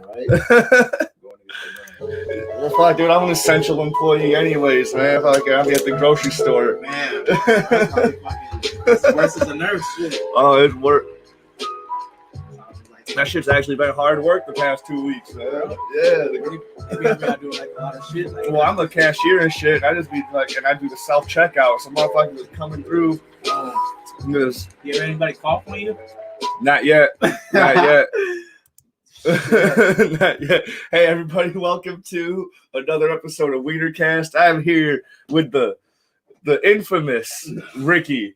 Right? Well, fuck, dude, I'm an essential employee anyways, man. Fuck, I'll be at the grocery store. Man, that's probably fucking worse as a nurse, shit. Oh, it's work. That shit's actually been hard work the past 2 weeks, man. Yeah. Maybe I gotta do like a lot of shit. Like, well, I'm a cashier and shit. I just be like, and I do the self checkout. So motherfuckers is coming through. Just, you ever anybody cough on you? Not yet. Not yet. Not yet. Hey, everybody, welcome to another episode of WeinerCast. I'm here with the infamous Ricky.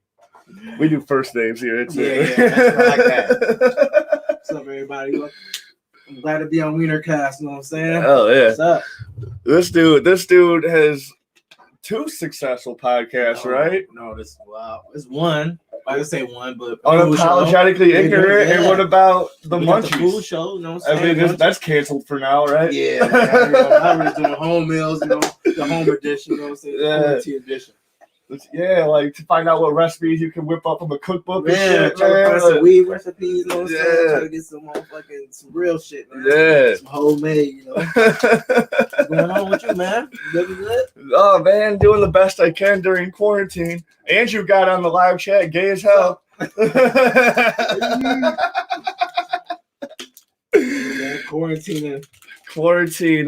We do first names here. It's yeah, that's what I like that. What's up, everybody? I'm glad to be on WeinerCast. You know what I'm saying? Oh yeah. What's up? This dude has 2 successful podcasts, right? No, it's one. I would say one, but unapologetically ignorant. Yeah. And what about the Munchies? The food show, you know what I'm saying? I mean, that's canceled for now, right? Yeah, I was doing home meals, you know, the home edition, you know what I'm saying? The quarantine edition. Yeah, like to find out what recipes you can whip up from a cookbook and shit, try to man. find some weed recipes, you know what I'm saying? Try to get some real shit, man. Yeah. Some homemade, you know. What's going on with you, man? You good? Oh, man, doing the best I can during quarantine. Andrew got on the live chat, gay as hell. Quarantine,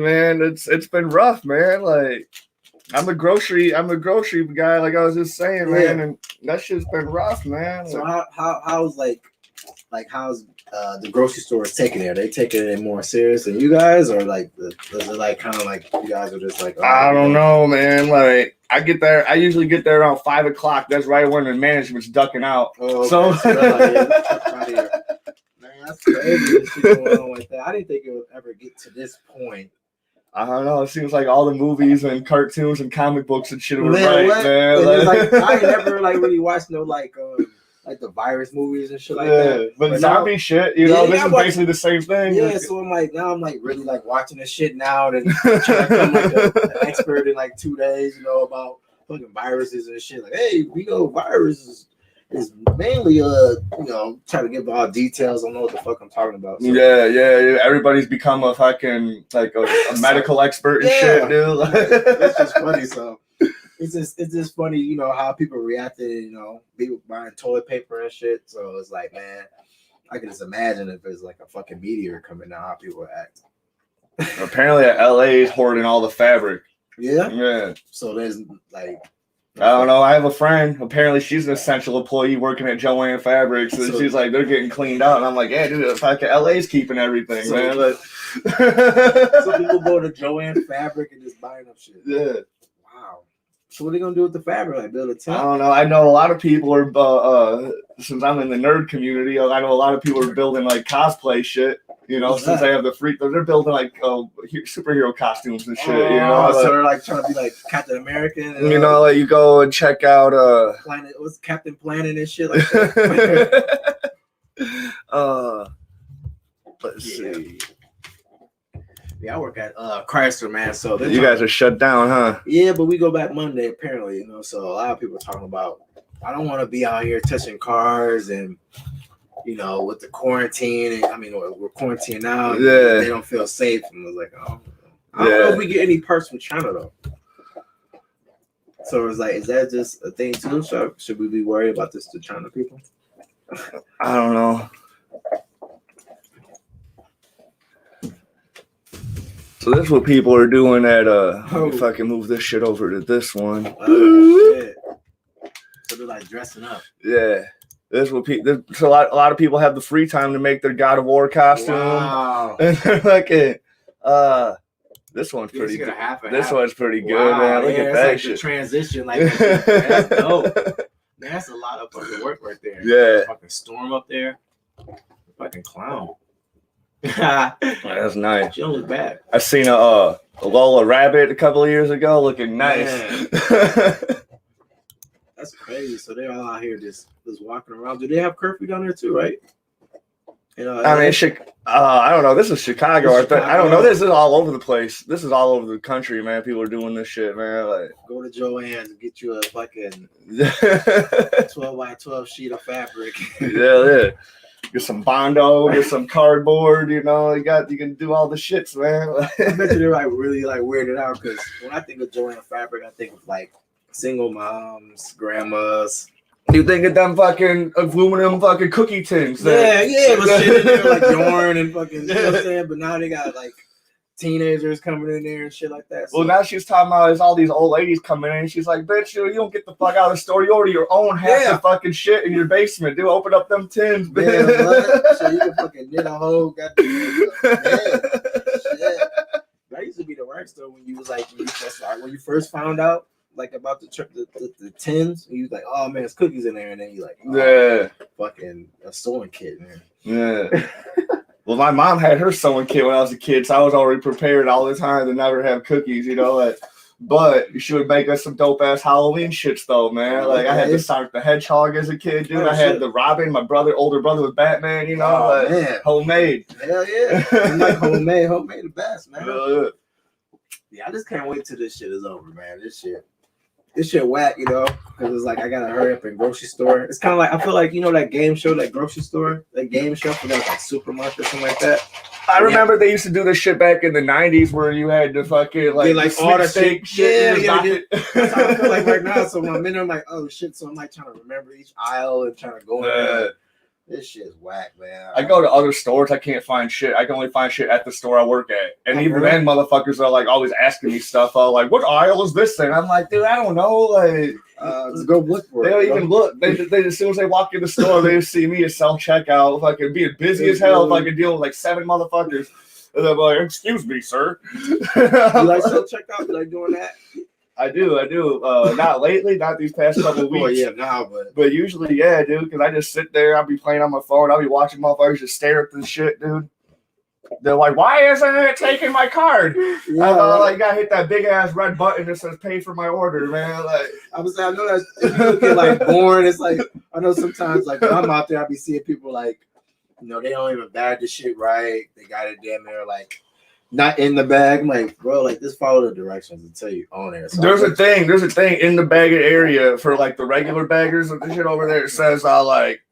man. It's been rough, man. Like I'm a grocery guy, like I was just saying, man, and that shit's been rough, man. So how's how's the grocery stores taking it? Are they taking it more serious than you guys, or like is it like kind of like you guys are just like I don't know, man. Like I usually get there around 5 o'clock. That's right when the management's ducking out. Oh, okay. So man, that's crazy. Shit going on like that. I didn't think it would ever get to this point. I don't know. It seems like all the movies and cartoons and comic books and shit were man. Like, I ain't never really watched no like the virus movies and shit like that. But zombie now, shit, you know, this is basically the same thing. Yeah, so I'm really watching this shit now and trying to become an expert in 2 days, you know, about fucking viruses and shit. Like, hey, we know viruses is mainly trying to give all details. I don't know what the fuck I'm talking about. So. Yeah. Everybody's become a fucking a medical expert and shit, dude. It's just funny. So it's just funny, you know, how people reacted. You know, people buying toilet paper and shit. So it's like, man, I can just imagine if it's like a fucking meteor coming down, how people would act. Apparently, LA is hoarding all the fabric. Yeah. So there's like. I don't know. I have a friend. Apparently, she's an essential employee working at Joanne Fabrics. So she's like, they're getting cleaned out. And I'm like, yeah, dude, fucking LA's keeping everything, man. Like, so people go to Joanne Fabric and just buying up shit. Yeah. Wow. So what are they gonna do with the fabric? Like build a tent? I don't know. I know a lot of people are. Since I'm in the nerd community, I know a lot of people are building like cosplay shit. You know, since they have the free, they're building like superhero costumes and shit. You know, so they're like trying to be like Captain American. And, you know, like you go and check out Planet. What's Captain Planet and shit like that. Let's see. Yeah, I work at Chrysler, man. So you guys are shut down, huh? Yeah, but we go back Monday apparently. You know, so a lot of people are talking about. I don't want to be out here touching cars and. You know, with the quarantine, we're quarantined now. Yeah, they don't feel safe. And I was like, I don't know if we get any parts from China though. So it's like, is that just a thing too? Should we be worried about this to China people? I don't know. So this is what people are doing at if I can move this shit over to this one. Oh, shit. So they're like dressing up. Yeah. This will so a lot of people have the free time to make their God of War costume. Wow. And they're like, this one's pretty good. This one's pretty good, man. Look at that shit. The transition, that's dope. Man, that's a lot of fucking work right there. Yeah. Fucking storm up there. Fucking clown. That's nice. She don't look bad. I seen a Lola Rabbit a couple of years ago looking nice. That's crazy. So they're all out here just walking around. Do they have curfew down there too, right? You know, I mean, I don't know. This is Chicago. I don't know. This is all over the place. This is all over the country, man. People are doing this shit, man. Like, go to Joann's and get you a fucking 12 by 12 sheet of fabric. Yeah. Get some Bondo, get some cardboard, you know, you can do all the shits, man. I bet you they're like really like weirded out because when I think of Joanne Fabric, I think of like single moms, grandmas. You think of them fucking aluminum fucking cookie tins? Yeah, but shit in there like yarn and fucking, you know what I'm saying? But now they got like teenagers coming in there and shit like that. So. Well, now she's talking about is all these old ladies coming in. She's like, bitch, you don't get the fuck out of the store. You already own half the fucking shit in your basement. Dude, open up them tins, man. What? So you can fucking knit a whole goddamn shit. That used to be the right store when you was like, when you first found out like about the tins, and you was like, oh man, it's cookies in there, and then you like, oh, fucking a sewing kit, man. Yeah. Well, my mom had her sewing kit when I was a kid, so I was already prepared all the time to never have cookies, you know. Like, but she would make us some dope ass Halloween shits though, man. Like I had the Sonic the Hedgehog as a kid, dude. I had the Robin, my older brother was Batman, you know, man. Homemade. Hell yeah, I'm like homemade the best, man. Yeah, I just can't wait till this shit is over, man. This shit whack, you know, because it's like I gotta hurry up in grocery store. It's kind of like I feel like, you know, that game show, that grocery store, that game show, for that like supermarket or something like that. I remember they used to do this shit back in the 90s where you had to fucking like all the shit. Yeah. That's how I feel like right now. So when I'm in there, I'm like, oh shit. So I'm like trying to remember each aisle and trying to go in there. This shit is whack, man. I go to other stores. I can't find shit. I can only find shit at the store I work at. And even then, motherfuckers are like always asking me stuff. Like, what aisle is this thing? I'm like, dude, I don't know. Like, just go look for it. They don't even look. They as soon as they walk in the store, they just see me at self checkout, fucking being busy as hell, fucking dealing with like 7 motherfuckers. And I'm like, excuse me, sir. You like self checkout? You like doing that? I do. Not lately, not these past couple weeks. But usually, yeah, dude, because I just sit there, I'll be playing on my phone, I'll be watching motherfuckers just stare at this shit, dude. They're like, why isn't it taking my card? Yeah, like, you gotta hit that big ass red button that says pay for my order, man. Like, I know that if you get like bored, it's like, I know sometimes, like, when I'm out there, I be seeing people like, you know, they don't even bag the shit right. They got it damn near like, not in the bag. I'm like, bro, like just follow the directions until you own it. So there's a thing in the bagged area for like the regular baggers of the shit over there. It says like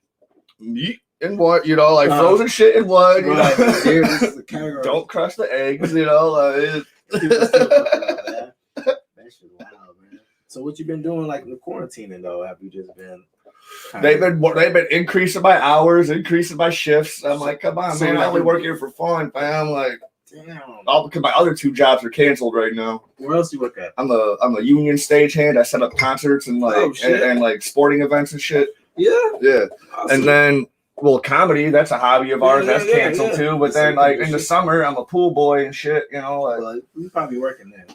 meat and what, you know, like frozen shit and what, you know? Here, this is the category. Don't crush the eggs, you know. Like, that shit wild, man. So what you been doing like in the quarantining though? Have you just been? They've been increasing my hours, increasing my shifts. I'm like, come on, man, I only work here for fun, fam. Like. Damn. All because my other 2 jobs are canceled right now. Where else you work at? I'm a union stagehand. I set up concerts and like and like sporting events and shit. Yeah. Awesome. And then comedy, that's a hobby of ours. That's canceled too. But then like in the summer, I'm a pool boy and shit. You know, well, we probably working then.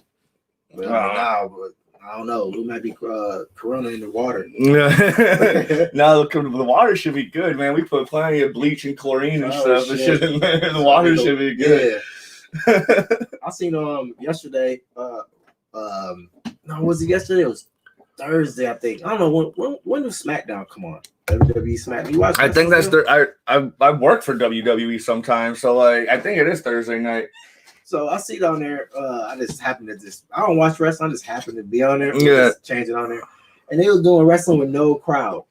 But now, but I don't know. We might be corona in the water. No, the water should be good, man. We put plenty of bleach and chlorine and stuff. The shit in there. The water should be good. Yeah. I seen yesterday. No, was it yesterday? It was Thursday, I think. I don't know when does SmackDown come on? WWE SmackDown. You watch? I think that's I work for WWE sometimes, so like I think it is Thursday night. So I see down there. I just happened to I don't watch wrestling. I just happened to be on there. Change it on there, and they was doing wrestling with no crowd.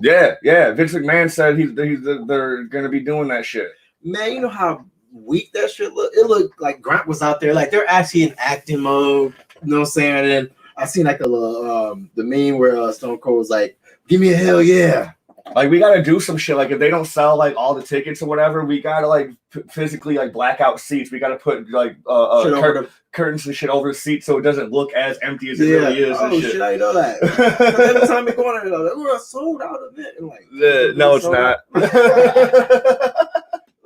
Yeah. Vince McMahon said they're gonna be doing that shit. Man, you know how weak that shit look. It looked like Grant was out there, like they're actually in acting mode. You know what I'm saying? And then I seen like the meme where Stone Cold was like, "Give me a hell yeah." Like we gotta do some shit. Like if they don't sell like all the tickets or whatever, we gotta like physically like black out seats. We gotta put like curtains and shit over the seats so it doesn't look as empty as it really is. Oh shit, I know that. Every time we go on there, like, we're sold out of it. And like, no, it's not.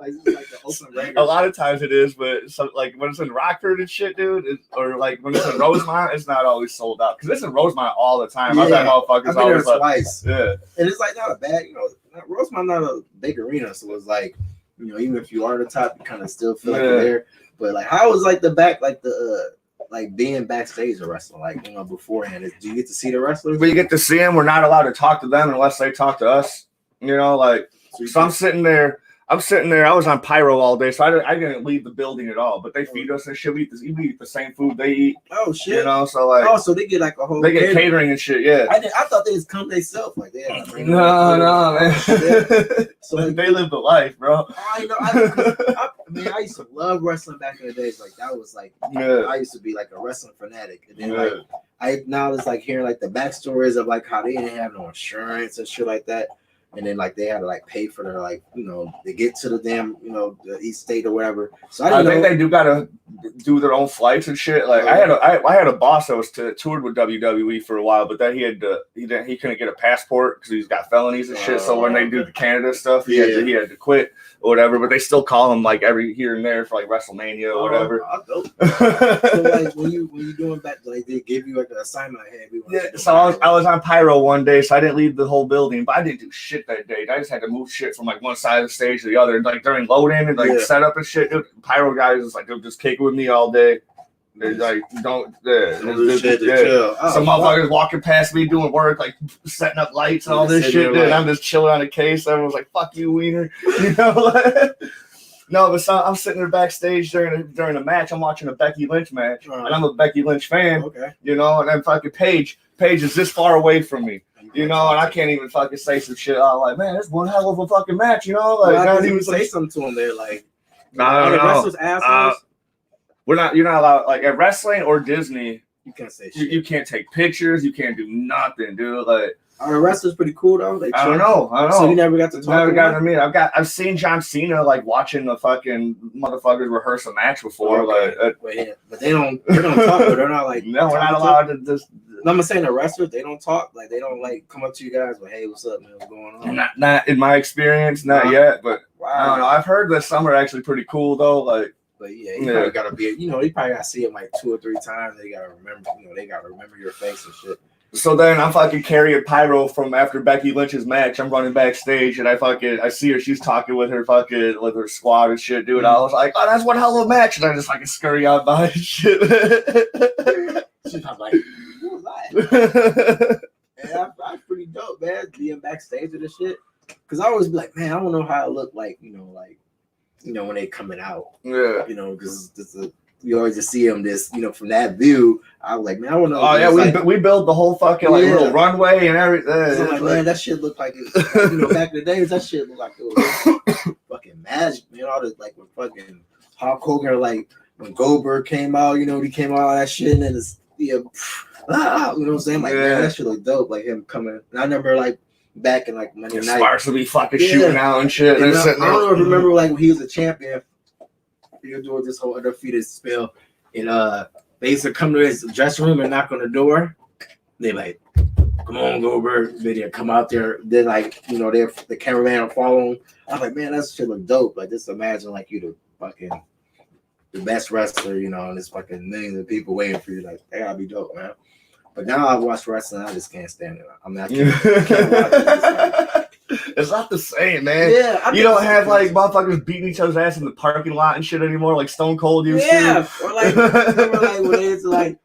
Like the open Raiders. A lot of times it is, but like when it's in Rockford and shit, dude, or like when it's in Rosemont, it's not always sold out. Because it's in Rosemont all the time. I've had motherfuckers always like, twice. Yeah. And it's like not a bad, you know, Rosemont not a big arena, so it's like, you know, even if you are the top, you kind of still feel like you're there. But like, how was like the back, like the like being backstage of wrestling, like, you know, beforehand? Do you get to see the wrestlers? We get to see them. We're not allowed to talk to them unless they talk to us. You know, like so I'm sitting there. I'm sitting there. I was on pyro all day, so I didn't leave the building at all. But they feed us and shit. We eat the same food they eat. Oh shit! You know, so like, so they get like a whole. They get catering and shit. Yeah. I thought they just come themselves like they. No, man. So like, they live the life, bro. I know. I used to love wrestling back in the days. Like that was like I used to be like a wrestling fanatic, and then like I now it's like hearing like the backstories of like how they didn't have no insurance and shit like that. And then like they had to like pay for their like to get to the damn the East State or whatever. So I think they do gotta do their own flights and shit. Like I had a boss that was toured with WWE for a while, but then he couldn't get a passport because he's got felonies and shit. So when they do the Canada stuff, he had to quit or whatever. But they still call him like every here and there for like WrestleMania or whatever. So like when you doing back, like they give you like an assignment ahead. So I was on pyro one day, so I didn't leave the whole building, but I didn't do shit that day. I just had to move shit from like one side of the stage to the other. Like during load-in and like setup and shit, dude, pyro guys is like they'll just kick with me all day. They're like don't chill. Some motherfuckers walking past me doing work, like setting up lights and all this shit. Dude, I'm just chilling on a case. Everyone's like, "Fuck you, Weiner," you know. No, but I'm sitting there backstage during a match. I'm watching a Becky Lynch match, and I'm a Becky Lynch fan. Okay. You know, and then fucking Paige is this far away from me. You know, and I can't even fucking say some shit. I'm like, man, that's one hell of a fucking match. You know, like not even say something to him. They're like, I don't know. Wrestlers assholes. You're not allowed, like at wrestling or Disney. You can't say shit. You can't take pictures. You can't do nothing, dude. Like, are the wrestlers pretty cool though? I don't know. So you never got to talk. Never got to meet. I've seen John Cena like watching the fucking motherfuckers rehearse a match before. Okay. But they don't talk. But they're not like no, we're not allowed to just. I'm saying the wrestlers, they don't talk. Like they don't like come up to you guys like, hey, what's up, man? What's going on? Not in my experience, not yet. But I don't know. I've heard that some are actually pretty cool though. Like. But you probably gotta be, you probably gotta see him like 2 or 3 times. They gotta remember, they gotta remember your face and shit. So then I'm fucking carrying pyro from after Becky Lynch's match. I'm running backstage and I see her. She's talking with her squad and shit, dude. I was like, oh, that's one hell of a match. And I just fucking scurry out by and shit. She's like, who was that? And that's pretty dope, man. Being backstage with this shit. Cause I always be like, man, I don't know how it look like, when they coming out. Yeah. Because you always just see them from that view. I was like, man, I don't know. Oh yeah, we built the whole fucking little runway and everything. So like, man, that shit looked like it. Back in the days, that shit looked like it was fucking magic, man. All this like when fucking Hulk Hogan, like when Goldberg came out, he came out all that shit, and then it's you know what I'm saying? Like, man, that shit looked dope. Like him coming. And I remember like back in like Monday night, Sparks would be fucking shooting out and shit. And I don't remember like when he was a champion. He was doing this whole undefeated spell, and they used to come to his dressing room and knock on the door. They like, come on, Goldberg. They come out there. Then like, the cameraman will follow him. I was like, man, that shit look dope. Like, just imagine like you the best wrestler, and there's fucking millions of people waiting for you. Like, that gotta be dope, man. But now I watch wrestling, I just can't stand it. I can't watch it. It's not the same, man. Yeah, you don't have like motherfuckers beating each other's ass in the parking lot and shit anymore, like Stone Cold used to. Yeah, or like remember like when it's like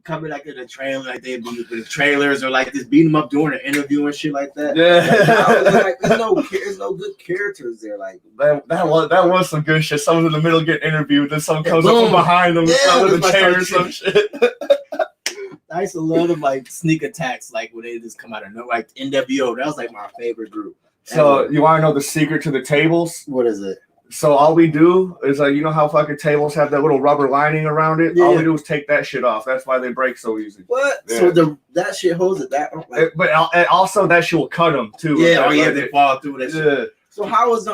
coming like in the trailer, like they be with the trailers, or like just beating them up during an interview and shit like that. Yeah, like there's no good characters there. Like that was some good shit. Someone's in the middle getting interviewed, then someone comes up from behind them with a chair or some shit. I used to love them like sneak attacks, like when they just come out of nowhere, like NWO. That was like my favorite group. So you want to know the secret to the tables? What is it? So all we do is like, how fucking tables have that little rubber lining around it? Yeah. All we do is take that shit off. That's why they break so easy. What? Yeah. So that shit holds it that like, but also that shit will cut them too. Yeah, they fall through that shit. So how was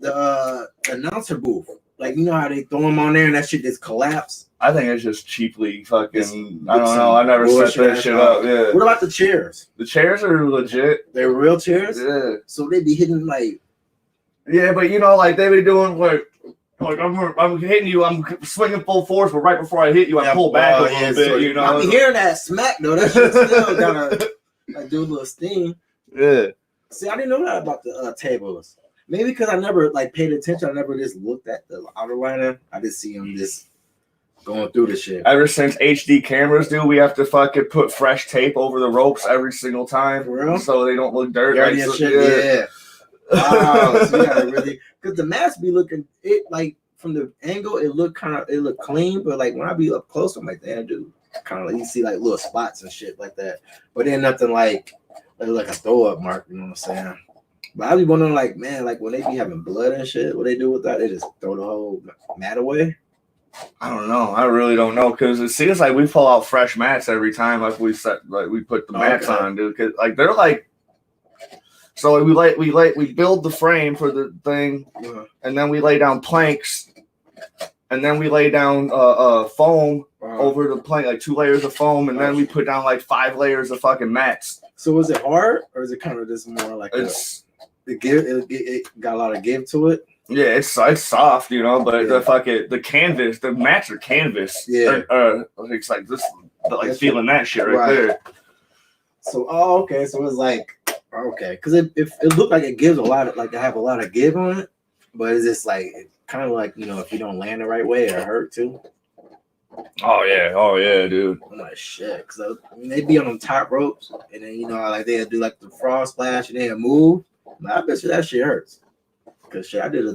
the announcer booth? Like, how they throw them on there and that shit just collapse? I think it's just cheaply fucking. I don't know. I never set that shit up. Yeah. What about the chairs? The chairs are legit. They're real chairs. Yeah. So they be hitting like. Yeah, but like they be doing like I'm hitting you. I'm swinging full force, but right before I hit you, I pull back a little bit. I be hearing that smack though. That shit still gotta like do a little steam. Yeah. See, I didn't know that about the tables. Maybe because I never like paid attention. I never just looked at the outer liner. I just see them just going through the shit. Ever since HD cameras we have to fucking put fresh tape over the ropes every single time, For real? So they don't look dirty. Yeah. Wow, so you gotta really, because the mask be looking it like from the angle, it look clean, but like when I be up close, I'm like, damn, dude, kind of like you see like little spots and shit like that, but then nothing like a throw up mark, you know what I'm saying? But I be wondering, like, man, like when they be having blood and shit, what they do with that? They just throw the whole mat away. I don't know. I really don't know because it seems like we pull out fresh mats every time, like we put the mats on, dude. Because like they're like, so we build the frame for the thing, and then we lay down planks, and then we lay down foam over the plank, like 2 layers of foam, and then we put down like 5 layers of fucking mats. So is it hard, or is it kind of just more like it got a lot of give to it? Yeah, it's soft, you know, but the canvas, the mats are canvas. Yeah, it's like this, like feeling that shit right there. So, okay, so it's like because it looked like it gives a lot of, like, they have a lot of give on it, but it's just like kind of like, you know, if you don't land the right way, it hurt too. Oh yeah, dude. I'm like, shit, because I mean, they be on them top ropes, and then, you know, like they'll do like the frog splash and they'll move. I bet you that shit hurts. Cause shit, I did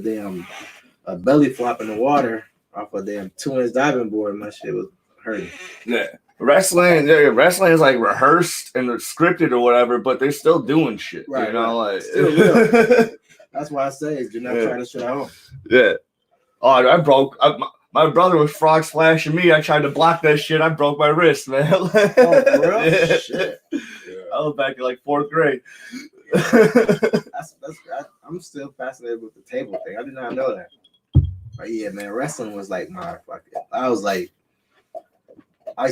a belly flop in the water off a damn 2-inch diving board. My shit was hurting. Yeah, wrestling is like rehearsed and scripted or whatever, but they're still doing shit. Right, you know, like still real. That's why I say do not try this shit at home. Yeah. Oh, my brother was frog splashing me. I tried to block that shit. I broke my wrist, man. Oh, for real? Yeah. Shit. Yeah. I was back in like 4th grade. I'm still fascinated with the table thing. I did not know that. But yeah, man, wrestling was like my fucking. I was like, I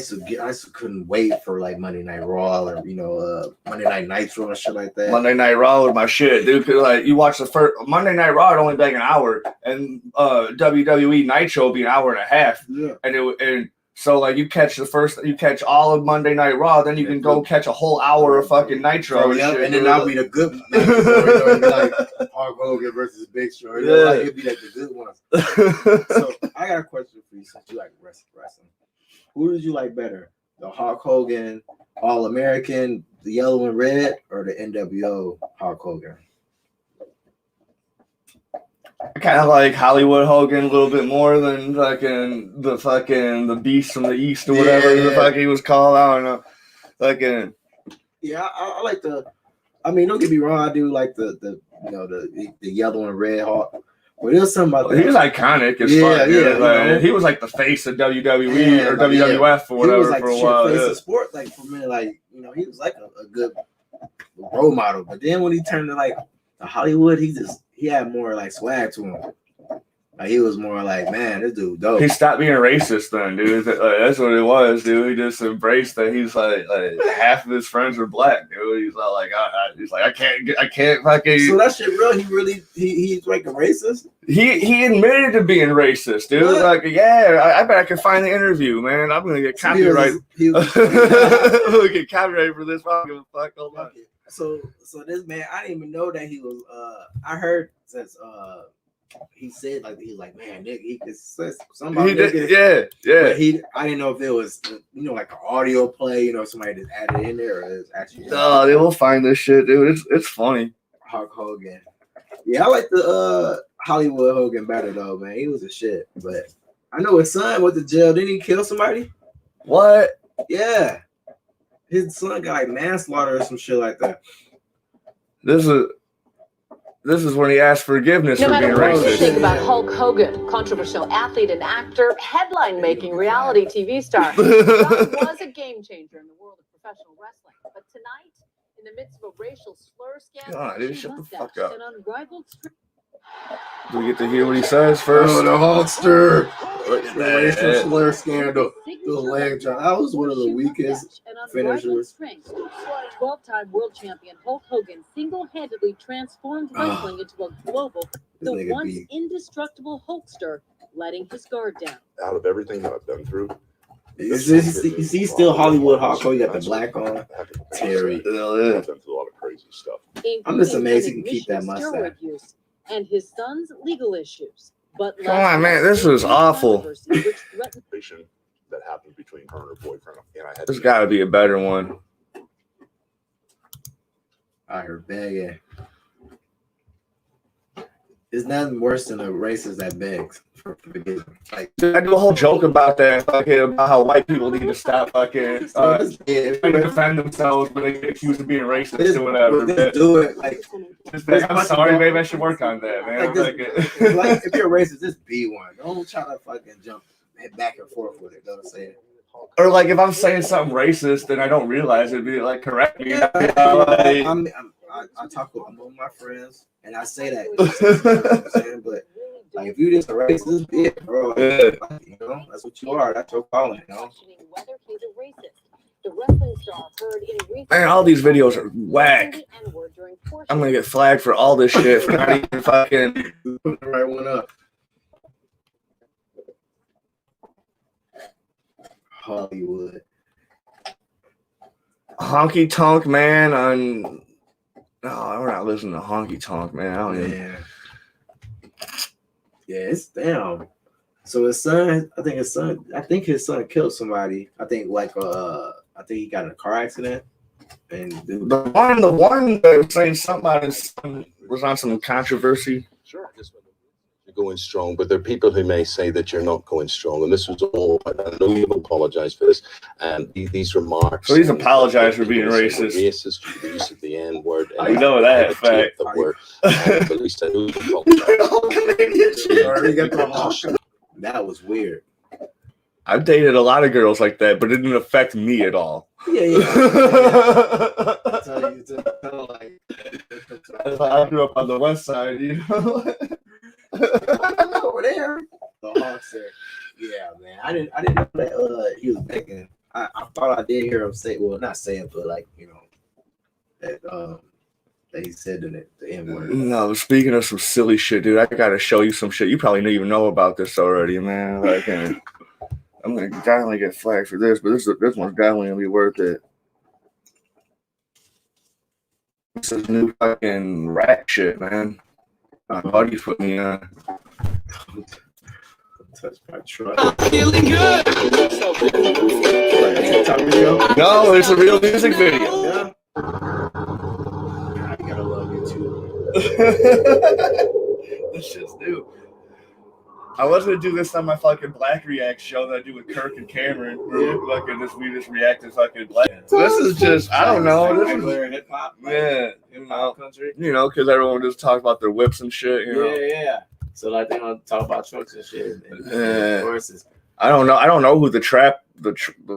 couldn't wait for like Monday Night Raw or, you know, Monday Night Nitro and shit like that. Monday Night Raw was my shit, dude. Cause like you watch the first Monday Night Raw, it only be like an hour, and WWE Nitro would be an hour and a half. Yeah, and so like you catch all of Monday Night Raw, then you can go catch a whole hour of fucking Nitro and shit. And then that'll be the good match. It'd be like Hulk Hogan versus Big Show. Like, it'd be like the good ones. So I got a question for you, since you like wrestling. Who did you like better? The Hulk Hogan All-American, the yellow and red, or the NWO Hulk Hogan? I kind of like Hollywood Hogan a little bit more than the Beast from the East or whatever the fuck he was called. I don't know. I like I mean, don't get me wrong, I do like the yellow and red Hulk. But it was something about that. He was iconic as fuck. Yeah, he was like the face of WWE or WWF or whatever for a while. Face of sport, like for me, like, you know, he was like a good role model. But then when he turned to like to Hollywood, he had more like swag to him. Like, he was more like, man, this dude dope. He stopped being racist then, dude. That's what it was, dude. He just embraced that he's like half of his friends are black, dude. He's not like, I can't fucking. So that shit real? He's like a racist? He admitted to being racist, dude. What? Like, yeah, I bet I can find the interview, man. I'm gonna get copyright. I'm gonna get copyright for this. I don't give a fuck. Hold on. So this man, I didn't even know that he was. I heard since he said, like, he's like, man, Nick, he could say somebody. Yeah. But I didn't know if it was, you know, like an audio play, you know, somebody just added in there, or it's actually. No, they will find this shit, dude. It's funny. Hulk Hogan. Yeah, I like the Hollywood Hogan better though, man. He was a shit. But I know his son went to jail. Didn't he kill somebody? What? Yeah. His son got like manslaughter or some shit like that. This is when he asked forgiveness for being racist. No matter what you think about Hulk Hogan, controversial athlete and actor, headline-making reality TV star, he was a game changer in the world of professional wrestling. But tonight, in the midst of a racial slur scandal, God, dude, shut the fuck up. an unrivaled. Do we get to hear what he says first? Oh, the Hulkster. The racial slur scandal. The leg drop. That was one of the weakest finishers. 12-time world champion Hulk Hogan single-handedly transformed wrestling into a global, the once indestructible Hulkster, letting his guard down. Out of everything that I've been through, is he still Hollywood Hulk? You got the black on. Terry. I've been through a lot of crazy stuff. I'm just amazed he can keep that mustache. And his son's legal issues. But come on, man, this was awful. That happened between her and her boyfriend, and I had. There's got to be a better one. I heard begging. It's nothing worse than a racist that begs for forgiveness. Like, I do a whole joke about that, fucking about how white people need to stop fucking trying to defend themselves when they get accused of being racist or whatever. Just do it. Like, I'm sorry, babe. I should work on that, man. Like if you're racist, just be one. Don't try to fucking jump back and forth with it. Don't say it. Or like if I'm saying something racist and I don't realize it, be like correct me. Yeah, I talk with my friends and I say that. You know what I'm saying? But like if you just a racist, be it, bro. Like, you know, that's what you are. That's your calling, you know. The wrestling star heard in a recent Man, all these videos are whack. I'm gonna get flagged for all this shit for not even fucking put the right one up. Hollywood. Honky Tonk Man on. No, we're not listening to Honky Tonk Man. I don't even. Yeah, it's damn. So his son, I think his son killed somebody. I think he got in a car accident. And the one that was saying something about his son was on some controversy. Sure. You're going strong, but there are people who may say that you're not going strong, and this was all. I know you've apologized for this, and these remarks. So he's apologized for being racist. Racist, the use of the N word. I know that fact. At least I knew that was weird. I've dated a lot of girls like that, but it didn't affect me at all. Yeah. I grew up on the west side, you know. Over there, the Hawks there. Yeah, man. I didn't know that he was begging. I thought I did hear him say, well, not say it, but like, you know, that he said in it, the N-word. No, speaking of some silly shit, dude, I gotta show you some shit. You probably didn't even know about this already, man. Like, I'm gonna definitely get flagged for this, but this one's definitely gonna be worth it. This is new fucking rap shit, man. My buddy put me on. Touch my truck. I'm feeling good. No, it's a real music video. Yeah. I gotta love you too. This shit's new. I was gonna do this on my fucking Black React show that I do with Kirk and Cameron. We just react to fucking Black. So this is just, I don't know. This is hip hop. Yeah, country. You know, because everyone just talks about their whips and shit. You know? Yeah. So like they don't talk about trucks and shit and horses. I don't know who the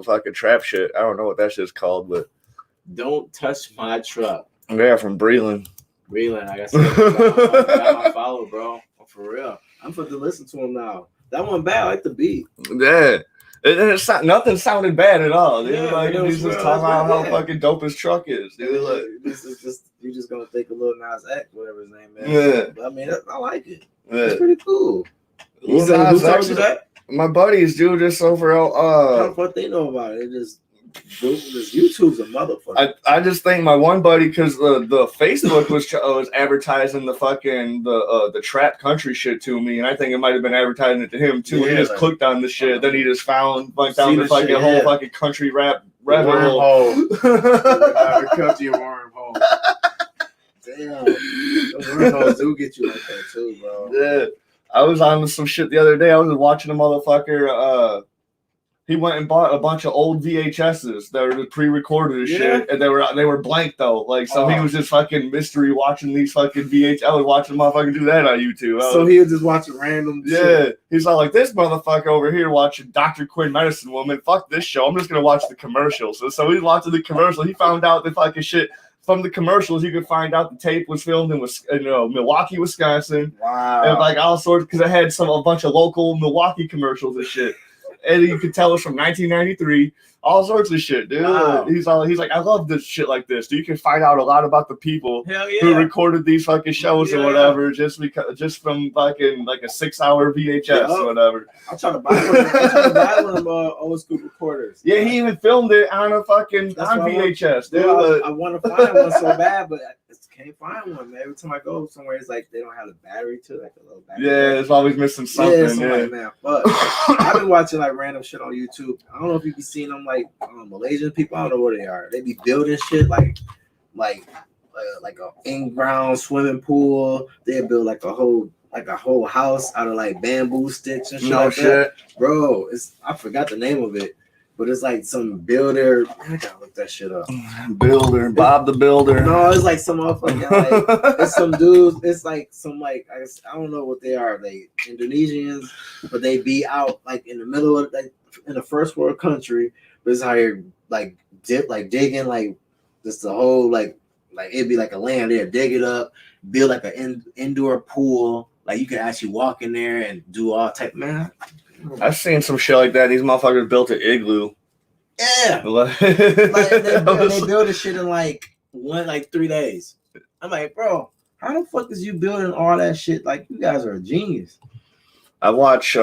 fucking trap shit. I don't know what that shit's called, but don't touch my truck. Yeah, from Breland. Like I said, I got my follow, bro. For real. I'm supposed to listen to him now. That one bad. I like the beat. Yeah. Nothing sounded bad at all. Dude. Yeah, like he's just talking about how fucking dope his truck is. Dude. Like, this is just you just gonna think a little Nas X, whatever his name is. Yeah. But, I mean, I like it. Yeah. It's pretty cool. Who told you that? My buddies, dude, just over how the fuck they know about it? It just YouTube's a motherfucker. I just think my one buddy, because the Facebook was advertising the fucking the trap country shit to me, and I think it might have been advertising it to him too. He just clicked on the shit, then he just went down the fucking whole fucking country rap rabbit hole. Country wormhole. Damn, those wormholes do get you like that too, bro. Yeah, I was on some shit the other day. I was watching a motherfucker. He went and bought a bunch of old VHSs that were pre-recorded and shit, and they were blank though. Like, so he was just fucking mystery watching these fucking VHS. I was watching motherfucker do that on YouTube. So he was just watching random shit. He's all like, this motherfucker over here watching Dr. Quinn Medicine Woman. Fuck this show. I'm just gonna watch the commercials. So he's watching the commercial. He found out the fucking shit from the commercials. You could find out the tape was filmed in Milwaukee, Wisconsin. Wow. And like all sorts, because it had a bunch of local Milwaukee commercials and shit. And you could tell it's from 1993, all sorts of shit, dude. Wow. He's like, I love this shit like this. Dude, you can find out a lot about the people who recorded these fucking shows or whatever, just from fucking like a 6-hour VHS or whatever. I'm trying to buy one of them old school recorders. Yeah, he even filmed it on a fucking VHS, dude. I want to find one so bad, but I can't find one, man. Every time I go somewhere, it's like they don't have a battery to it, like a little battery. Yeah, it's always missing something. Like, man. But I've been watching like random shit on YouTube. I don't know if you be seeing them like Malaysian people. I don't know where they are. They be building shit like a in-ground swimming pool. They build like a whole like a whole house out of like bamboo sticks and shit No like shit. that. Bro, I forgot the name of it, but it's like some builder. I gotta look that shit up. Builder, Bob the Builder. No, it's like some motherfucking like it's some dudes. It's like some like I don't know what they are. They Indonesians, but they be out like in the middle of like in a first world country. But it's how you're like digging like just the whole like it'd be like a land there, dig it up, build like an indoor pool. Like you could actually walk in there and do all type. Man, I've seen some shit like that. These motherfuckers built an igloo. yeah, Like, they build this shit in like 3 days. I'm like, bro, how the fuck is you building all that shit? Like, you guys are a genius. I watch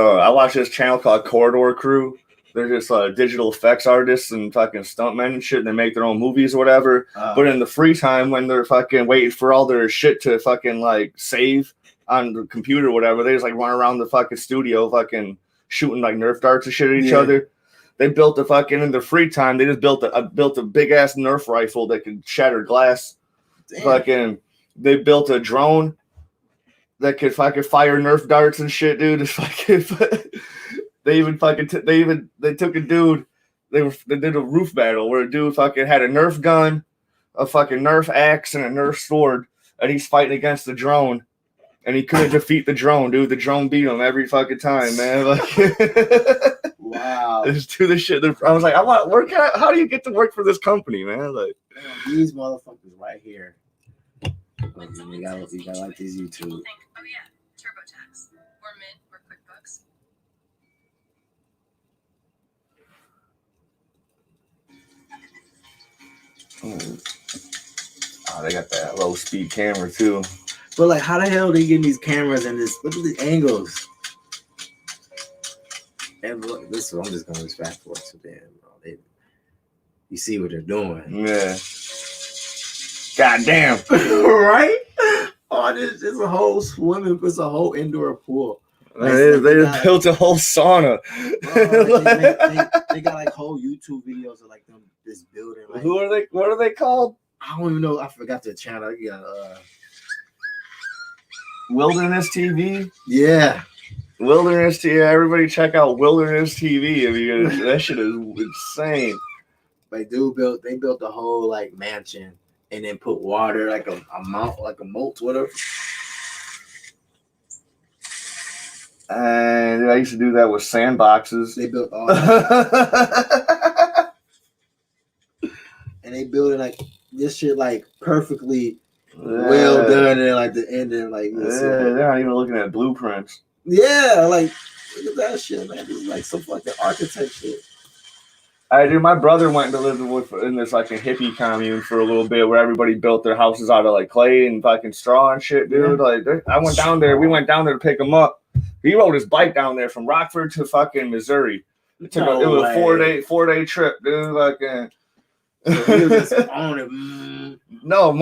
this channel called Corridor Crew. They're just digital effects artists and fucking stuntmen and shit. And they make their own movies or whatever. But in the free time, when they're fucking waiting for all their shit to fucking like save on the computer or whatever, they just like run around the fucking studio fucking shooting like Nerf darts and shit at each other. They built in their free time. They just built a big ass Nerf rifle that could shatter glass. Damn. Fucking, they built a drone that could fucking fire Nerf darts and shit, dude. It's fucking. They took a dude. They did a roof battle where a dude fucking had a Nerf gun, a fucking Nerf axe, and a Nerf sword, and he's fighting against the drone, and he couldn't defeat the drone, dude. The drone beat him every fucking time, man. Like, wow. Just do this shit. I was like, I want work. How do you get to work for this company, man? Like, these motherfuckers right here. You gotta like these YouTube. Oh yeah, TurboTax or Mint or QuickBooks. Oh, they got that low speed camera too. But like, how the hell are they getting these cameras and this? Look at the angles. And look, this I'm just going fast forward to them. You see what they're doing? Yeah. God damn. Right? Oh, this is a whole swimming. It's a whole indoor pool. Like, they built a whole sauna. Bro, they got like whole YouTube videos of like them this building. Like, Who are they? What are they called? I don't even know. I forgot the channel. You got Wilderness TV. Yeah. Wilderness TV. Everybody check out Wilderness TV. I mean, that shit is insane. Like, they built a whole like mansion and then put water like a moat, whatever. And I used to do that with sandboxes. They built all that. And they building like this shit like perfectly well done and like the ending like they're not even looking at blueprints. Yeah, like look at that shit, man. This is like some fucking architect shit. My brother went to live in this like a hippie commune for a little bit where everybody built their houses out of like clay and fucking straw and shit, dude. Like I went down there. We went down there to pick him up. He rode his bike down there from Rockford to fucking Missouri. It was a 4-day trip, dude. Like, so he was just on it. No,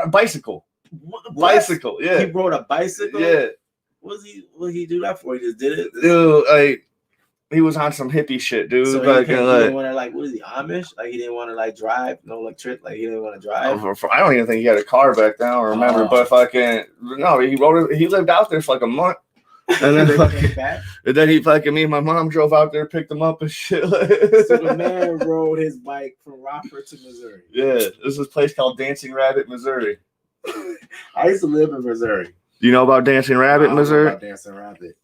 bicycle. What? Bicycle, yeah. He rode a bicycle. Yeah. What did he do that for? He just did it. Dude, like he was on some hippie shit, dude. So like, he didn't want to like. What is he Amish? Like he didn't want to like drive, no electric. Like he didn't want to drive. I don't even think he had a car back then. I don't remember, but fucking no, he rode it. He lived out there for like a month. And then, me and my mom drove out there, picked him up and shit. So the man rode his bike from Rockford to Missouri. Yeah, this is a place called Dancing Rabbit, Missouri. I used to live in Missouri. Do you know about Dancing Rabbit, Missouri? About Dancing Rabbit.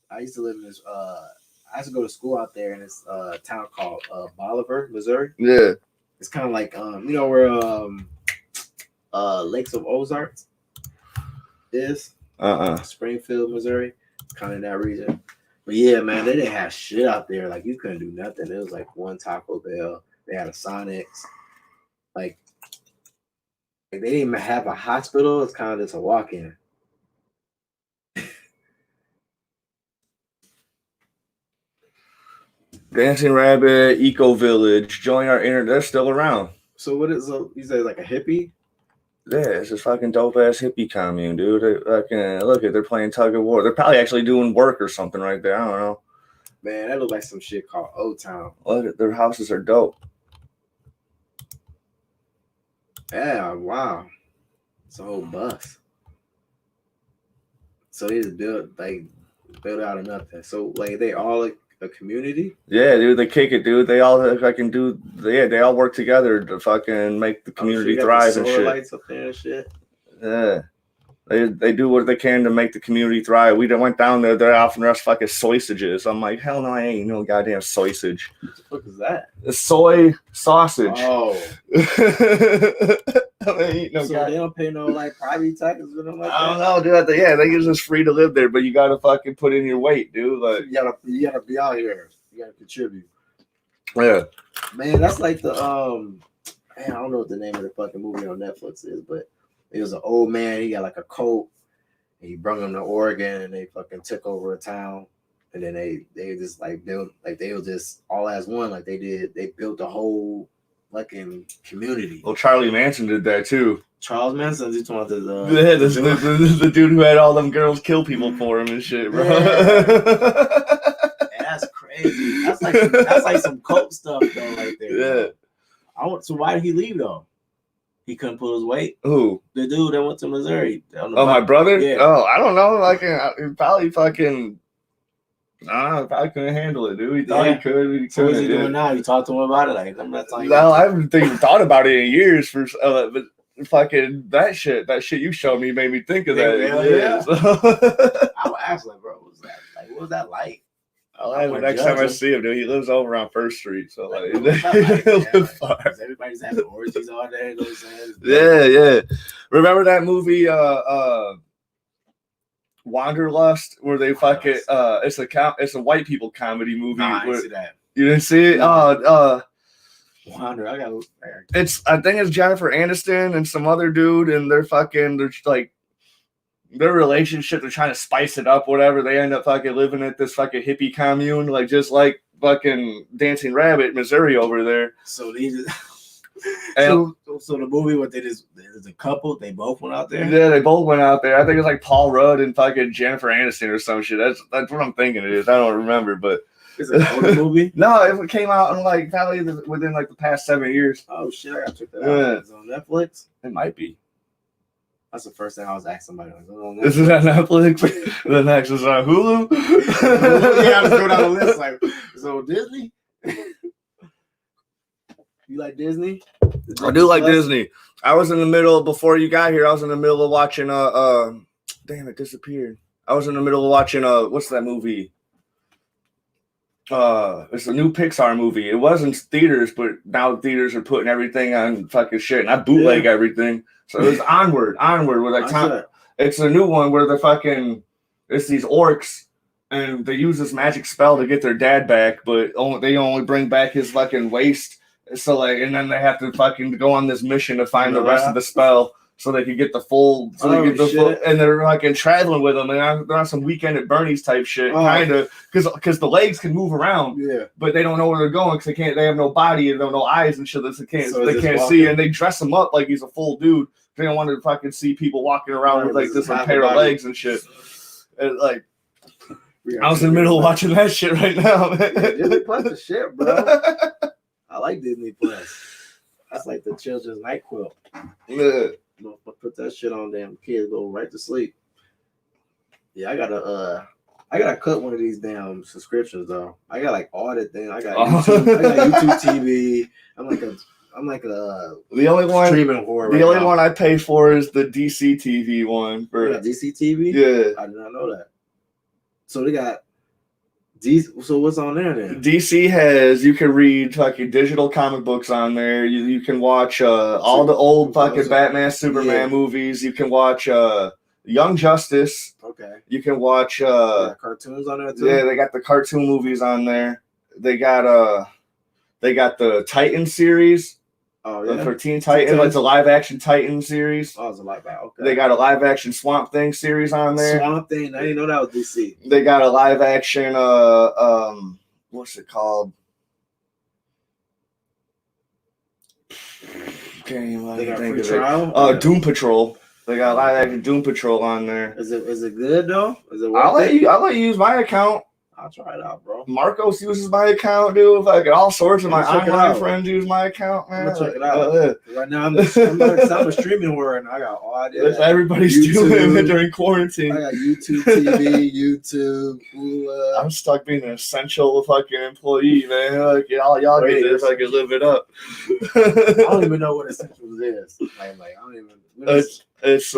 I used to live in this. I used to go to school out there in this town called Bolivar, Missouri. Yeah, it's kind of like you know where Lakes of Ozarks is. Springfield, Missouri, kind of in that region. But yeah, man, they didn't have shit out there. Like you couldn't do nothing. It was like one Taco Bell. They had a Sonics. Like they didn't even have a hospital. It's kind of just a walk-in. Dancing Rabbit, Eco Village, join our internet. They're still around. So what is you say like a hippie? Yeah, it's this fucking dope ass hippie commune, dude. They're playing tug of war. They're probably actually doing work or something right there. I don't know. Man, that looks like some shit called Old Town. Look, their houses are dope. Yeah, wow. It's a whole bus. So they just build out of nothing. So like they all like a community. Yeah, dude, they kick it, dude. They all fucking do. They all work together to fucking make the community thrive and shit. Lights up there and shit. Yeah. They do what they can to make the community thrive. We went down there. They're offering us fucking sausages. I'm like, hell no, I ain't no goddamn sausage. What the fuck is that? A soy sausage. Oh. I ain't eat no So they don't pay no like private taxes or nothing like that? I don't know, dude. They give us free to live there, but you gotta fucking put in your weight, dude. Like You gotta be out here. You gotta contribute. yeah. Man, that's like the man, I don't know what the name of the fucking movie on Netflix is, but it was an old man. He got like a coat. And he brought him to Oregon, and they fucking took over a town. And then they just like built like they were just all as one. Like they built the whole fucking community. Well, Charlie Manson did that too. Charles Manson, he's talking about the dude who had all them girls kill people for him and shit, bro. Yeah. That's crazy. That's like some cult stuff though, right there. Yeah. So why did he leave though? He couldn't pull his weight. Who? The dude that went to Missouri. My brother? Yeah. Oh, I don't know. Like, he probably fucking. Nah, probably couldn't handle it, dude. He thought he could. So what's he doing now? You talked to him about it? Like, I'm not telling you. No, I haven't even thought about it in years. But fucking that shit you showed me made me think of that. Yeah. So. I would ask, like, bro, what was that? Like, what was that like? I'll ask him next time I see him, dude. He lives over on First Street, so like, everybody's having orgies all day. You know what I'm saying? Yeah. Remember that movie, Wanderlust, where they fucking it's a white people comedy movie. Nah, I didn't see that. You didn't see it? Wander, I got. I think it's Jennifer Aniston and some other dude, and they're like. Their relationship, they're trying to spice it up, whatever. They end up fucking living at this fucking hippie commune, like just like fucking Dancing Rabbit, Missouri over there. So these, so the movie, what they just, there's a couple, they both went out there. Yeah, they both went out there. I think it's like Paul Rudd and fucking Jennifer Aniston or some shit. That's what I'm thinking it is. I don't remember, but is it an older movie? No, it came out in like probably within like the past 7 years. Oh shit, I gotta check that out. It's on Netflix. It might be. That's the first thing I was asking somebody. This is on Netflix. The next is on Hulu. Yeah, I was going down the list. Like, so Disney? You like Disney? I do like Disney. I was in the middle before you got here. I was in the middle of watching. Damn, it disappeared. I was in the middle of watching. What's that movie? It's a new Pixar movie. It was in theaters, but now theaters are putting everything on fucking shit, and I bootleg everything. So it was Onward with like it's a new one where they're fucking it's these orcs and they use this magic spell to get their dad back, but they only bring back his fucking waist. So like, and then they have to fucking go on this mission to find the rest of the spell so they can get the full. So they get the full, and they're fucking traveling with them, and they're on some Weekend at Bernie's type shit, kind of, because the legs can move around, but they don't know where they're going because they have no body and no eyes and shit. They can't see, and they dress him up like he's a full dude. They don't want to fucking see people walking around with like this pair of legs and shit. And, like, I was in the middle of watching that shit right now, man. Yeah, Disney Plus is shit, bro. I like Disney Plus. That's like the children's night quilt. Yeah. Put that shit on, damn kids go right to sleep. Yeah, I gotta cut one of these damn subscriptions though. I got like audit thing. I got YouTube TV. I'm like a the only one streaming whore. The only one I pay for is the DC TV one. For DC TV. Yeah, I did not know that. So they got DC. So what's on there then? DC has you can read fucking digital comic books on there. You can watch all the old fucking Batman, Superman movies. You can watch Young Justice. Okay. You can watch cartoons on there too. Yeah, they got the cartoon movies on there. They got the Titan series. Oh yeah. For Teen Titans, like the live action Titan series. Oh, it's a live action. Okay. They got a live action Swamp Thing series on there. Swamp Thing. I didn't know that was DC. They got a live action what's it called? Can't even think of it. Doom Patrol. They got a live action Doom Patrol on there. Is it good though? Is it worth I'll let you use my account. I'll try it out, bro. Marcos uses my account, dude. Fucking all sorts of my Check it online out. friends use my account, man. I'm gonna check it out. Right now, I'm a streaming word, and I got all That's everybody's doing it during I quarantine. got YouTube TV, YouTube, Hulu. I'm stuck being an essential fucking employee, man. Like all y'all get this, I can live it up. I don't even know what Essentials is. Like I don't even. It's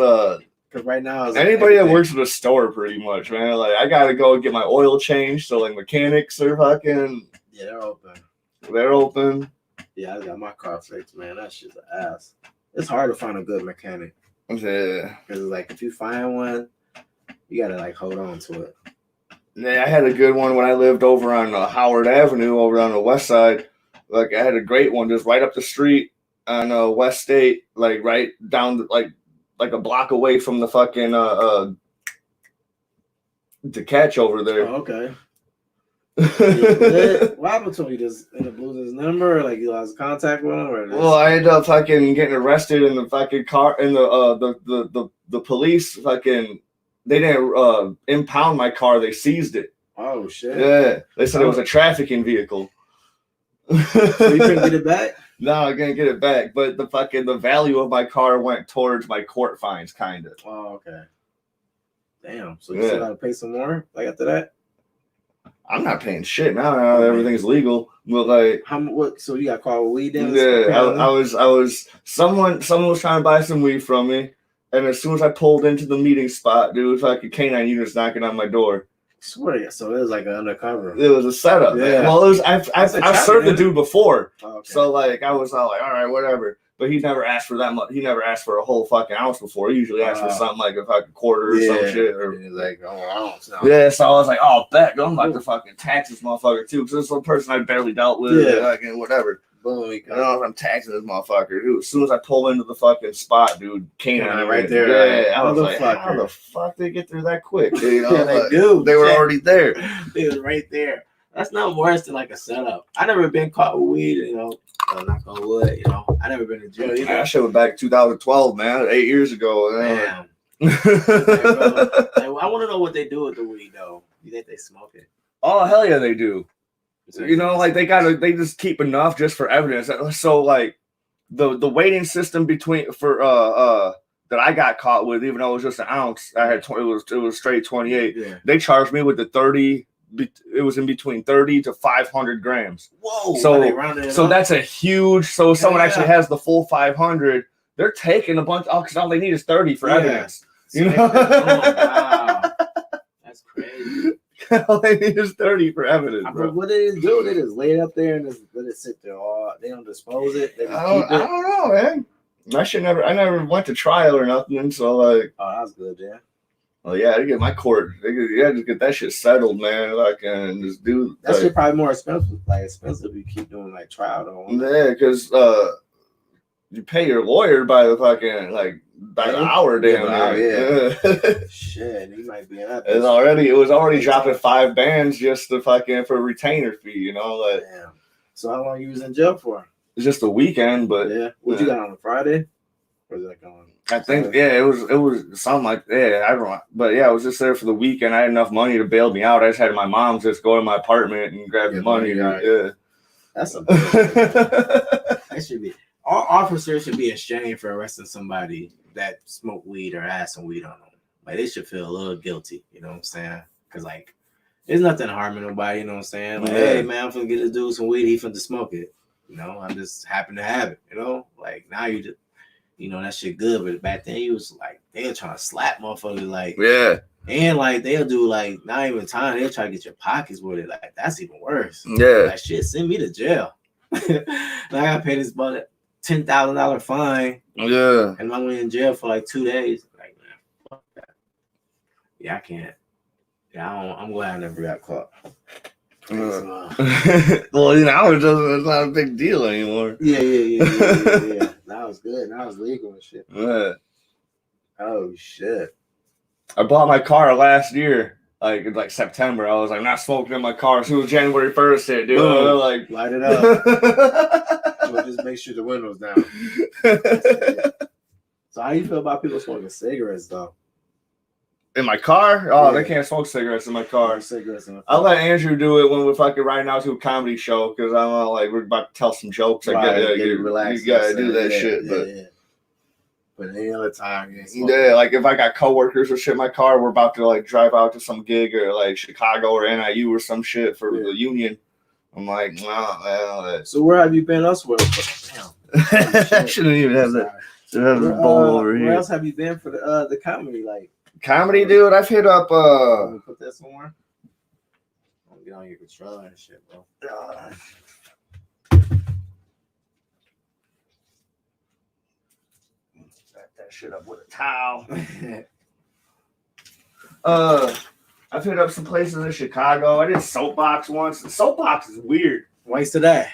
Because right now, it's anybody that works at a store, pretty much, man. Like I gotta go get my oil changed, so like mechanics are fucking. Yeah, they're open. They're open. Yeah, I got my car fixed, man. That shit's an ass. It's hard to find a good mechanic. Yeah. Because like if you find one, you gotta like hold on to it. Yeah, I had a good one when I lived over on Howard Avenue, over on the west side. Like I had a great one just right up the street on West State, like right down like a block away from the fucking the catch over there. Oh, okay. What happened to him? He just ended up losing his number, or like you lost contact with him, or Well, I ended up fucking getting arrested in the fucking car, and the police fucking they didn't impound my car, they seized it. Oh shit! Yeah, they said it was a trafficking vehicle. So you couldn't get it back? No, I can't get it back, but the value of my car went towards my court fines, kind of. Oh, okay. Damn. So you still gotta pay some more, like after that? I'm not paying shit now. Everything's legal, but like, What? So you got caught with weed then? Yeah, I was. Someone was trying to buy some weed from me, and as soon as I pulled into the meeting spot, dude, fucking canine units knocking on my door. Swear, so it was like an undercover. It was a setup. Yeah. Man. Well, it was. I've served the dude before, so like I was all like, all right, whatever. But he never asked for that much. He never asked for a whole fucking ounce before. He usually asked for something like a fucking quarter or some shit. Or like, oh, ounce now. Yeah, so I was like, oh, bet. I'm about to fucking tax this motherfucker too, because this is a person I barely dealt with. Yeah, like, and whatever. Boom, I don't know if I'm taxing this motherfucker, dude. As soon as I pull into the fucking spot, dude, canine right there. Yeah, I was like, how the fuck they get there that quick? You know, yeah, they do. They were already there. They was right there. That's not worse than like a setup. I never been caught with weed, you know. Knock on wood, you know. I never been to jail either. That shit was back in 2012, man. 8 years ago. Damn. I want to know what they do with the weed, though. You think they smoke it? Oh hell yeah, they do. You know, like they just keep enough just for evidence. So like the weighting system that I got caught with, even though it was just an ounce, I had it was straight 28. Yeah. They charged me with the 30. It was in between 30 to 500 grams. Whoa! So that's a huge. So if someone actually has the full 500, they're taking a bunch. Oh, because all they need is 30 for evidence. You know? Oh, wow, that's crazy. All they need is 30 for evidence. Bro. What they do? They just lay it up there and just let it sit there. They don't dispose it. They just keep it. I don't know, man. I never went to trial or nothing. So like, oh, that's good, yeah. Oh yeah, I get my court. Just get that shit settled, man. Like, and just do that shit probably more expensive. Like expensive, you keep doing like trial though. Yeah, because you pay your lawyer by the fucking by the hour, damn. Yeah. Shit, he might be in that. It was already dropping 5 bands just to fucking for a retainer fee, you know. Like, damn. So how long you was in jail for? It's just a weekend, but yeah. What you got on a Friday? Or was it like on? I think it was something like I don't know, but yeah, I was just there for the weekend. I had enough money to bail me out. I just had my mom just go to my apartment and grab the money. Yeah, that's a. That should be. All officers should be ashamed for arresting somebody that smoked weed or had some weed on them. Like they should feel a little guilty. You know what I'm saying? Because like, there's nothing harming nobody. You know what I'm saying? Like, hey man, I'm finna get this dude some weed. He finna smoke it. You know, I just happen to have it. You know, like now you just. You know, that shit good, but back then he was like, they were trying to slap motherfuckers, like, yeah. And like, they'll do like, not even time, they'll try to get your pockets with it. Like, that's even worse. Yeah. Like, shit, send me to jail. Like, I gotta pay this about $10,000 fine. Yeah. And I'm in jail for like 2 days. Like, man, fuck that. Yeah, I can't. Yeah, I'm glad I never got caught. Well, you know, it's not a big deal anymore. Yeah. That was good. That was legal and shit. Yeah. Oh shit. I bought my car last year, like September. I was like, not smoking in my car. As soon as January 1st hit, dude. Like, light it up. So just make sure the window's down. So how you feel about people smoking cigarettes though? In my car? Oh, Yeah. they can't smoke cigarettes in my car. Cigarettes in my I'll car. let Andrew do it when we're fucking riding out to a comedy show because I'm like we're about to tell some jokes. Right, I get it relaxed. You gotta do that shit. But any other time, Yeah, like if I got coworkers or shit in my car, we're about to like drive out to some gig or like Chicago or NIU or some shit for the union. I'm like, well, so where have you been elsewhere? Damn. I shouldn't even have that. Should have this bowl over here. Where else have you been for the comedy? Like comedy, dude. I've hit up. Let me put that somewhere. I'm gonna get on your controller and shit, bro. Back that shit up with a towel. I've hit up some places in Chicago. I did Soapbox once. The Soapbox is weird. Waste of that.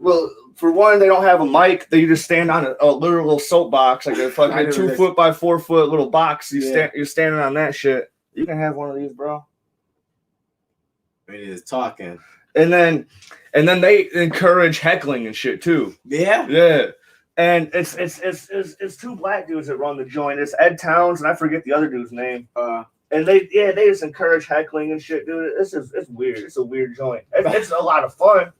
Well, for one, they don't have a mic. They just stand on a literal soapbox, like a fucking 2 foot by 4 foot little box. You're standing on that shit. You can have one of these, bro. It is talking. And then they encourage heckling and shit too. Yeah. Yeah. And it's two black dudes that run the joint. It's Ed Towns and I forget the other dude's name. And they just encourage heckling and shit, dude. It's weird. It's a weird joint. It's a lot of fun.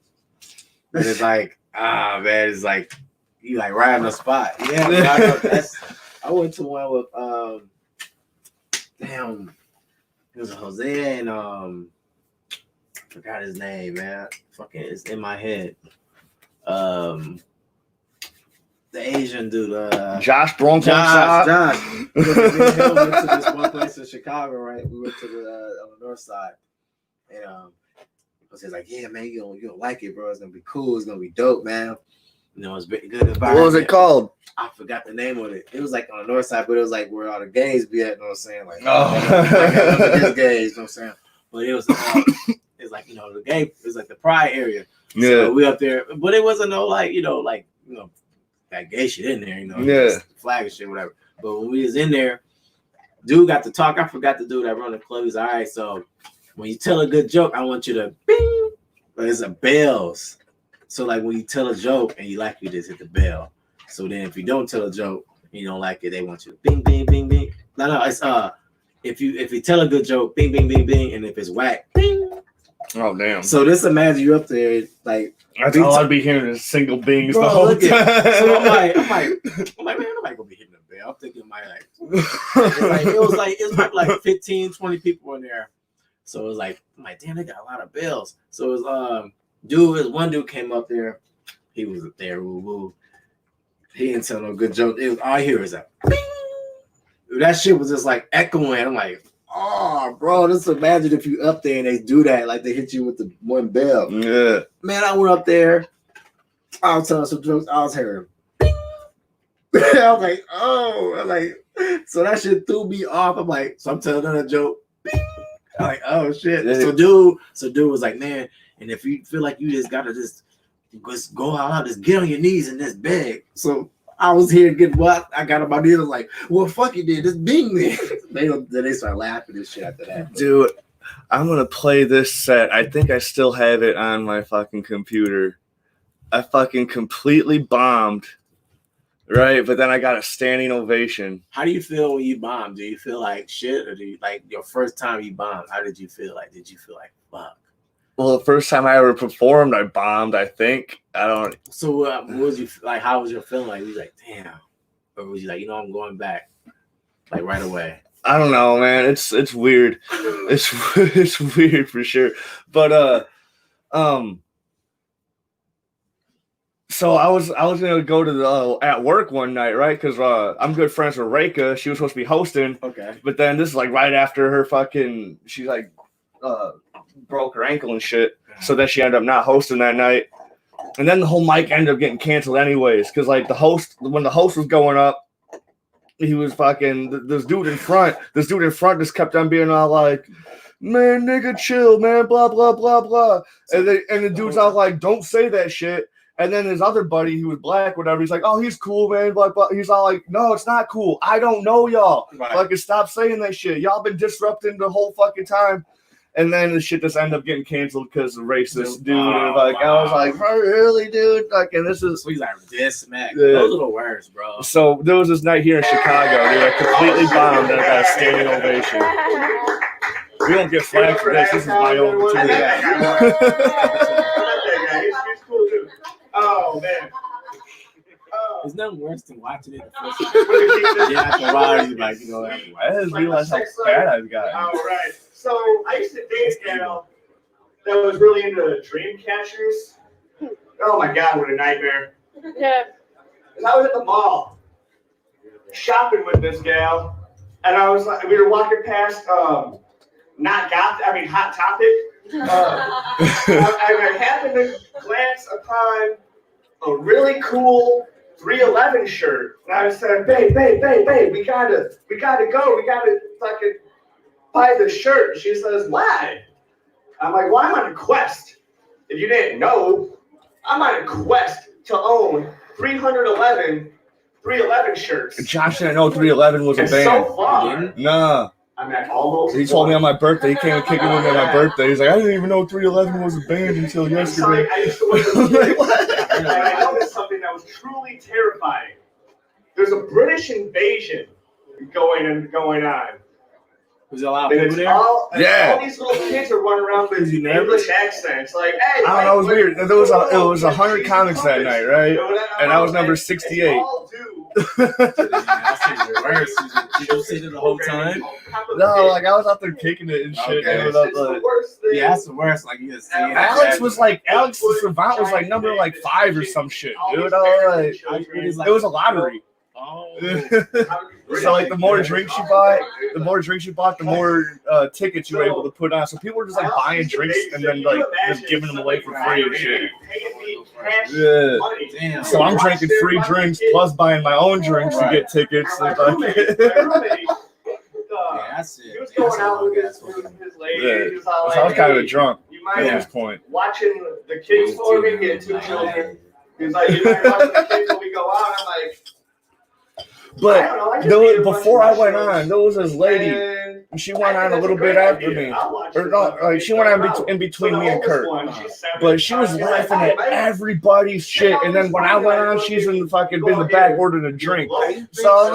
But it's like, man, it's like you like right on the spot. Yeah, I went to one with it was Jose and forgot his name, man. Fucking it's in my head. The Asian dude, Josh Bronco. Josh. We went to this one place in Chicago, right? We went to on the north side, and he's like, "Yeah, man, you gonna like it, bro. It's gonna be cool. It's gonna be dope, man. You know, it's good environment." What was it called? I forgot the name of it. It was like on the north side, but it was like where all the gays be at. You know what I'm saying? Like, like gays. You know what I'm saying? But it was, it's like the gay. It was like the pride area. Yeah, so we up there, but it wasn't no that gay shit in there, flag and shit, whatever. But when we was in there, dude got to talk. I forgot the dude that run the club. He's all right. So when you tell a good joke, I want you to bing. There's a bells. So like when you tell a joke and you like, you just hit the bell. So then if you don't tell a joke and you don't like it, they want you to bing, bing, bing, bing. No, it's if you tell a good joke, bing, bing, bing, bing, and if it's whack, bing. Oh damn! So just imagine you up there like. That's all I'd be hearing is single bings the whole time. So I'm like, man, nobody gonna be hitting the bell. I'm thinking, it was like 15, 20 people in there. So it was like, I'm like, damn, they got a lot of bells. So it was one dude came up there. He was up there, woo woo. He didn't tell no good joke. It was all I hear is a bing. That shit was just like echoing. I'm like, oh, bro, just imagine if you up there and they do that, like they hit you with the one bell. Yeah. Man, I went up there. I was telling some jokes. I was hearing. I was like, oh, so that shit threw me off. I'm like, so I'm telling another joke. I'm like, oh shit. Yeah. So dude was like, man, and if you feel like you just gotta just go out, just get on your knees and just beg. So I was here getting what I got on my knees. I was like, well, fuck you, did just bing me. They start laughing and shit after that. Dude, I'm gonna play this set. I think I still have it on my fucking computer. I fucking completely bombed. Right, but then I got a standing ovation. How do you feel when you bomb? Do you feel like shit, or do you like your first time you bombed? How did you feel? Like, did you feel like fuck? Well, the first time I ever performed, I bombed. I think I don't. So, what was you like? How was your feeling? Like, you was like, damn, or was you like, I'm going back, like right away? I don't know, man. It's weird. It's weird for sure. But So I was gonna go to the at work one night, right? Because I'm good friends with Reka. She was supposed to be hosting. Okay. But then this is like right after her fucking she like broke her ankle and shit. So then she ended up not hosting that night. And then the whole mic ended up getting canceled anyways. Because like when the host was going up, he was fucking this dude in front just kept on being all like, man, nigga, chill, man, blah blah blah blah. And the dude's all like, don't say that shit. And then his other buddy, who was black, whatever, he's like, oh, he's cool, man. Blah, blah. He's all like, no, it's not cool. I don't know y'all. Right. Like, stop saying that shit. Y'all been disrupting the whole fucking time. And then the shit just ended up getting canceled because of racist dude. And like, I was like, oh, really, dude? Like, and this is. He's like, this smack. Yeah. Those are the worst, bro. So there was this night here in Chicago, dude. I completely bombed and I got a standing ovation. We don't get flagged for this. This is my own opportunity. He's cool, dude. Oh, man. There's nothing worse than watching it the first time. Yeah, after a while, you're like, you know, I didn't realize how bad I've gotten. All right. So I used to date a gal that was really into dream catchers. Oh my God, what a nightmare. Yeah. I was at the mall shopping with this gal, and I was like, we were walking past Hot Topic. I happened to glance upon a really cool 311 shirt, and I said, babe, we gotta go, we gotta fucking buy the shirt. She says, why? I'm like, well, I'm on a quest. If you didn't know, I'm on a quest to own 311 shirts. Josh didn't know 311 was a And band. so far, Nah. I'm at almost. He told me on my birthday. He came and kicked with me on my birthday. He's like, I didn't even know 311 was a band until yesterday. I used to work I'm like, what? and I noticed something that was truly terrifying. There's a British invasion going on. Was there a lot of And people it's there? all Yeah. these little kids are running around with You nervous? English accents. Like, hey, I don't know. It was weird. There was it was 100 comics that night, right? And I was number 68. You don't sit there the whole time? No, like I was out there kicking it and shit. Okay. Giving up, like, Yeah, that's the worst. Like, you just see it. Alex the Savant was like number like 5 or some shit, dude. It was a lottery. Oh. So like the more drinks you bought, the more tickets you were able to put on. So people were just like buying drinks and then like just giving them away for free and shit. Yeah. Damn. So I'm drinking free drinks plus buying my own drinks to get tickets. And Yeah, that's it. He was going out with his lady. Yeah. He was all So I was like, kind of hey, drunk you at mind this point. watching the kids for me? He had 2 children. He was like, you mind watching the kids when we go out? I'm like, But I don't know, I just there ate a was, bunch before of I went mushrooms. on, there was this lady. And And she went on a that's little great bit after idea. me. I'll watch Or this no, one. like she went on So in between the me and oldest Kurt. one, she's 7. But she was laughing at everybody's shit. And then when I went on, she's in the fucking in the back ordering a drink. So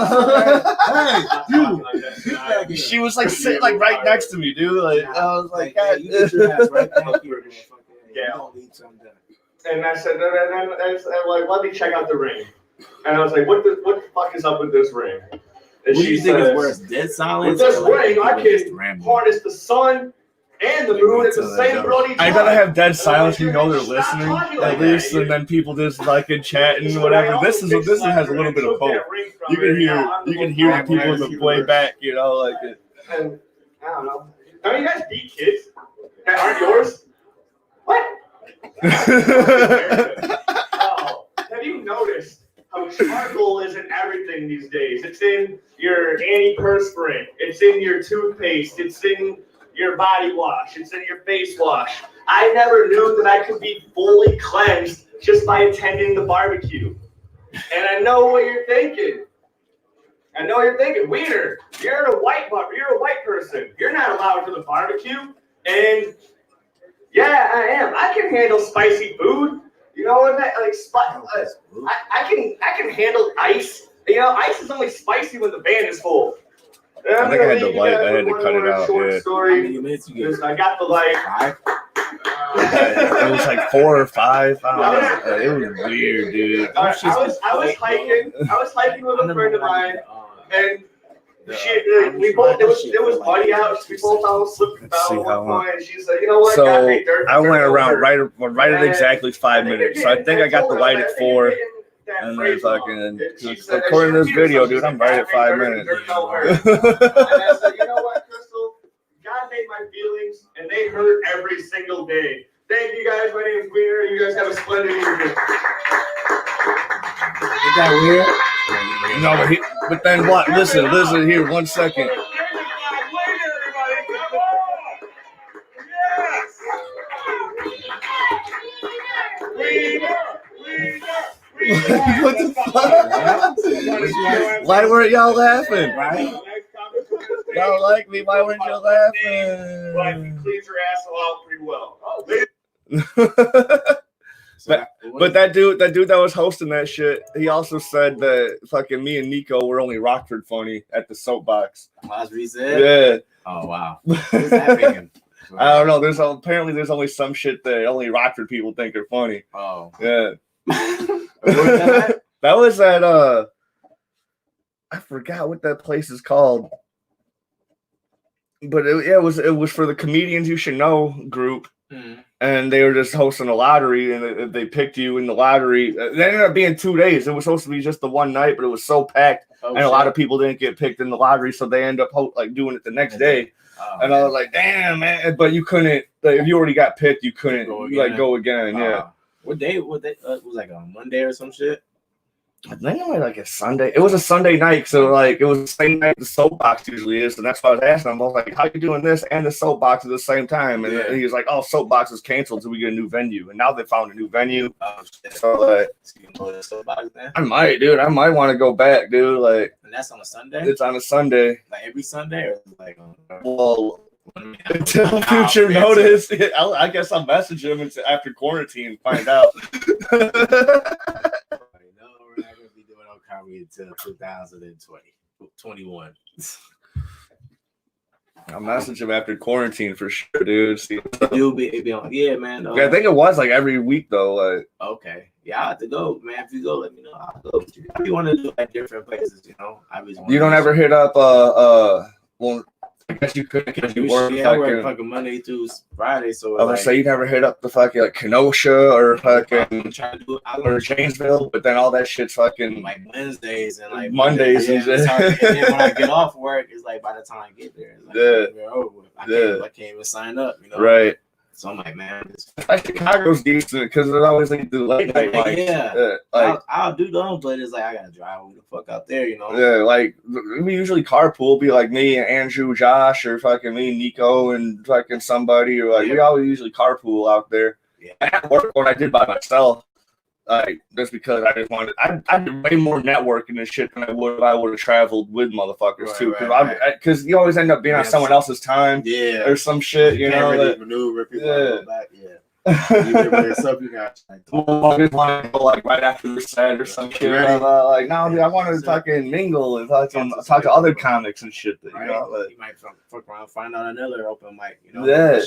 Dude. she was like sitting like right next to me, dude. Like I was like, hey, you get your ass right back here. Yeah. You don't need some done. And I said, I'm like, let me check out the ring. And I was like, what the fuck is up with this ring? And What do you think says, is worse, dead silence? with this or, like, ring, I people just can rambling? harness the sun and the moon at the same bloody time. I gotta have dead silence. You know they're listening at least, and then people just like in chat and whatever. This has a little bit of hope. You can hear the people in the way back. You know, like it. And I don't know. Don't you guys beat kids that aren't yours? What? Oh, have you noticed how sparkle is in everything these days? It's in your antiperspirant. It's in your toothpaste. It's in your body wash. It's in your face wash. I never knew that I could be fully cleansed just by attending the barbecue. And I know what you're thinking. Weiner, you're a white person. You're not allowed to the barbecue. And yeah, I am. I can handle spicy food. You know what? I can handle ice. You know, ice is only spicy when the band is full. I think I had the light. I had to cut it out. Yeah. Story. How many minutes you get? I got the light. 5? It was like 4 or 5. I don't know. It was weird, dude. I was hiking with a friend of mine, and it was muddy out. We both almost slipped and fell at one point. And she said, "You know what?" So God, hey, dirt, I went dirt, around dirt. right at exactly 5 minutes. So I think I got the light at 4. And then fucking, according to this video, dude, I'm right at 5 minutes. And I said, you know what, Crystal? God made my feelings, and they hurt every single day. Thank you guys. My name is Weiner. You guys have a splendid evening. Is that weird? No, but then what? Listen here, 1 second. What the fuck? Why weren't y'all laughing? Right? don't like me. Why weren't you But he laughing? cleans your asshole out pretty well. Oh, But that dude that was hosting that shit, he also said that fucking me and Nico were only Rockford funny at the soapbox. That's what he said? Yeah. Oh, wow. What's that mean? I don't know. Apparently there's only some shit that only Rockford people think are funny. Oh. Yeah. Where was that at? That was at I forgot what that place is called. But it was for the Comedians You Should Know group. And they were just hosting a lottery, and they picked you in the lottery. It ended up being 2 days. It was supposed to be just the one night, but it was so packed, and a lot of people didn't get picked in the lottery, so they end up doing it the next day. Oh, and I was like, damn, man! But you couldn't. Like, if you already got picked, you couldn't go again. Yeah. What day? What day? It was like a Monday or some shit. I think it was like a Sunday. It was a Sunday night, so like it was the same night the soapbox usually is, and that's why I was asking him. I was like, "How you doing this and the soapbox at the same time?" And he was like, "Oh, soapbox is canceled, so we get a new venue." And now they found a new venue. Oh shit! So like, I might, dude. I might want to go back, dude. Like, and that's on a Sunday. It's on a Sunday. Like every Sunday, or like well. Until future notice, I guess I'll message him after quarantine and find out. We're not gonna be doing no comedy until 2021. I'll message him after quarantine for sure, dude. You'll be on, yeah, man. Yeah, I think it was like every week though. Like, okay, yeah, I have to go, man. If you go, let me know. I'll go with you. If you want to do like different places, you know. You don't ever hit up well, I guess you could because you work. Yeah, I work fucking Monday through Friday, so I was say you never hit up the fucking like Kenosha or fucking or Janesville, but then all that shit's fucking like Wednesdays and like Mondays and shit. And then when I get off work, it's like by the time I get there, it's like, I can't even sign up, you know. Right. So I'm like, man, Chicago's decent because there's always like the late night lights. Yeah, like I'll do those, but it's like I gotta drive over the fuck out there, you know. Yeah, like we usually carpool, be like me and Andrew, Josh, or fucking me, Nico, and fucking somebody, or like we always usually carpool out there. Yeah, at work when I did by myself, like just because I just wanted, I did way more networking and shit than I would if I would have traveled with motherfuckers too, because you always end up being on someone else's time, or some shit, you know. Really maneuver people go back, you got I just want to go like right after the set or some shit. Like, no, dude, I want to fucking mingle and fucking talk to other comics and shit. That, you know, like, you might fuck around, find out another open mic. You know,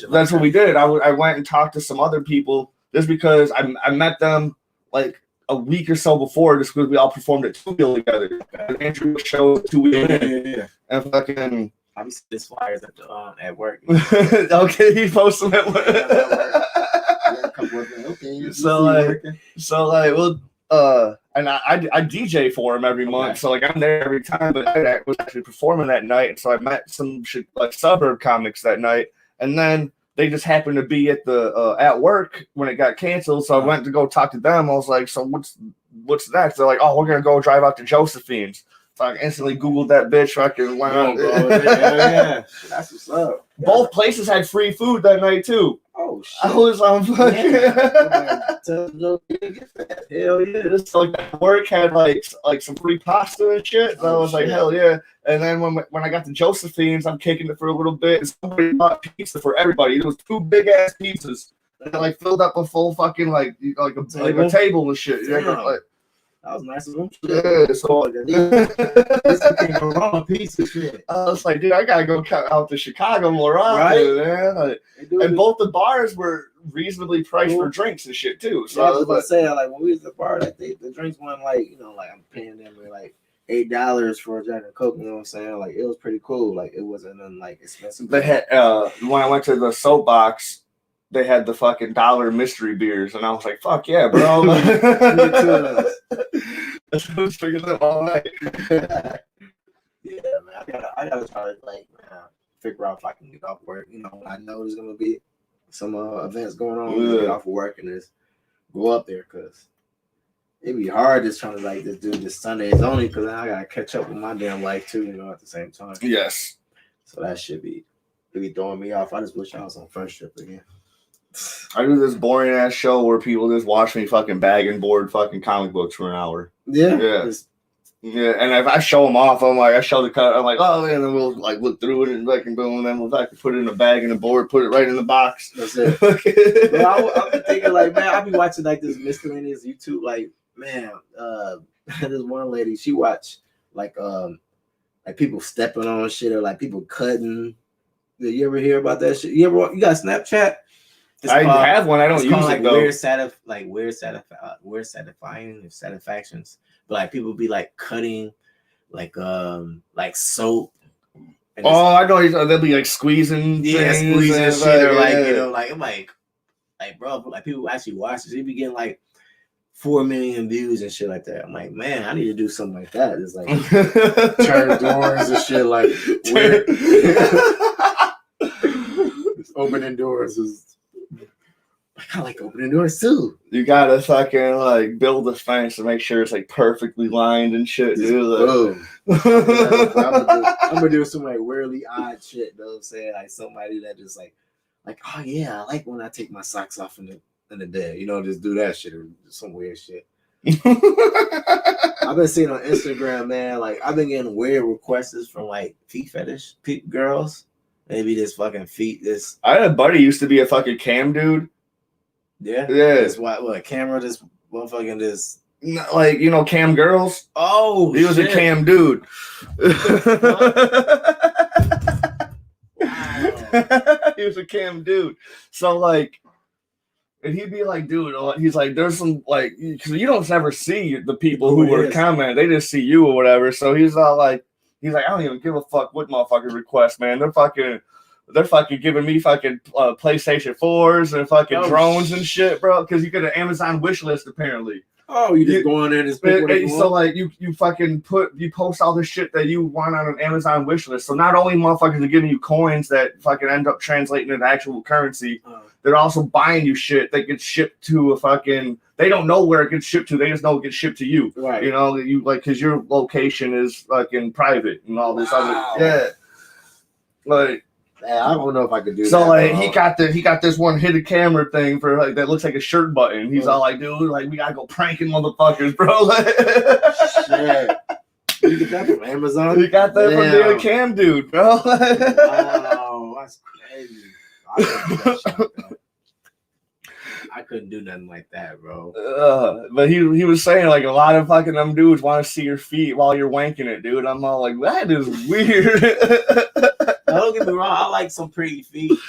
that's what we did. I went and talked to some other people just because I met them like a week or so before, just because we all performed at Two Wheel together. Andrew show 2 weeks and fucking. Obviously, this flyers at work. Okay, he posted them at work. Okay, so like, well, and I DJ for him every month, so like I'm there every time. But I was actually performing that night, and so I met some like suburb comics that night, and then they just happened to be at the at work when it got canceled. So I went to go talk to them. I was like, so what's next? They're like, oh, we're gonna go drive out to Josephine's. So I instantly Googled that bitch. Fucking went on. Yeah, that's what's up. Both places had free food that night too. Oh shit! I was on fucking. Hell yeah! So like that work had like some free pasta and shit. So I was like, hell yeah! And then when I got to Josephine's, I'm kicking it for a little bit. And somebody bought pizza for everybody. It was 2 big ass pizzas. And like filled up a full fucking like a table and shit. Like, that was nice of them. Yeah, so this became a wrong piece of shit. I was like, dude, I gotta go out to Chicago more often, man. Like, and both the bars were reasonably priced for drinks and shit too. So I was about to say, like when we was at the bar, like the drinks weren't like, you know, like I'm paying them like $8 for a jack of Coke. You know what I'm saying? Like it was pretty cool. Like it wasn't like expensive. They had when I went to the soapbox, they had the fucking $1 mystery beers, and I was like, "Fuck yeah, bro!" I was drinking them all night. Yeah, man, I gotta try to like figure out if I can get off work. You know, I know there's gonna be some events going on. Get off of work and just go up there because it'd be hard just trying to like just do this Sundays only because I gotta catch up with my damn life too. You know, at the same time. Yes. So that should be throwing me off. I just wish I was on First Trip again. I do this boring ass show where people just watch me fucking bag and board fucking comic books for an hour. Yeah. Yeah, and if I show them off, I show the cut. I'm like, oh, and then we'll like look through it and like boom, and then we'll like put it in a bag and a board, put it right in the box. That's it. Well, I've been thinking like, man, I'll be watching like this miscellaneous YouTube, like, man, this one lady, she watched like people stepping on shit or like people cutting. Did you ever hear about that shit? You got Snapchat? I have one. I don't use like it though. Weird satisfactions. But like people be like cutting like soap. I know they'll be like squeezing. Yeah, things squeezing and shit or like, yeah. you know, like I'm like bro, like people actually watch this. They be getting like 4 million views and shit like that. I'm like, man, I need to do something like that. It's like turn doors and shit like weird. Opening doors is. I like opening doors too. You gotta fucking like build a fence to make sure it's like perfectly lined and shit, dude. Boom. I'm gonna do some like weirdly odd shit. You know what I'm saying? Like somebody that just like, oh yeah, I like when I take my socks off in the day. You know, just do that shit or some weird shit. I've been seeing on Instagram, man. Like I've been getting weird requests from like feet fetish girls. Maybe this fucking feet. This. I had a buddy used to be a fucking cam dude. Yeah. This what camera? This motherfucking this. Like, you know, cam girls. Oh, he was a cam dude. Wow. He was a cam dude. So like, and he'd be like, dude, he's like, there's some like, because you don't ever see the people who were commenting, they just see you or whatever. So he's all like, I don't even give a fuck what motherfucking request, man. They're fucking giving me fucking PlayStation 4s and fucking drones and shit, bro. Because you get an Amazon wish list apparently. Oh, you just go on there and pick so like you fucking post all the shit that you want on an Amazon wish list. So not only motherfuckers are giving you coins that fucking end up translating into actual currency, they're also buying you shit that gets shipped to a fucking. They don't know where it gets shipped to. They just know it gets shipped to you. Right. You know you like because your location is fucking private and all this other like. I don't know if I could do that. So like he got this one hidden camera thing for like that looks like a shirt button. He's all like, dude, like we gotta go pranking motherfuckers, bro. Shit. You get that from Amazon? You got that from being a cam dude, bro. Wow, that's crazy. I couldn't do nothing like that, bro. But he was saying like a lot of fucking them dudes want to see your feet while you're wanking it, dude. I'm all like, that is weird. Don't get me wrong, I like some pretty feet. You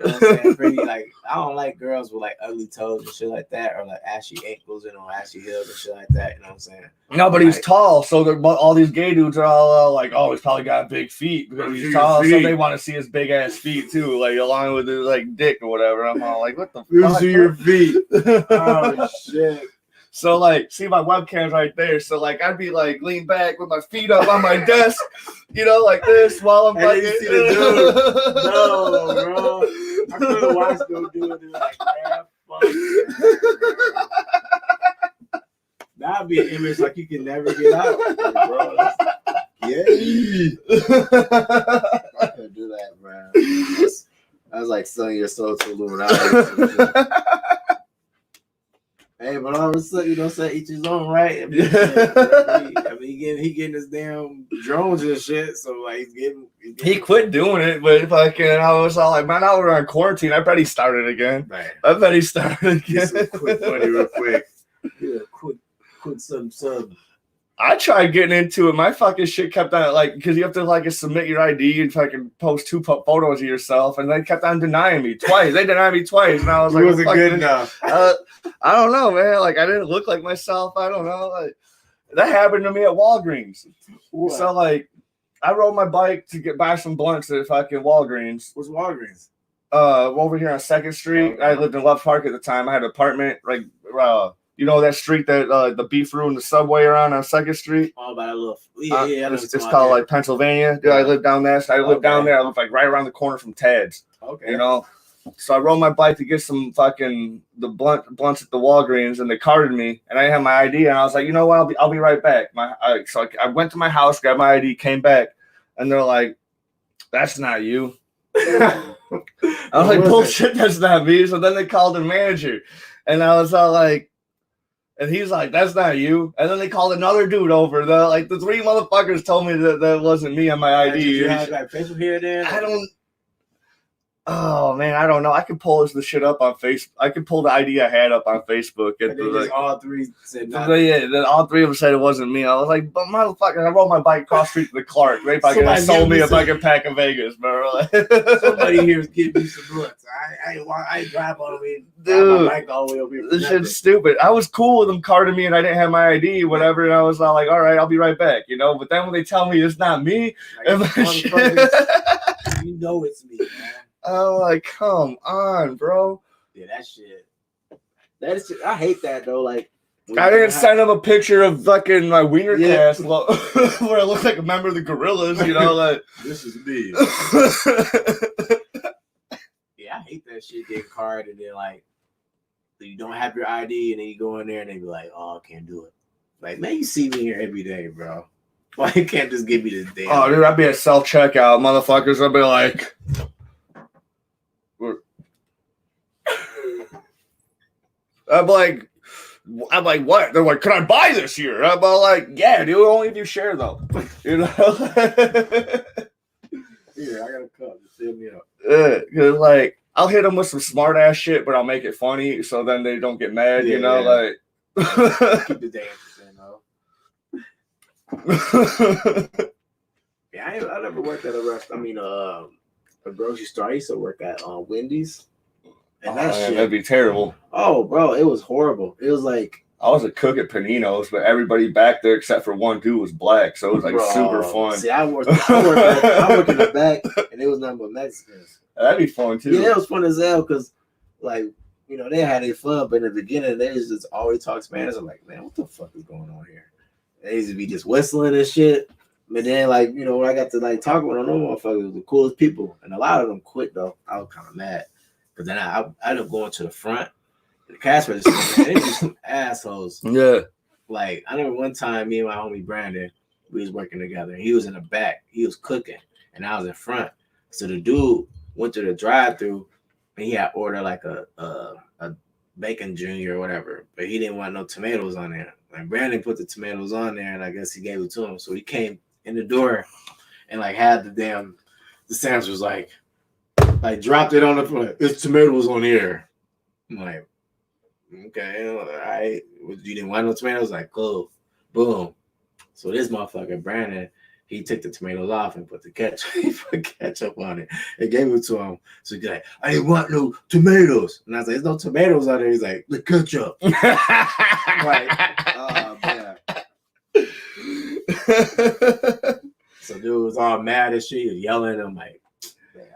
know what I'm saying? Pretty, like I don't like girls with like ugly toes and shit like that, or like ashy ankles and ashy heels and shit like that. You know what I'm saying? No, but he's tall, so all these gay dudes are all like, "Oh, he's probably got big feet because he's tall." So they want to see his big ass feet too, like along with his like dick or whatever. I'm all like, "What the fuck?" See your feet. Oh shit. So like, see my webcam's right there. So like, I'd be like lean back with my feet up on my desk, you know, like this while I'm fucking. See the dude. No, bro. I could have watched dude do it. Like, fuck. That'd be an image like you can never get out, like, bro. Yeah. I couldn't do that, bro. I was like selling your soul to Illuminati. Hey, but all of a sudden, you know, say each his own, right? I mean, he getting his damn drones and shit. So like, he's getting he quit doing it, but fucking, I was all like, man, now we're on quarantine. I bet he started again. Right. I bet he started again. Quick money, real quick. Yeah, quick sub. I tried getting into it. My fucking shit kept on like because you have to like submit your ID and fucking post 2 photos of yourself, and they kept on denying me twice. They denied me twice, and I was like, wasn't good enough. I don't know, man. Like I didn't look like myself. I don't know. Like that happened to me at Walgreens. What? So like, I rode my bike to buy some blunts at fucking Walgreens. What's Walgreens? Over here on 2nd Street. Okay. I lived in Love Park at the time. I had an apartment like. You know that street that the beef room, the subway around on 2nd Street? Oh, by that little... Yeah. It's called like Pennsylvania. Dude, I lived down there. So I lived down there. I lived like right around the corner from Ted's. Okay. You know? So I rode my bike to get some fucking blunts at the Walgreens, and they carded me, and I didn't have my ID, and I was like, you know what? I'll be right back. So I went to my house, grabbed my ID, came back, and they're like, that's not you. I was like, bullshit, that's not me. So then they called the manager, and I was all like, And he's like, that's not you. And then they called another dude over. The three motherfuckers told me that wasn't me on my ID. Did you have like facial hair then? I don't. Oh man, I don't know. I could pull the shit up on Facebook. I could pull the ID I had up on Facebook. And they just all three said not. Yeah, then all three of them said it wasn't me. I was like, but motherfucker, I rode my bike across the street to the Clark. Right, I could sold me a fucking pack of Vegas, bro. Somebody here is giving me some blunts. I ain't drive all the way. Dude, my bike all the way over here. this shit's stupid. I was cool with them carding me and I didn't have my ID, whatever. And I was all like, all right, I'll be right back, you know. But then when they tell me it's not me, like, you know it's me, man. I'm like, come on, bro. Yeah, that shit. I hate that though. Like, I didn't send him a picture of fucking my WeinerCast where I look like a member of the Gorillas, you know, like this is me. Yeah, I hate that shit. Get card and then like you don't have your ID and then you go in there and they be like, oh, I can't do it. Like, man, you see me here every day, bro. Why you can't just give me this damn? Oh, dude, I'd be at self-checkout, motherfuckers. I'd be like, I'm like, what? They're like, can I buy this here? I'm all like, yeah, dude, only if you share though. You know? Here, I got a cup. Just fill me up. Cause like, I'll hit them with some smart ass shit, but I'll make it funny so then they don't get mad, you know? Like, keep the damn though. Yeah, I never worked at a restaurant. I mean, a grocery store. I used to work at Wendy's. And that shit, that'd be terrible. Oh, bro, it was horrible. It was like I was a cook at Panino's, but everybody back there except for one dude was black, so it was like super fun. See, I worked in the back, and it was nothing but Mexicans. That'd be fun too. Yeah, it was fun as hell because, like, you know, they had their fun, but in the beginning they just always talk Spanish. I'm like, man, what the fuck is going on here? They used to be just whistling and shit. But then, like, you know, when I got to like talk with them, motherfuckers was the coolest people, and a lot of them quit though. I was kind of mad. But then I ended up going to the front. The cash register, they were some assholes. Yeah. Like, I remember one time, me and my homie Brandon, we was working together. He was in the back. He was cooking, and I was in front. So the dude went to the drive-thru, and he had ordered like a bacon junior or whatever, but he didn't want no tomatoes on there. Like, Brandon put the tomatoes on there, and I guess he gave it to him. So he came in the door and like had the sandwich was like dropped it on the front. It's tomatoes on here. I'm like, okay, all right. You didn't want no tomatoes? Like, cool. Boom. So this motherfucker, Brandon, he took the tomatoes off and put the ketchup, he put ketchup on it and gave it to him. So he's like, I didn't want no tomatoes. And I was like, there's no tomatoes on there. He's like, the ketchup. I'm like, oh, man. So dude was all mad and shit. He was yelling. I'm like,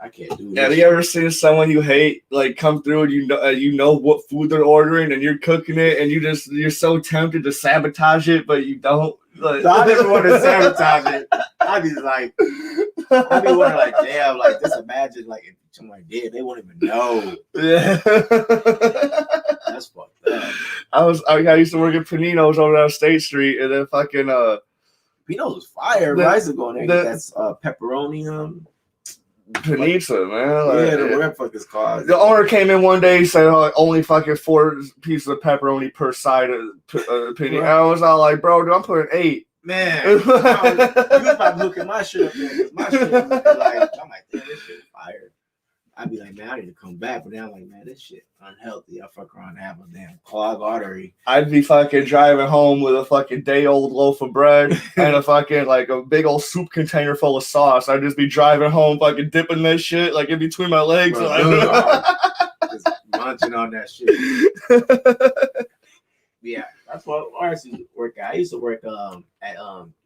I can't do this. Have you ever seen someone you hate like come through and you know what food they're ordering and you're cooking it and you're so tempted to sabotage it but you don't? Like, so I never want to sabotage it. I'd be wondering like, damn, like just imagine like if somebody did, they won't even know. Yeah. That's fucked up. I used to work at Panino's over on State Street and then fucking Panino's was fire, right? I used to go in there. That's pepperoni Pizza, man. Like, yeah, whatever the fuck it's called. The owner came in one day and said only fucking 4 pieces of pepperoni per side of panini. Right. I was all like, bro, dude, I'm putting 8. Man, you probably looking my shit up there because my shit like, I'm like, damn, this shit is fire. I'd be like, man, I need to come back. But then I'm like, man, this shit unhealthy. I fuck around and have a damn clogged artery. I'd be fucking driving home with a fucking day-old loaf of bread and a fucking, like, a big old soup container full of sauce. I'd just be driving home fucking dipping that shit, like, in between my legs. Bro, just munching on that shit. Yeah, that's what I used to work at. I used to work at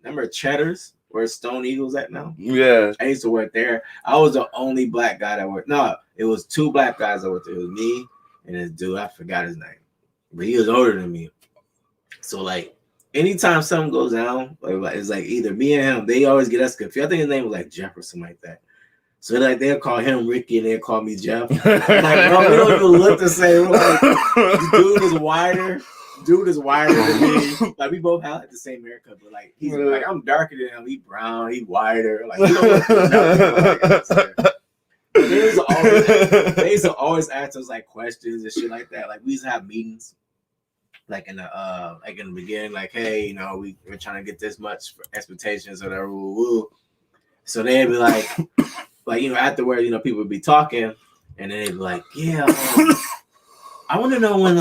remember Cheddar's? Where Stone Eagle's at now? Yeah. I used to work there. I was the only black guy that worked. No, it was 2 black guys that worked there. It was me and this dude. I forgot his name. But he was older than me. So, like, anytime something goes down, like it's like either me and him, they always get us confused. I think his name was like Jeff or something like that. So, like, they'll call him Ricky and they'll call me Jeff. I'm like, bro, we don't even look the same. We're like, the dude is wider. Dude is wider than me. Like, we both have like the same haircut, but like he's like, I'm darker than him. He brown, he wider. Like, we don't look nothing like they used to always ask us like questions and shit like that. Like, we used to have meetings like in the beginning, like, hey, we're trying to get this much for expectations or whatever. Woo. So they'd be like afterwards, people would be talking, and then they'd be like, yeah, I want to know when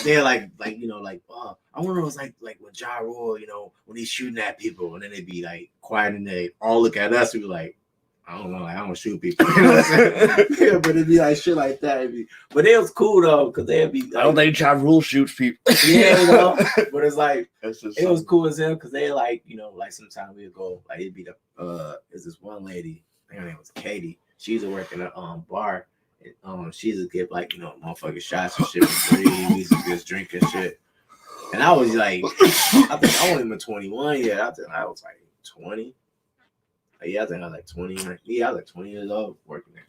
they're like I want to know it's like when Ja Rule, when he's shooting at people, and then they'd be like quiet and they all look at us and be like, I don't know, I don't shoot people. You know what I'm saying? Yeah, but it'd be like shit like that. But it was cool though, because they'd be. I don't think Ja Rule shoots people. Yeah, but it's like it was cool as hell because they like sometimes we'd go like it'd be there's this one lady, her name was Katie. She used to work in a bar. She used to get motherfucking shots and shit for free. We used to just drink and shit. And I was like, I think I wasn't even 21 yet. I think I was like 20. Yeah, I think I was like 20. Yeah, I was like 20 years old working there.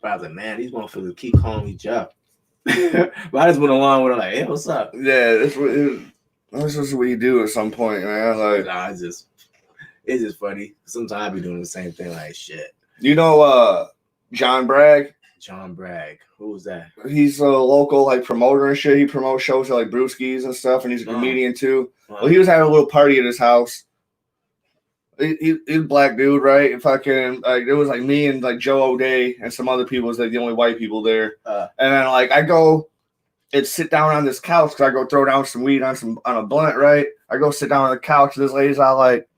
But I was like, man, these motherfuckers keep calling me Jeff. But I just went along with it like, hey, what's up? Yeah, that's what you do at some point, man. Like, nah, it's just funny. Sometimes I be doing the same thing, like shit. John Bragg? John Bragg. Who was that? He's a local promoter and shit. He promotes shows at Brewskis and stuff, and he's a comedian too. Well, he was having a little party at his house. He's a black dude, right? And fucking it was me and Joe O'Day and some other people was the only white people there. And then I go and sit down on this couch because I go throw down some weed on a blunt, right? I go sit down on the couch. And this lady's all like,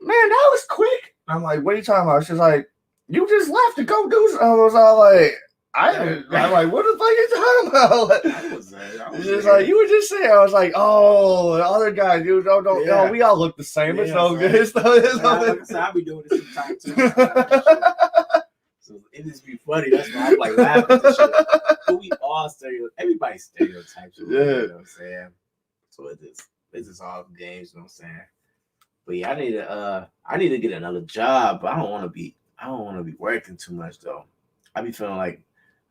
"Man, that was quick." I'm like, "What are you talking about?" She's like, "You just left to go do something." I was all like, I'm like, "What the fuck are you talking about?" She's like, "You were just saying." I was like, "Oh, the other guy, dude, don't. No, we all look the same. It's no good. It's I be doing this sometimes too. So it just be funny. That's why I'm like laughing at shit. But we all everybody stereotypes. You know what I'm saying? So it's just all games. You know what I'm saying? But yeah, I need to get another job. But I don't want to be working too much though. I be feeling like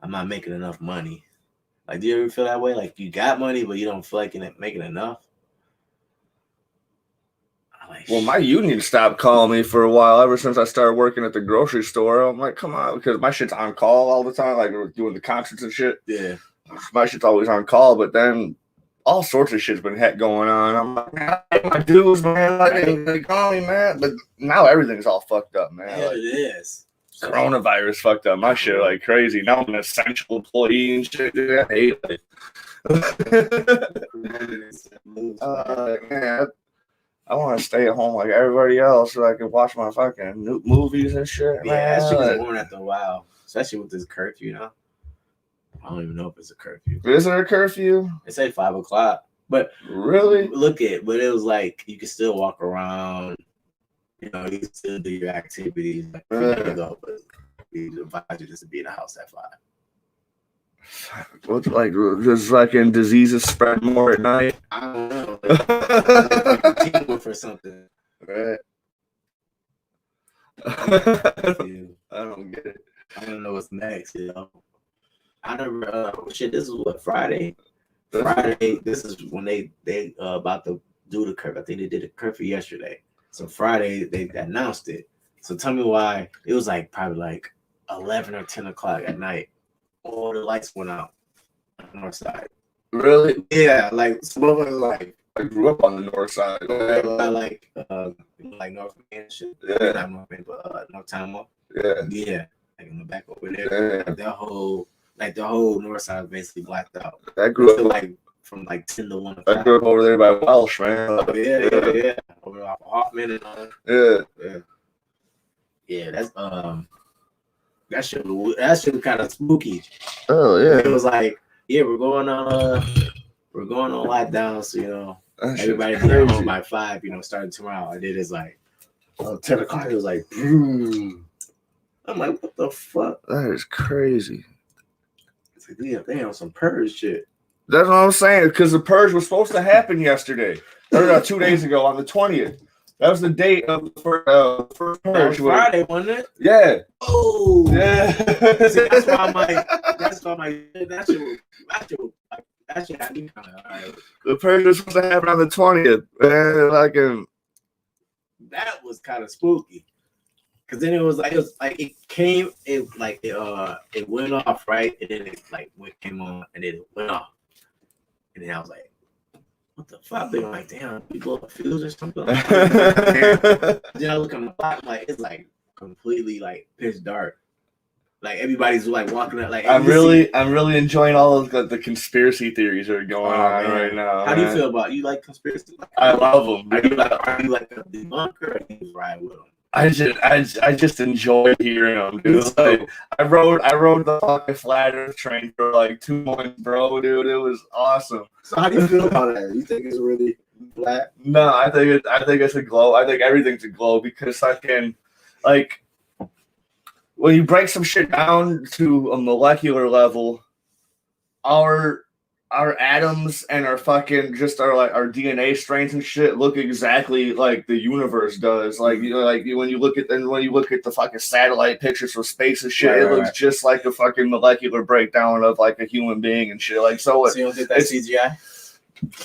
I'm not making enough money. Like, do you ever feel that way? Like you got money, but you don't feel like you're making enough? Well, my union stopped calling me for a while ever since I started working at the grocery store. I'm like, come on, because my shit's on call all the time, like we're doing the concerts and shit. Yeah. My shit's always on call, but then all sorts of shit's been going on. I'm like, man, I pay my dues, man. They call me, man. But now everything's all fucked up, man. Yeah, it is. Coronavirus fucked up my shit like crazy. Now I'm an essential employee and shit. Dude, I hate it. Man, I want to stay at home like everybody else so I can watch my fucking movies and shit. Yeah, that shit gets boring after a while, especially with this curfew, I don't even know if it's a curfew. Is there a curfew? They say 5 o'clock, but really, but it was like you can still walk around. You can still do your activities. Like, but we advise you just to be in the house at 5. What's does fucking diseases spread more at night? I don't know. Teamwork for something, right? I don't get it. I don't know what's next. I never. This is what Friday. Friday. This is when they about to do the curfew. I think they did a curfew yesterday. So Friday they announced it. So tell me why it was probably 11 or 10 o'clock at night. All the lights went out on the north side. Really? Yeah, some of us I grew up on the north side. North Main shit. Yeah. Not North Main, but North Town. Yeah. Yeah. In the back over there. Yeah. The whole north side was basically blacked out. I grew up from 10 to 1. I grew up over there by Welsh, man. Oh, yeah. Over off Hoffman and all. Yeah. Yeah, that's that shit was kind of spooky. Oh yeah. It was we're going on lockdown, so everybody be at home by 5, starting tomorrow. And it is 10 o'clock. It was boom. I'm like, what the fuck? That is crazy. It's they on some purge shit. That's what I'm saying, because the purge was supposed to happen yesterday. Or 2 days ago on the 20th. That was the date of the first purge. Friday, wasn't it? Yeah. Oh. Yeah. See, that's why I'm that shit had me kind of all right. The purge was supposed to happen on the 20th. Man, that was kind of spooky. Cause then it went off, right? And then it came on and then it went off. And then I was like, what the fuck? They were like, damn, people up fields or something. Yeah. Then I look on the clock, like it's like completely like pitch dark. Like everybody's like walking up. Like I'm really enjoying all of the conspiracy theories that are going on man. right now. How do you man. feel about you like conspiracy? I love them. Are you like a debunker or you just ride with them? I just enjoy hearing them, dude. Like, I rode the fucking flat Earth train for like 2 months, bro, dude. It was awesome. So how do you feel about that? You think it's really flat? No, I think it's a glow. I think everything's a glow because fucking like when you break some shit down to a molecular level, our atoms and our fucking just our DNA strains and shit look exactly like the universe does. Like when you look at the fucking satellite pictures from space and shit, it looks just like a fucking molecular breakdown of like a human being and shit. Like so you don't think that's CGI?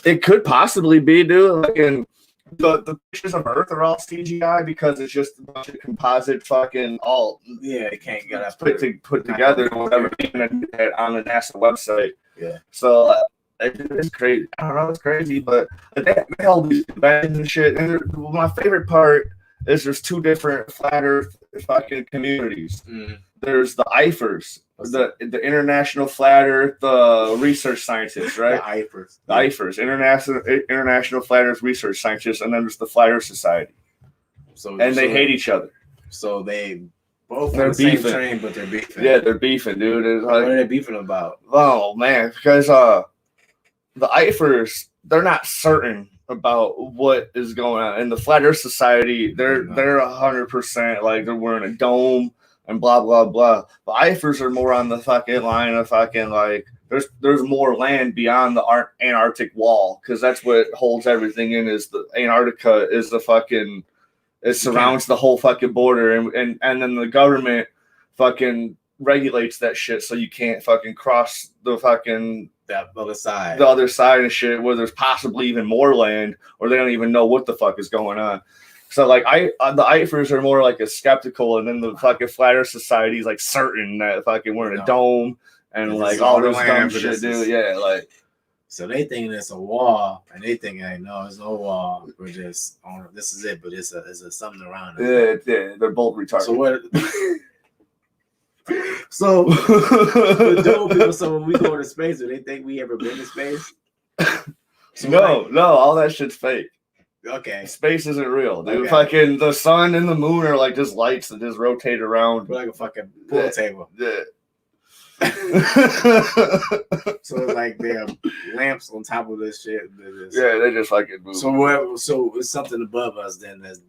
It could possibly be, dude. Like in the pictures of Earth are all CGI because it's just a bunch of composite fucking all It can't get up put together or whatever on the NASA website. Yeah. So it's crazy. I don't know, it's crazy, but they held these conventions and shit. And my favorite part is there's 2 different flat Earth fucking communities. Mm. There's the IFERS, the International Flat Earth Research Scientists, right? The IFERS, International Flat Earth Research Scientists, and then there's the Flat Earth Society. And they hate each other. So they both they're on the same beefing. train, but they're beefing. Yeah, they're beefing, dude. It's like, what are they beefing about? Oh man, because the IFERS, they're not certain about what is going on. In the Flat Earth Society, they're 100% like they're wearing a dome and blah blah blah. The IFERS are more on the fucking line of fucking like there's more land beyond the Antarctic wall because that's what holds everything in. Is the Antarctica is the fucking it surrounds the whole fucking border and then the government fucking regulates that shit so you can't fucking cross the fucking the other side and shit where there's possibly even more land or they don't even know what the fuck is going on. So like the IFERS are more like a skeptical and then the fucking Flat Earth Society is like certain that fucking we're in a dome and like all this dumb shit, dude. Yeah, like so they thinking it's a wall and they thinking hey, no, it's no wall. We're just this is it, but it's a something around it. Yeah, they're both retarded. So what So, when we go into space, do they think we ever been to space? So no, all that shit's fake. Okay. Space isn't real, dude. Okay. Fucking the sun and the moon are like just lights that just rotate around. We're like a fucking pool table. Yeah. So it's like they have lamps on top of this shit. Yeah, they just fucking move. So it's something above us then that's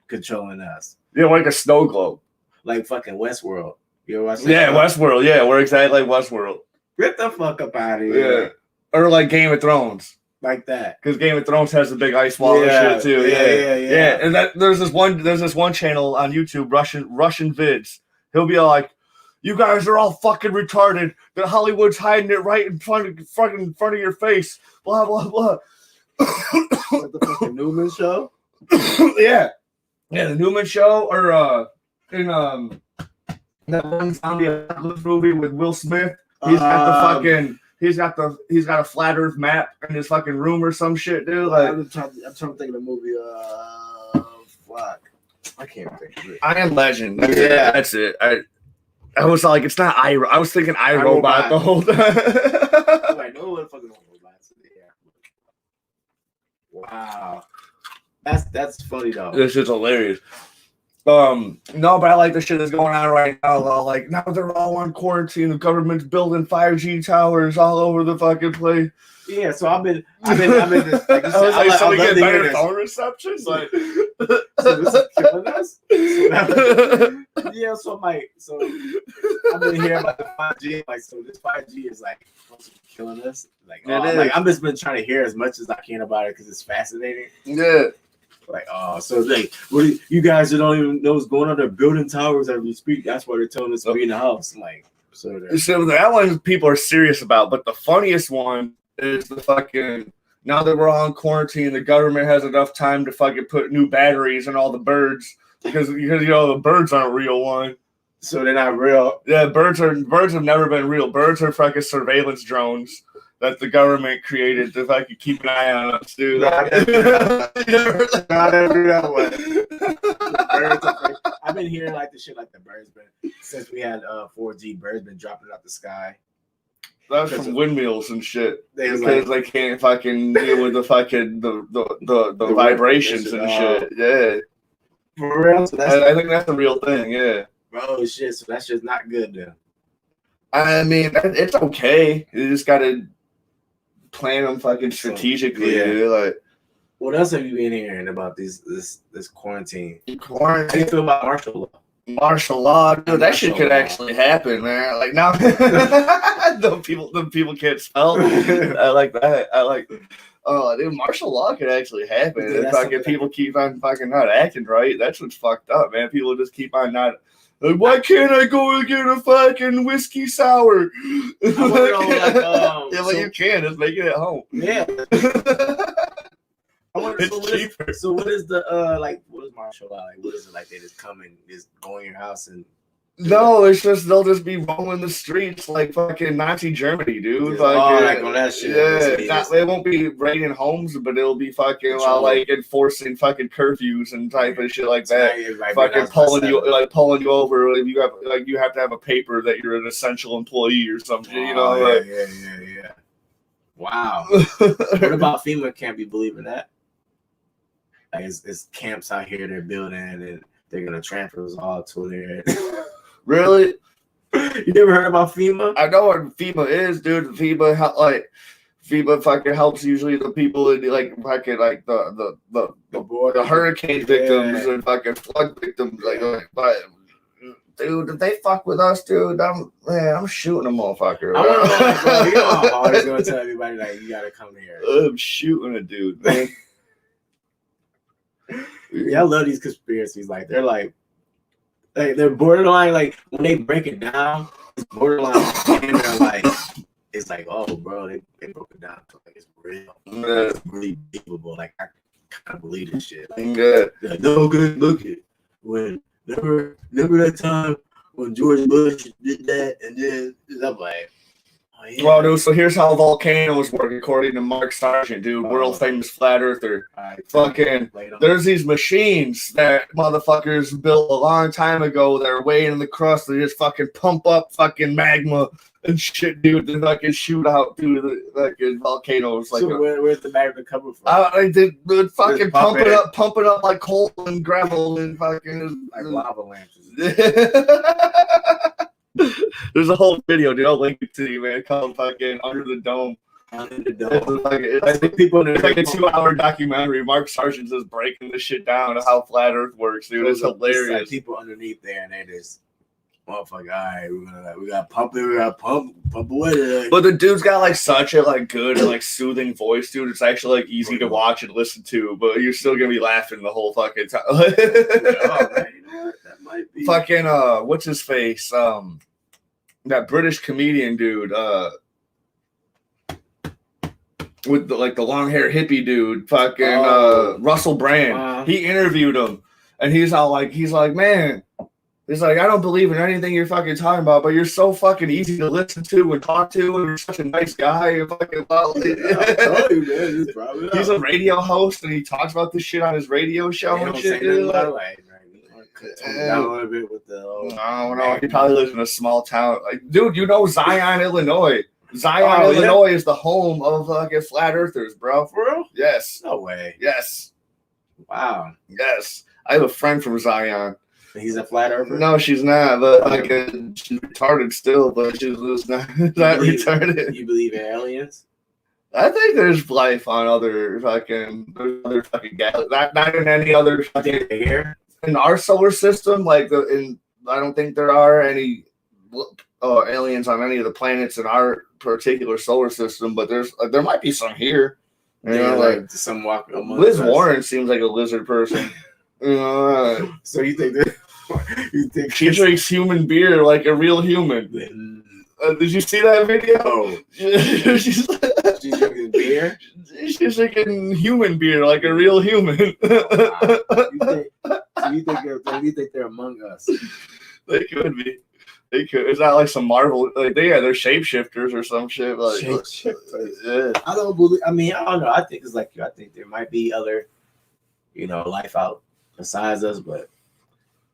controlling us. Yeah, like a snow globe. Like fucking Westworld. You ever watch that? Yeah, Westworld. Yeah, we're exactly like Westworld. Get the fuck up out of here. Yeah. Or like Game of Thrones. Like that. Because Game of Thrones has the big ice wall and shit too. Yeah. And there's this one channel on YouTube, Russian vids. He'll be like, you guys are all fucking retarded. The Hollywood's hiding it right in front of your face. Blah blah blah. Like the fucking Newman Show? Yeah. Yeah, the Newman Show or in that one zombie apocalypse movie with Will Smith. He's got a flat Earth map in his fucking room or some shit, dude. Like I'm trying to think of the movie. Fuck, I can't think of it. I Am Legend. Yeah, that's it. I was like, it's not I was thinking iRobot the whole time. I know what fucking robots. Yeah. Wow, that's funny though. This is hilarious. No, but I like the shit that's going on right now. Like now they're all on quarantine. The government's building 5G towers all over the fucking place. Yeah, so I've been this, like, I was like, so we get better phone reception. Like, so this is killing us. Yeah, so I've been hearing about the 5G. Like, so this 5G is like killing us. Like, I'm just been trying to hear as much as I can about it because it's fascinating. Yeah. Like, so like, what you guys that don't even know what's going on? They're building towers as we speak. That's why they're telling us to be in the house. Like, so that one people are serious about. But the funniest one is the fucking now that we're all in quarantine, the government has enough time to fucking put new batteries in all the birds because the birds aren't real. One, so they're not real. Yeah, birds have never been real. Birds are fucking surveillance drones that the government created to fucking keep an eye on us, dude. No, I never do that one. The birds are I've been hearing like the shit like the birds been since we had 4G. Birds been dropping out the sky. That's from windmills and shit. They Because they can't fucking deal with the fucking the vibrations and shit. Yeah. For real? So I think that's a real thing. Yeah. Bro, shit. So that's just not good then. I mean, it's okay. You just gotta plan them fucking strategically, Yeah. dude. Like, what else have you been hearing about this quarantine? How do you quarantine, feel about martial law? martial law, dude. That shit Martial could law. actually happen, man. Like now, the people can't spell. I like that. I like. Oh, dude, martial law could actually happen. Dude, If that's fucking something people keep on fucking not acting right, that's what's fucked up, man. People just keep on not. Like, why can't I go and get a fucking whiskey sour? I wanna know, like, yeah, but so- you can. Just make it at home. Yeah. I wonder, It's cheaper. so what is the like what is martial law? Like what is it like they just come and just go in your house and No, it's just they'll just be roaming the streets like fucking Nazi Germany, dude. Just, Fucking, like on that shit. Yeah, they won't be raiding homes, but it'll be fucking like enforcing fucking curfews and type of shit like that. Fucking pulling you over. If you have to have a paper that you're an essential employee or something. You know, like, yeah. Wow. What about FEMA? Can't be believing that. Like it's camps out here they're building and they're gonna transfer us all to there. really? You never heard about FEMA? I know what FEMA is, dude. FEMA fucking helps usually the people in like fucking like the hurricane victims and fucking flood victims. But dude, if they fuck with us, dude, I'm shooting a motherfucker. I want to know, like, bro, you know how hard it's gonna tell everybody like you gotta come here. I'm shooting a dude, man. Yeah, I love these conspiracies. Like they're borderline. Like when they break it down, it's borderline. And they're like, it's like, oh, bro, they broke it down. So, like it's real. It's really believable. Like I kind of believe this shit. Like, like, no good. Look at when remember that time when George Bush did that, and then I'm like. Oh, yeah. Well, dude, so here's how volcanoes work according to Mark Sargent, dude, world famous flat earther. Fucking, there's these machines that motherfuckers built a long time ago that are way in the crust. They just fucking pump up fucking magma and shit, dude, and fucking shoot out through the fucking volcanoes. Like, so where's the magma coming from? They fucking pump it up like coal and gravel and fucking like lava lamps. There's a whole video, dude. I'll link it to you, man. Called fucking Under the Dome. Under the Dome. It's like a 2-hour documentary. Mark Sargent is breaking this shit down of how flat Earth works, dude. It's hilarious. Like people underneath there, and they just, motherfucker, all right, we gotta pump it, we gotta pump away. But the dude's got like such a like good and like soothing voice, dude. It's actually like easy to watch and listen to, but you're still gonna be laughing the whole fucking time. Oh, man, you know what? That might be fucking what's his face? That British comedian dude, with the long hair hippie dude, fucking Russell Brand. He interviewed him, and he's like, man, he's like, I don't believe in anything you're fucking talking about, but you're so fucking easy to listen to and talk to, and you're such a nice guy. You're fucking he's a radio host, and he talks about this shit on his radio show and shit. Down a little bit with the no, he probably lives in a small town. Like, dude, you know Zion, Illinois. Illinois is the home of fucking flat earthers, bro. For real? Yes. No way. Yes. Wow. Yes. I have a friend from Zion. He's a flat earther? No, she's not, but like she's retarded still, but she's not retarded. You believe in aliens? I think there's life on other fucking galaxies. Not in any other fucking here. In our solar system, I don't think there are any aliens on any of the planets in our particular solar system, but there might be some here. You know, like some walk. Liz Warren seems like a lizard person. You know, so you think she drinks human beer like a real human? Did you see that video? She's drinking beer. She's drinking human beer like a real human. You think they're among us? They could be. It's not like some Marvel. Like they're shapeshifters or some shit. Like, Shapeshifters. yeah. I don't believe. I mean, I don't know. I think it's like you. I think there might be other, life out besides us, but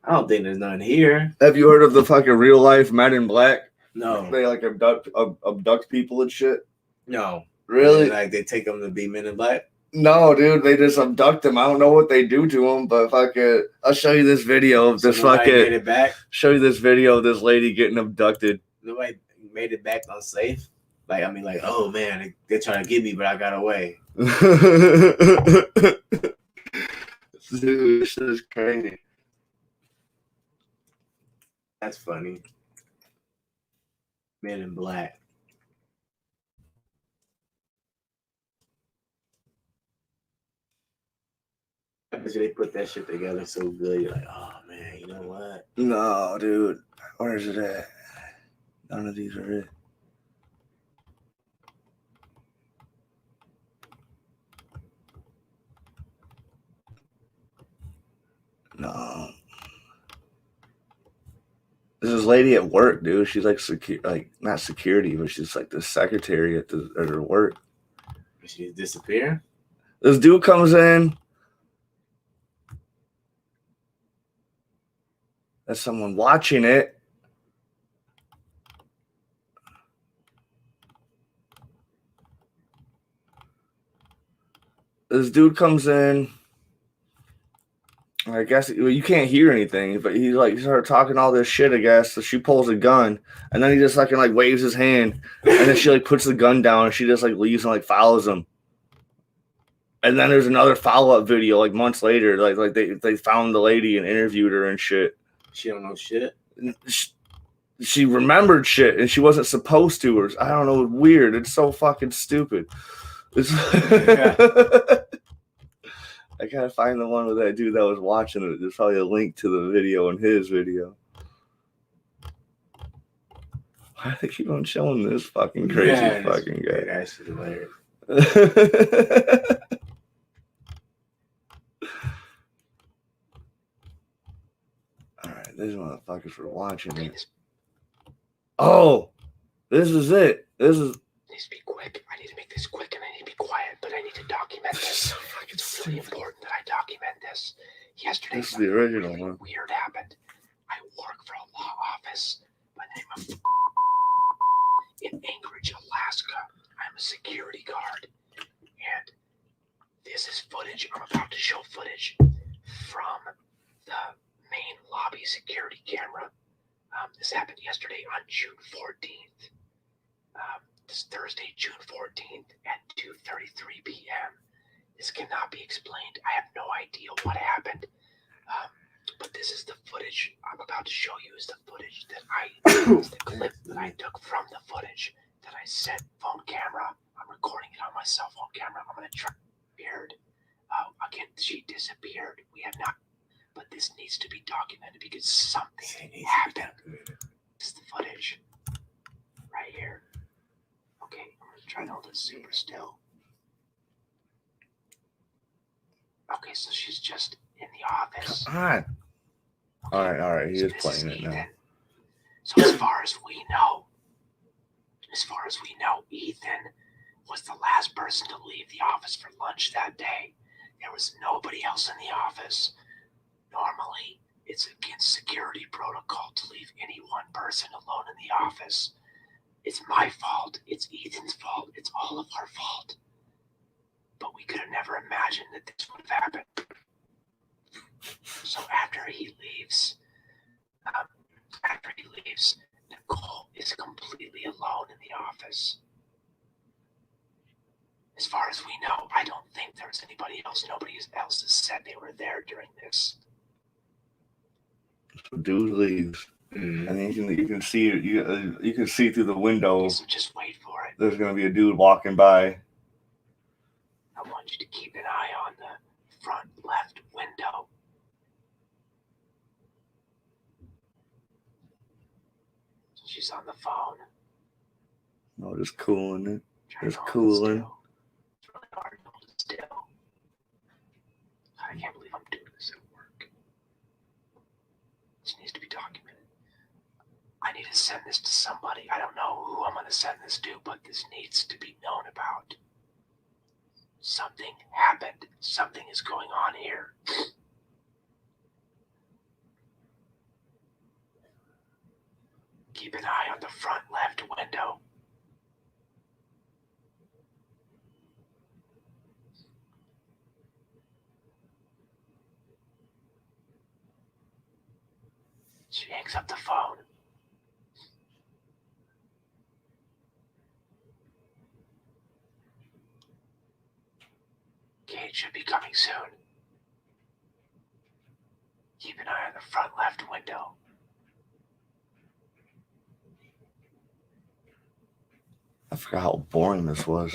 I don't think there's none here. Have you heard of the fucking real life Men in Black? No, They like abduct people and shit. no. Really? Like they take them to be Men in Black. No, dude, they just abduct them. I don't know what they do to them, but fucking, I'll show you this video of this Nobody made fucking. it back. Show you this video of this lady getting abducted. Nobody made it back unsafe. Like I mean, like oh man, they're trying to get me, but I got away. Dude, this is crazy. That's funny. Men in Black. I bet you they put that shit together so good. You're like, oh man, you know what? No, dude. Where is it at? None of these are it. No. This is lady at work, dude. She's like not security, but she's like the secretary at her work. She disappear? This dude comes in. There's someone watching it. This dude comes in. I guess you can't hear anything, but he started talking all this shit, I guess. So she pulls a gun, and then he just fucking waves his hand, and then she puts the gun down, and she just leaves and follows him. And then there's another follow-up video months later, they found the lady and interviewed her and shit. She don't know shit. She remembered shit, and she wasn't supposed to. Or I don't know, weird. It's so fucking stupid. I gotta find the one with that dude that was watching it. There's probably a link to the video in his video. Why do they keep on showing this fucking crazy fucking guy? That's hilarious. Alright, these motherfuckers were watching it. Oh! This is it. This is. It needs to be quick. I need to make this quick and I need to be quiet, but I need to document this. It's really important that I document this. Yesterday, this is the original really one. Weird happened. I work for a law office by the name of in Anchorage, Alaska. I'm a security guard, and this is footage. I'm about to show footage from the main lobby security camera. This happened yesterday on June 14th. This Thursday, June 14th at 2:33 p.m. This cannot be explained. I have no idea what happened. But this is the footage I'm about to show you. Is the footage that it's the clip that I took from the footage that I set phone camera. I'm recording it on my cell phone camera. I'm gonna try. Disappeared. Again, she disappeared. We have not. But this needs to be documented because something happened. This is the footage right here. Okay, I'm gonna try to hold it super still. Okay, so she's just in the office. Come on. Okay. All right. He is this playing it Ethan. now. So as far as we know, Ethan was the last person to leave the office for lunch that day. There was nobody else in the office. Normally, it's against security protocol to leave any one person alone in the office. It's my fault. It's Ethan's fault. It's all of our fault. But we could have never imagined that this would have happened. So after he leaves, Nicole is completely alone in the office. As far as we know, I don't think there's anybody else. Nobody else has said they were there during this. Dude leaves, and then you can see you can see through the window. So just wait for it. There's gonna be a dude walking by. I want you to keep an eye on the front left window. She's on the phone. No, just cooling it. Trying Just to hold it cooling. still. It's really hard to hold it still. I can't believe I'm doing this at work. This needs to be documented. I need to send this to somebody. I don't know who I'm going to send this to, but this needs to be known about. Something happened. Something is going on here. Keep an eye on the front left window. She hangs up the phone. Kate should be coming soon. Keep an eye on the front left window. I forgot how boring this was.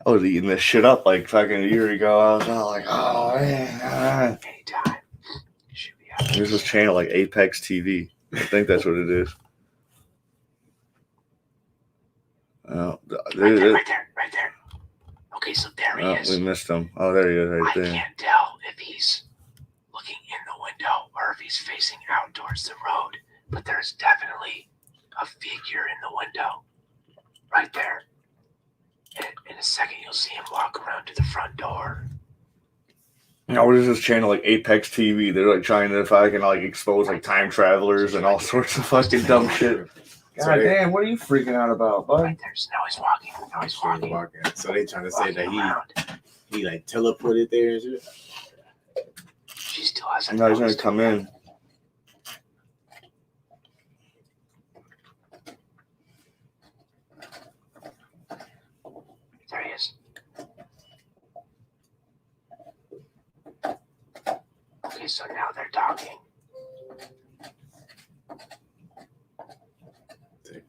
I was eating this shit up like fucking a year ago. I was all like, oh man. Anytime. Should be out. There's this channel like Apex TV. I think that's what it is. Oh, Right there. Okay, so there he is. We missed him. Oh, there he is right I there. can't tell if he's looking in the window or if he's facing out towards the road, but there's definitely a figure in the window right there. And in a second, you'll see him walk around to the front door. No, what is this channel like Apex TV? They're like trying to fucking like expose like time travelers and all sorts of fucking dumb shit. God damn, what are you freaking out about, bud? Right there. So now he's walking. So they trying to say Walking that around. he like teleported there and shit. She still hasn't No, he's gonna noticed come him. in. There he is. Okay, so now they're talking.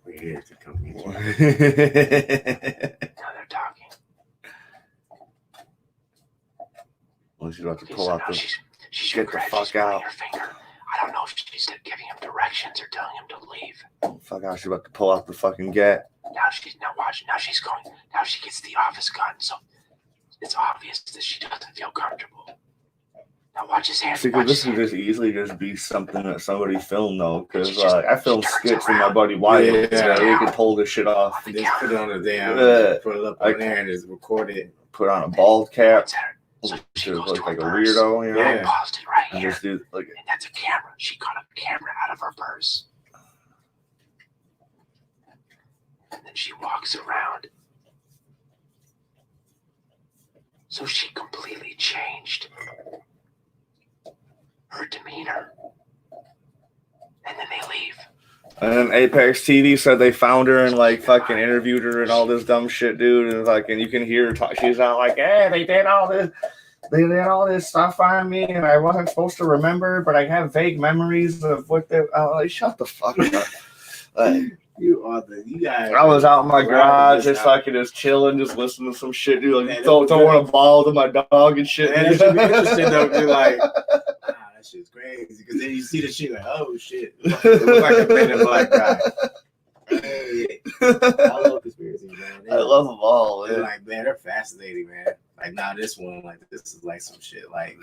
We're here to come in. Now they're talking. Well, she's about to Okay, pull so out now the. she's Get the she's fuck pointing out. her finger. I don't know if she's giving him directions or telling him to leave. Fuck out! She's about to pull out the fucking gat. Now she's going. Now she gets the office gun, so it's obvious that she doesn't feel comfortable. Now watch his hand. See, Watch this his could hand. just easily just be something that somebody filmed though, because She just- I filmed she turns skits with my around. buddy Wyatt. Yeah. So we could pull this shit off. Just put it on the damn, Yeah. put it up on there and just record it. Put on a bald cap. Points at her. So she To goes look to like her a purse. weirdo, you know. Yeah. I paused it right And here. just do like. And that's a camera. She got a camera out of her purse. And then she walks around. So she completely changed her demeanor. And then they leave. And then Apex TV said they found her and like fucking interviewed her and all this dumb shit, dude. And like, and you can hear her talk. She's out like, "Hey, they did all this stuff on me, and I wasn't supposed to remember, but I have vague memories of what they." I was like, "Shut the fuck up!" Like, You guys. I was out in my garage, this just fucking just chilling, just listening to some shit, dude. Like, Man, throwing a ball to my dog and shit. Man, that should be interesting though. You're like, that shit's crazy. Because then you see the shit like, oh shit, it looks like a Men in Black guy. Hey, I love conspiracies, man. I love them all, They're man. like, man, they're fascinating, man. Like now this one, like this is like some shit, like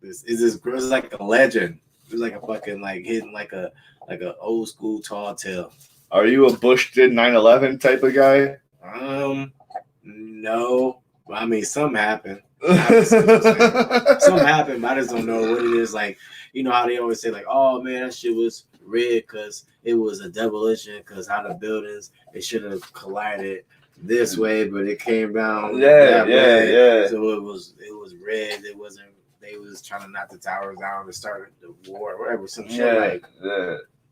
this is like a legend. It's like a fucking like hitting like a old school tall tale. Are you a Bush did 9/11 type of guy? No. I mean, some happened. Some happened, but I just don't know what it is. Like, you know how they always say, like, oh man, that shit was rigged because it was a demolition, because how the buildings, it should have collided this way, but it came down that way. So it was rigged. It wasn't. They was trying to knock the towers down to start the war or whatever. Some shit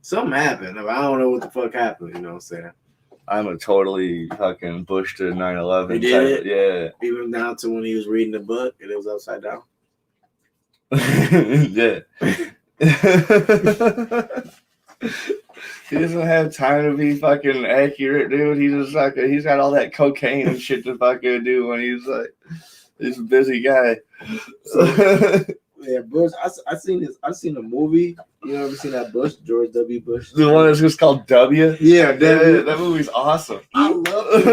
something happened. I don't know what the fuck happened. You know what I'm saying? I'm a totally fucking Bush to 9/11 He did type. Yeah. Even down to when he was reading the book and it was upside down. Yeah. He doesn't have time to be fucking accurate, dude. He's got all that cocaine and shit to fucking do when he's a busy guy. Yeah, Bush. I seen this. I seen a movie. You ever seen that Bush, George W. Bush? The one that's just called W. Yeah, That movie's awesome. I love it,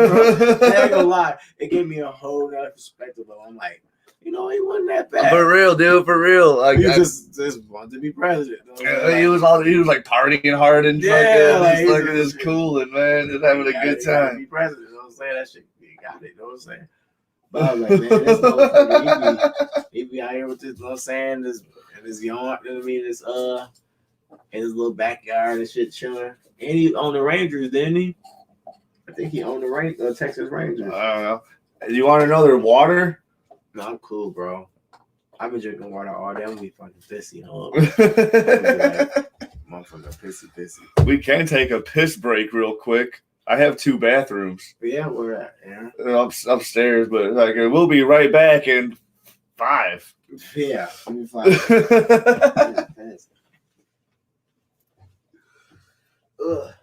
bro. I ain't gonna lie. It gave me a whole nother perspective. But I'm like, You know, he wasn't that bad. For real, dude. For real. Like, He just wanted to be president. You know what I'm he was like partying hard and Yeah, fucking like, just cooling, man, just having a good He gotta time. be president. You know what I'm saying? That shit, he got it. You know what I'm saying? But I was like, man, this motherfucker, he be out here with this, you know what I'm saying? This in his yard, you know what I mean? This in his little backyard and shit chilling. And he owned the Rangers, didn't he? I think he owned the Texas Rangers. I don't know. You want another water? No, I'm cool, bro. I've been drinking water all day. I'm gonna be fucking pissy, you know. Motherfucker, pissy. We can take a piss break real quick. I have 2 bathrooms. But yeah, where at? Yeah. Upstairs, but like we'll be right back in 5. Yeah, let me find it. Ugh.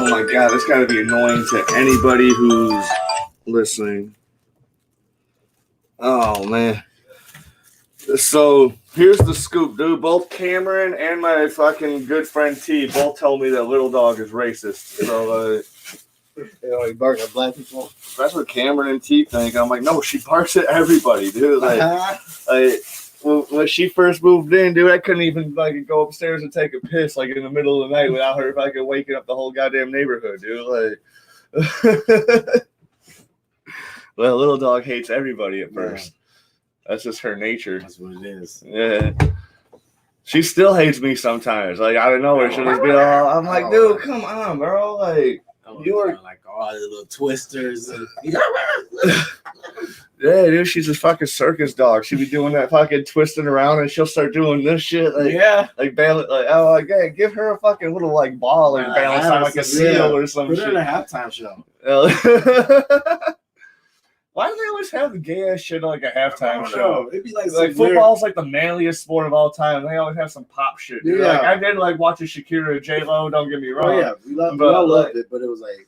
Oh my god, this gotta be annoying to anybody who's listening. Oh man. So here's the scoop, dude. Both Cameron and my fucking good friend T both told me that Little Dog is racist. So He barks at black people. that's what Cameron and T think. I'm like, no, she barks at everybody, dude. When she first moved in, dude, I couldn't even go upstairs and take a piss in the middle of the night without her waking up the whole goddamn neighborhood, dude. Well, Little Dog hates everybody at first. That's just her nature. That's what it is. Yeah. She still hates me sometimes. Out of nowhere, she'll just be all, I'm like, dude, come on, bro. You are all the little twisters. And... yeah, dude, she's a fucking circus dog. She'll be doing that fucking twisting around and she'll start doing this shit. Give her a fucking little ball and balance on a seal or some shit. Put her in a halftime show. Why do they always have the gay ass shit on a halftime show? It'd be football's the manliest sport of all time. They always have some pop shit. Dude. Yeah. I did watching Shakira and J-Lo, don't get me wrong. Oh yeah, we loved it, but it was you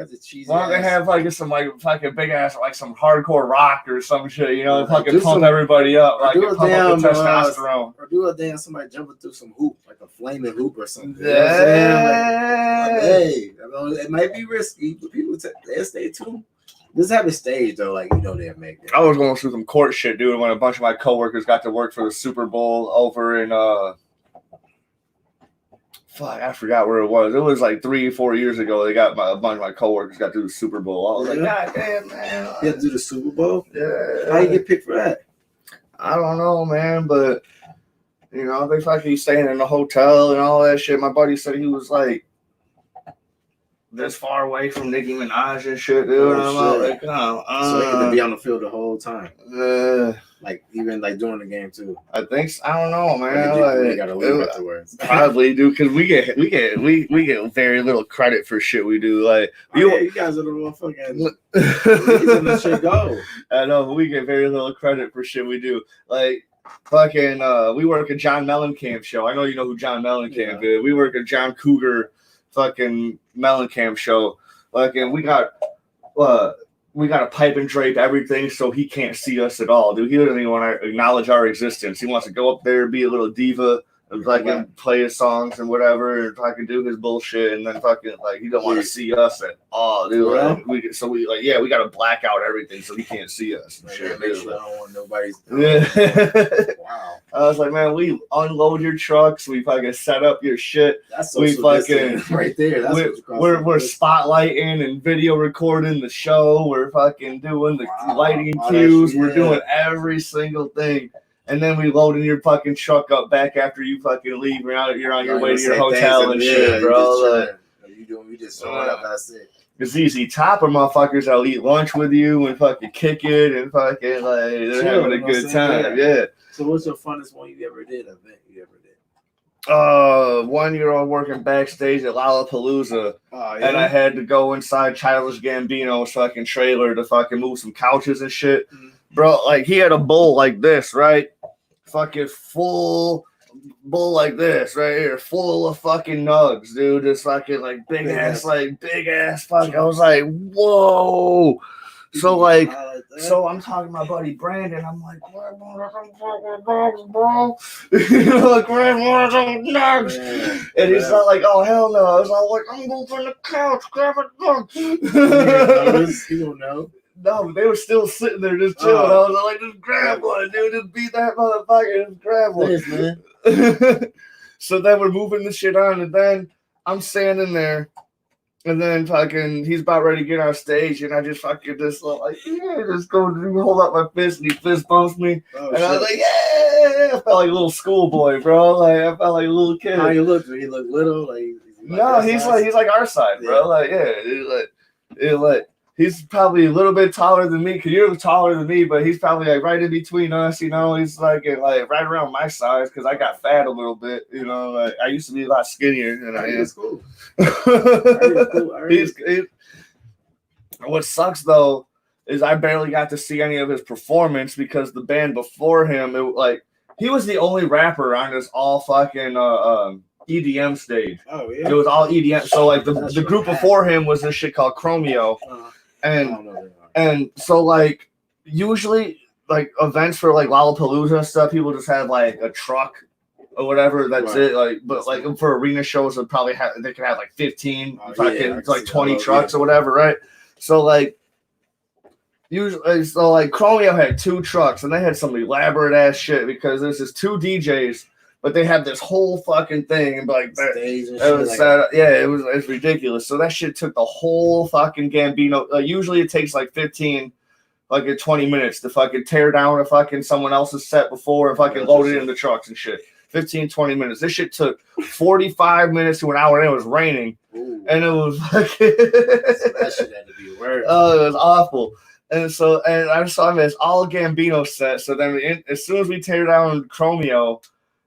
got the cheesy. Why don't they have some fucking big ass some hardcore rock or some shit, fucking pump everybody up, pump up the testosterone. Or do a damn somebody jumping through some hoop, a flaming hoop or something. Yeah. You know what I'm saying? Hey, it might be risky, but people they'll stay tuned. This have a stage though, they'll make it. I was going through some court shit, dude, when a bunch of my coworkers got to work for the Super Bowl over in fuck, I forgot where it was. It was like 3 or 4 years ago. They got a bunch of my coworkers got to do the Super Bowl. I was like, God damn, man. You had to do the Super Bowl? Yeah. How you get picked for that? I don't know, man, but you know, they fucking staying in the hotel and all that shit. My buddy said he was like this far away from Nicki Minaj and shit, dude. And I'm all like, so he had to be on the field the whole time. Like even like during the game too. I think I don't know, man. You gotta leave afterwards. Probably do because we get very little credit for shit we do. Like you guys are the motherfucking reason the shit go. I know, but we get very little credit for shit we do. Like fucking, we work a John Mellencamp show. I know you know who John Mellencamp is. We work a John Cougar fucking Mellencamp show. Like, and we got to pipe and drape everything so he can't see us at all, dude. He doesn't even want to acknowledge our existence. He wants to go up there, be a little diva, and fucking play his songs and whatever, and fucking do his bullshit, and then fucking like he don't want to see us at all, dude. Like, we got to black out everything so he can't see us. And shit, make sure I don't want nobody's. Wow. I was like, man, we unload your trucks, we fucking set up your shit. That's we fucking right there. That's we're spotlighting and video recording the show. We're fucking doing the lighting cues. We're doing every single thing. And then we loading your fucking truck up back after you fucking leave. You're on your way to your hotel and shit, bro. You just showing up. That's it. It's easy. Topper motherfuckers that'll eat lunch with you and fucking kick it and fucking like they're having a good time. Yeah. So what's the funnest one you ever did? You ever did? 1 year old working backstage at Lollapalooza, and I had to go inside Childish Gambino's fucking trailer to fucking move some couches and shit. Bro, like he had a bowl like this, right? Fucking full bowl like this right here, full of fucking nugs, dude. Just fucking like big ass fuck. I was like, whoa. So like, so I'm talking to my buddy Brandon. I'm like, grab one of them fucking nugs, bro. You know, like grab one of them nugs. And he's not like, oh hell no. I was all like, I'm moving the couch, grab a nug. You don't know. No, but they were still sitting there just chilling. I was like, just grab one, dude. Just beat that motherfucker. Just grab one. Yes, man. So then we're moving the shit on, and then I'm standing there, and then fucking he's about ready to get on stage, and I just fucking just like, just go hold up my fist, and he fist bumps me, and I was like, yeah. I felt like a little schoolboy, bro. Like I felt like a little kid. How you look? He look little, like no, he's like our size, bro. Like he's probably a little bit taller than me, because you're taller than me, but he's probably like right in between us, you know. He's like right around my size, because I got fat a little bit, you know. Like I used to be a lot skinnier than I am. That's cool. What sucks though is I barely got to see any of his performance, because the band before him, he was the only rapper on this all fucking EDM stage. Oh yeah. It was all EDM. So like the group before him was this shit called Chromeo. And so like usually like events for like Lollapalooza and stuff, people just have like a truck or whatever. That's it. Like, but like for arena shows, they could have like 15, like 20 trucks or whatever, right? So like usually, so like Chromeo had 2 trucks, and they had some elaborate ass shit, because there's just 2 DJs. But they have this whole fucking thing, and like it's ridiculous. So that shit took the whole fucking Gambino. Usually it takes like 15, like 20 minutes to fucking tear down a fucking someone else's set before and fucking load it in the trucks and shit. 15, 20 minutes. This shit took 45 minutes to an hour, and it was raining. Ooh. And it was fucking. That shit had to be worse. Oh, it was awful. And I saw this all Gambino set. So then as soon as we tear down Chromeo,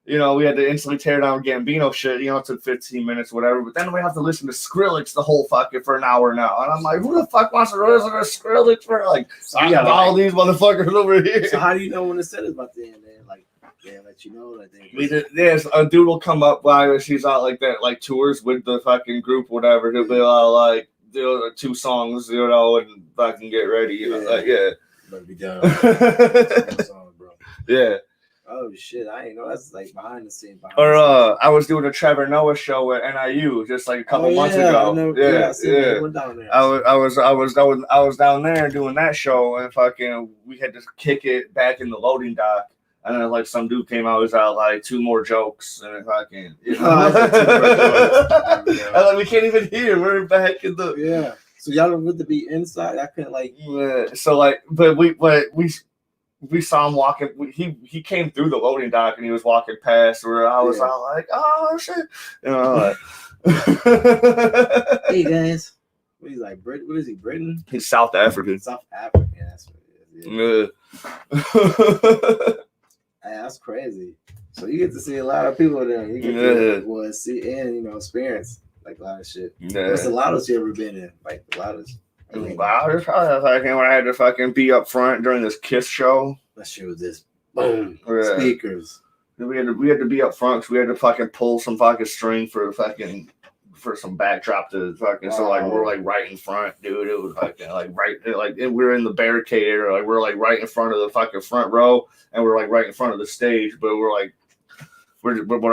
you know, we had to instantly tear down Gambino shit. You know, it took 15 minutes, whatever. But then we have to listen to Skrillex the whole fucking for an hour now. And I'm like, who the fuck wants to listen to Skrillex for like all these motherfuckers over here? So how do you know when the set is about to end? Like, they let you know that there's a dude will come up while she's out like that, like tours with the fucking group, whatever. He'll be like, do 2 songs, you know, and fucking get ready, you know, like better be done. Song, bro. Yeah. Oh shit! I ain't know that's like behind the scenes. I was doing a Trevor Noah show at NIU just like a couple months ago. I was down there doing that show, and fucking we had to kick it back in the loading dock And then like some dude came out, was out like 2 more jokes, and it fucking, you know. Oh, that's like 2 more jokes. And like we can't even hear. We're back in the Yeah. So y'all don't want to be inside. I couldn't like. yeah. So like, but we saw him walking. He came through the loading dock and he was walking past where I was all like, oh shit, you know. Like, Hey guys, what is like? What is he? Britain? he's South African. South African. That's what it is. Yeah. Hey, that's crazy. So you get to see a lot of people there. You get to see and experience like a lot of shit. Yeah. What's the loudest you ever been in? Like the loudest. Wow, there's probably fucking when I had to fucking be up front during this Kiss show. That shit was just boom speakers. We had to be up front because we had to fucking pull some fucking string for some backdrop to fucking. So like we're like right in front, dude. It was fucking like we're in the barricade area. Like we're like right in front of the fucking front row, and we're like right in front of the stage. But we're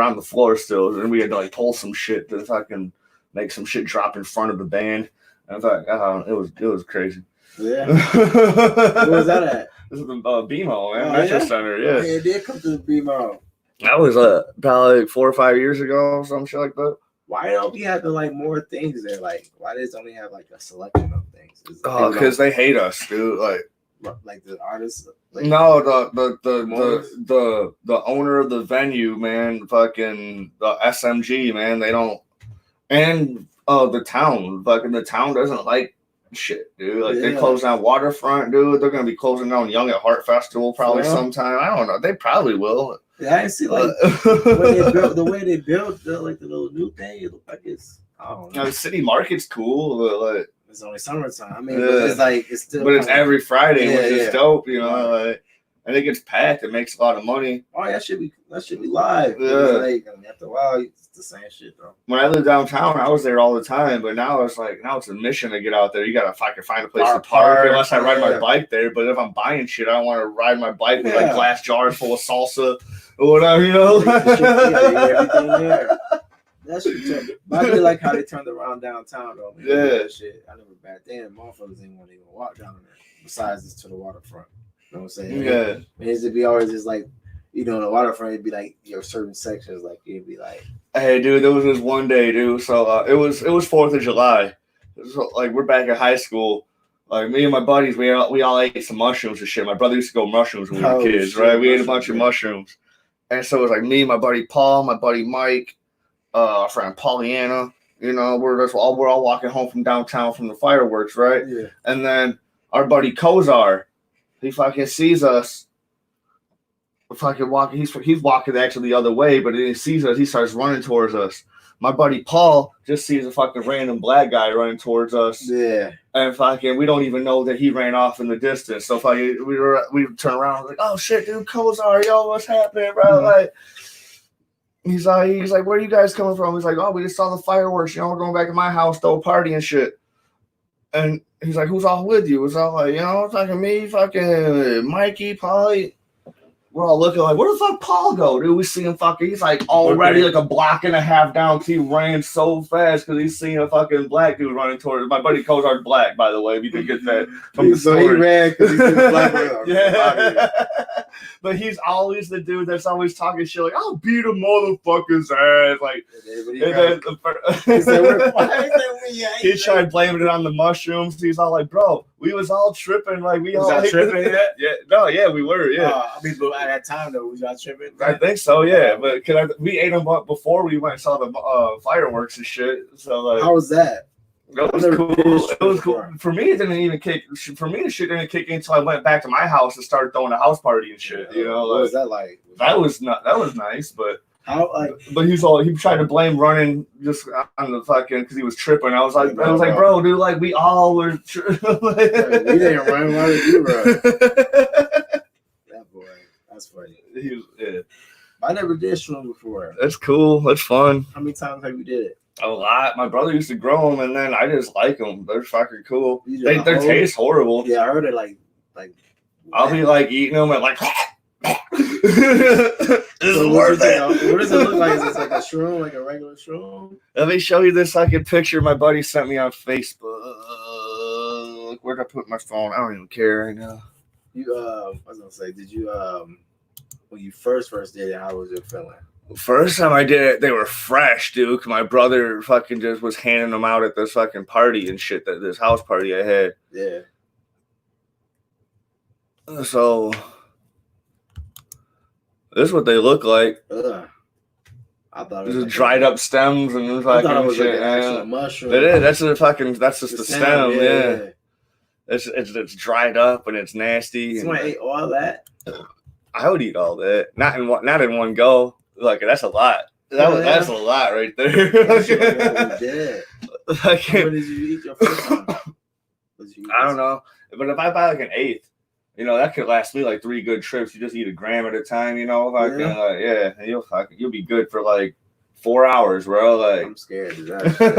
on the floor still, and we had to like pull some shit to fucking make some shit drop in front of the band. And I thought, it was crazy. Yeah. Where was that at? This is the BMO, man. Metro Center, yeah. Yeah, it did come to the BMO. That was probably like 4 or 5 years ago, or some shit like that. Why don't we have like more things there? Like, why does it only have like a selection of things? Oh, because they hate us, dude. Like the artists. Like, no, the owner of the venue, man, fucking the SMG, man. They don't, and the town, fucking the town doesn't like shit, dude. Like they close down Waterfront, dude. They're gonna be closing down Young at Heart Festival probably sometime. I don't know. They probably will. Yeah, I didn't see like the way they built like the little new thing. It looked like it's I don't know. The city market's cool, but like it's only summertime. I mean, but it's like it's still. But it's every Friday, which is dope, you know. Like, and it gets packed. It makes a lot of money. Oh, that should be live. Yeah. Like, I mean, after a while, it's the same shit, though. When I lived downtown, I was there all the time. But now it's a mission to get out there. You gotta fucking find a place to park. Unless I ride my bike there. But if I'm buying shit, I don't want to ride my bike with like glass jars full of salsa or whatever, you know. Everything there. That's shit. But I really like how they turned around downtown, though. Man. Yeah. Shit. I never back then. Motherfuckers didn't want to even walk down there. Besides, it's to the waterfront. You know what I'm saying? Yeah. It used to be always just like, the waterfront, it'd be like certain sections, like it'd be like, hey, dude, there was this one day, dude. So it was 4th of July. So, like we're back in high school. Like me and my buddies, we all ate some mushrooms and shit. My brother used to go mushrooms when we were kids, shit, right? We ate a bunch of mushrooms, and so it was like me, my buddy Paul, my buddy Mike, our friend Pollyanna. You know, we're all walking home from downtown from the fireworks, right? Yeah. And then our buddy Kozar, he fucking sees us. Fucking walking, he's walking actually the other way, but then he sees us, he starts running towards us. My buddy Paul just sees a fucking random black guy running towards us. Yeah. And fucking we don't even know that he ran off in the distance. So fucking we turn around like, oh shit, dude, Kozar, yo, what's happening, bro? Mm-hmm. Like he's like, where are you guys coming from? He's like, oh, we just saw the fireworks, we're going back to my house, throw a party and shit. And he's like, who's all with you? It's all like, fucking me, fucking Mikey, Polly. We're all looking like, where the fuck Paul go, dude? We see him fucking, he's like already like a block and a half down. He ran so fast because he's seeing a fucking black dude running towards my buddy Kozar's black, by the way, if you didn't get that from the story. So he ran because he's the black dude. Yeah. But he's always the dude that's always talking shit like, I'll beat a motherfucker's ass. Like, he tried blaming it on the mushrooms. He's all like, bro, we was all tripping. Like, we was all tripping yet? Yeah, no, yeah, we were, yeah. I mean, but at that time, though, was y'all tripping? I think so, yeah. But we ate them up before we went and saw the fireworks and shit. So, like, how was that? It was cool. It was cool. For me, it didn't even kick. For me, the shit didn't kick in until I went back to my house and started throwing a house party and shit. What was that like? That was nice, but how like? But he tried to blame running just on the fucking because he was tripping. I was like, bro, dude, like we all were. We didn't run. Why did you run? That boy, that's funny. Yeah. I never did shroom before. That's cool. That's fun. How many times have you did it? A lot. My brother used to grow them, and then I just like them. They're fucking cool. They taste horrible. Yeah, I heard it like. I'll be like eating them and like. So what does it look like? Is it like a shroom, like a regular shroom? Let me show you this fucking picture my buddy sent me on Facebook. Where'd I put my phone? I don't even care right now. I was gonna say, did you When you first did it, how was it feeling? First time I did it, they were fresh, dude. 'Cause my brother fucking just was handing them out at this fucking party and shit. This house party I had. Yeah. So this is what they look like. Ugh. I thought it was Just like dried up stems and I thought it fucking was shit. like an actual Yeah. mushroom. It is. That's just the stem. Yeah. It's dried up and it's nasty. Someone ate all that. I would eat all that. Not in one go. Like that's a lot. That's a lot right there. Like, When did you eat your first time? I don't know. But if I buy like an eighth, that could last me like 3 good trips. You just eat a gram at a time, and you'll be good for like 4 hours, bro. Like I'm scared of that shit.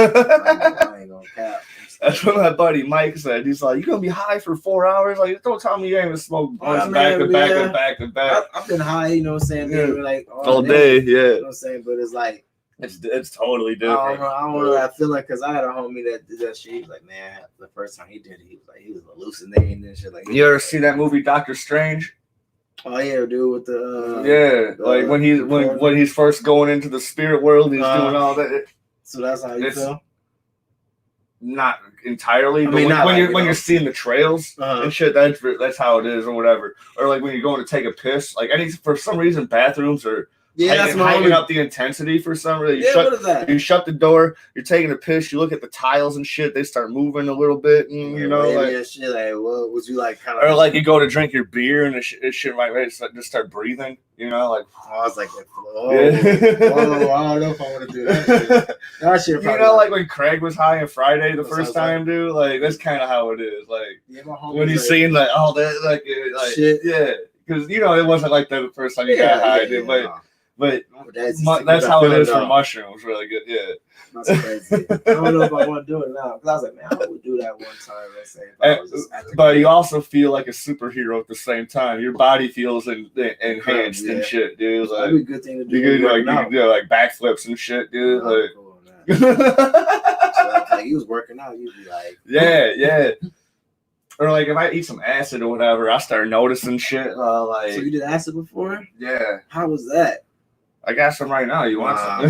I ain't gonna cap. That's what my buddy Mike said. He's like, "You gonna be high for 4 hours? Like, don't tell me you ain't gonna smoke blunts back to back. I've been high, you know what I'm saying? Yeah. Like All day, yeah. You know what I'm saying? But it's like it's totally I different. don't know that feeling because I had a homie that did that shit. He was like, man, the first time he did it, he was hallucinating and shit. Like, You ever see that movie Doctor Strange? Oh yeah, dude, with the like when he's first going into the spirit world, he's doing all that. So that's how you feel. Not entirely, but when you're seeing the trails and shit, that's how it is or whatever. Or like when you're going to take a piss, like for some reason bathrooms are heightening up the intensity for some reason. What is that? You shut the door, you're taking a piss, you look at the tiles and shit, they start moving a little bit, and shit, like what was you like kind of or like you go to drink your beer and it shit might just start breathing, like I was like, yeah. I don't know if I want to do that shit. That shit like when Craig was high on Friday the first time, dude, like that's kind of how it is. Like when he's seeing like all that like shit. Yeah, because it wasn't like that the first time you got high, dude, but that's how it is for mushrooms. Really good, yeah. That's crazy. I don't know if I want to do it now because I was like, man, I would do that one time. Let's say, but you also feel like a superhero at the same time. Your body feels enhanced and shit, dude. Like, that'd be a good thing to do. You can do like backflips and shit, dude. Cool, so like he was working out, you'd be like, yeah. Or like if I eat some acid or whatever, I start noticing shit. So you did acid before? Yeah. How was that? I got some right now. You want some?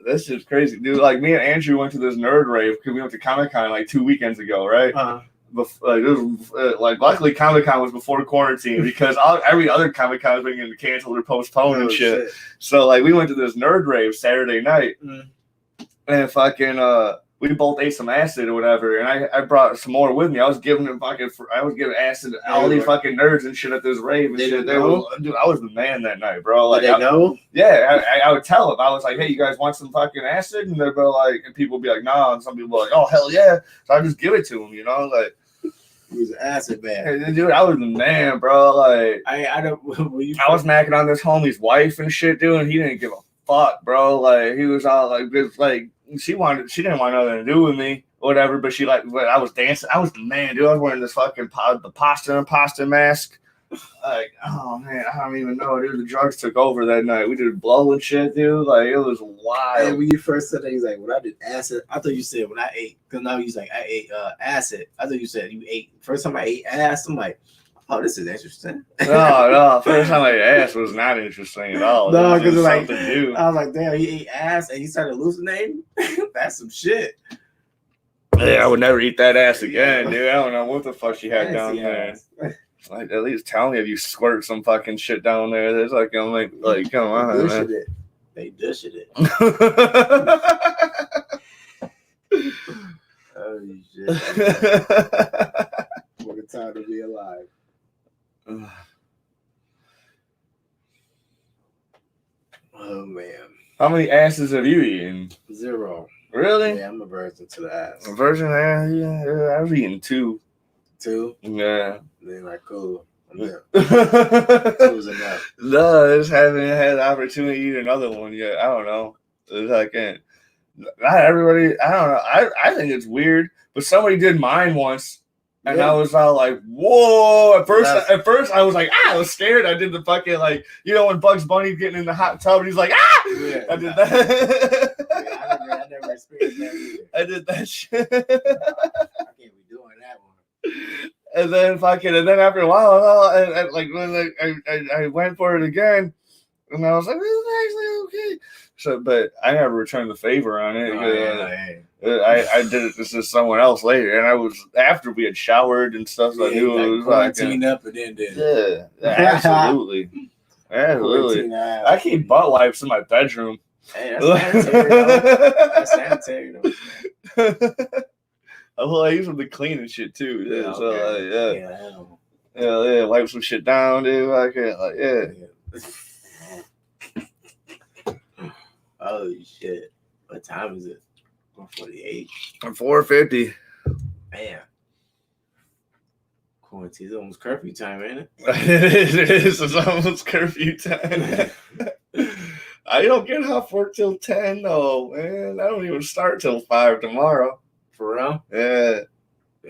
This shit's crazy, dude. Like me and Andrew went to this nerd rave because we went to Comic-Con like 2 weekends ago, right? Luckily Comic-Con was before quarantine because every other Comic-Con has been getting canceled or postponed and shit. So like we went to this nerd rave Saturday night, and fucking we both ate some acid or whatever, and I brought some more with me. I was giving acid to all these fucking nerds and shit at this rave and shit. Dude, I was the man that night, bro. Like, did they know? Yeah, I would tell them. I was like, hey, you guys want some fucking acid? And they'd be like, and people would be like, nah. And some people were like, oh, hell yeah. So I just give it to them, like. He was an acid man. Dude, I was the man, bro. Like, I was macking on this homie's wife and shit, dude, and he didn't give a fuck, bro. Like, he was all like, this, like, she didn't want nothing to do with me or whatever, but I was dancing. I was the man, dude. I was wearing this fucking the pasta mask. Like, oh man, I don't even know, dude. The drugs took over that night. We did blow and shit, dude. Like, it was wild. And when you first said that, he's like, when I did acid, I thought you said when I ate, because now he's like, I ate acid. I thought you said you ate. First time I ate ass, I'm like, oh, this is interesting. No. First time I ate ass was not interesting at all. No, because like, new. I was like, damn, he ate ass and he started hallucinating. That's some shit. Yeah, I would never eat that ass again, dude. I don't know what the fuck she had down there. Like, at least tell me if you squirt some fucking shit down there. There's like, I'm like, come on, man. They dishing it. Oh shit! What a time to be alive. Oh man. How many asses have you eaten? 0. Really? Yeah, I'm a virgin to the ass. A virgin ass? Yeah, I've eaten 2. 2? Yeah. They're like, cool. 2 is enough. No, I just haven't had the opportunity to eat another one yet. I don't know. It's like, not everybody, I don't know. I think it's weird, but somebody did mine once. And I was all like, whoa. At first, I was like, I was scared. I did the fucking, like, when Bugs Bunny's getting in the hot tub and he's like, Yeah, I did that. I never experienced that either. I did that shit. I can't be doing that one. And then after a while, and like when I went for it again, and I was like, this is actually okay. So, but I never returned the favor on it. I did it to someone else later, and I was after we had showered and stuff. So I knew it was quarantined up and then did it. Yeah, absolutely. Absolutely. I keep butt wipes in my bedroom. Hey, that's sanitary, though. That's sanitary, though. Well, I use them to clean and shit too. Yeah, Yeah, so okay. yeah, wipe some shit down, dude. Oh shit! What time is it? 1:48. I'm 4:50. Man, quarantine's almost curfew time, ain't it? It is. It's almost curfew time. I don't get off work till 10 though, man. I don't even start till 5 tomorrow. For real? Yeah.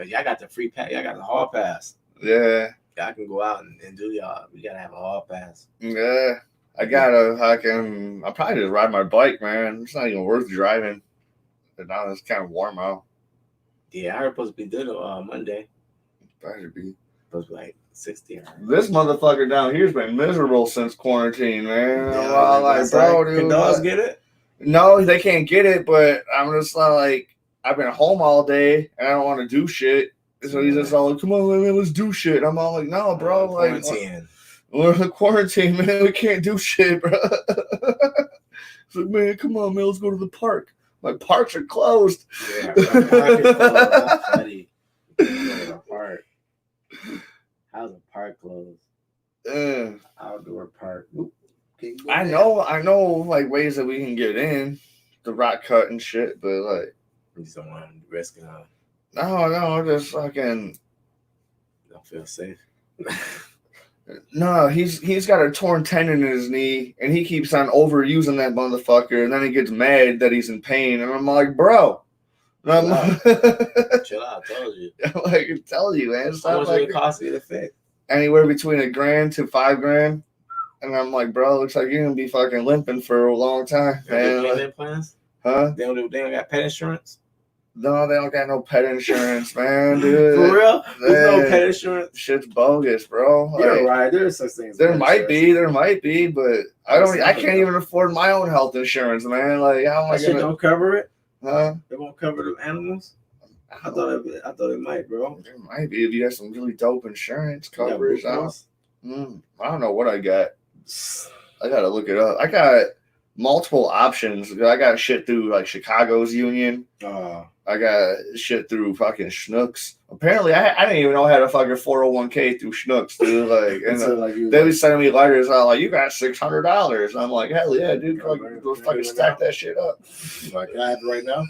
Y'all got the free pass. Y'all got the hall pass. Yeah. Y'all can go out and do y'all. We gotta have a hall pass. Yeah. I'll probably just ride my bike, man. It's not even worth driving. But now it's kind of warm out. Yeah, I heard supposed to be good on Monday. Probably be. Supposed to be like 60. This motherfucker down here's been miserable since quarantine, man. Yeah, well, like, bro, dude. Can dogs get it? No, they can't get it, but I'm just like, I've been home all day and I don't want to do shit. So he's just all like, come on, man, let's do shit. I'm all like, no, bro. Like, we're in quarantine, man. We can't do shit, bro. It's like, man, come on, man, let's go to the park. My parks are closed. Yeah, bro, that's funny. Park. How's a park closed? Outdoor park. I know, like ways that we can get in, the rock cut and shit, but like, you just don't want to risk it. No, just fucking. Don't feel safe. No, he's got a torn tendon in his knee, and he keeps on overusing that motherfucker, and then he gets mad that he's in pain, and I'm like, bro. Chill out, I told you. I'm like, I tell you, man. How much would it cost you to fix? Anywhere between $1,000 to $5,000. And I'm like, bro, looks like you're gonna be fucking limping for a long time, man. Payment plans? Huh? They don't got pet insurance? No, they don't got no pet insurance, man, dude. For real? There's no pet insurance? Shit's bogus, bro. You're right. There's such things. There might be, but I can't even afford my own health insurance, man. Like, how am I gonna? Don't cover it? Huh? They won't cover the animals? I thought it might, bro. There might be if you got some really dope insurance coverage. I don't know what I got. I gotta look it up. I got multiple options. I got shit through like Chicago's union. I got shit through fucking Schnucks. Apparently, I didn't even know how to fucking 401k through Schnucks, dude. Like, and they was sending me letters out like, you got $600. I'm like, hell yeah, dude. Go fucking stack that shit up. Like, can I have it right now?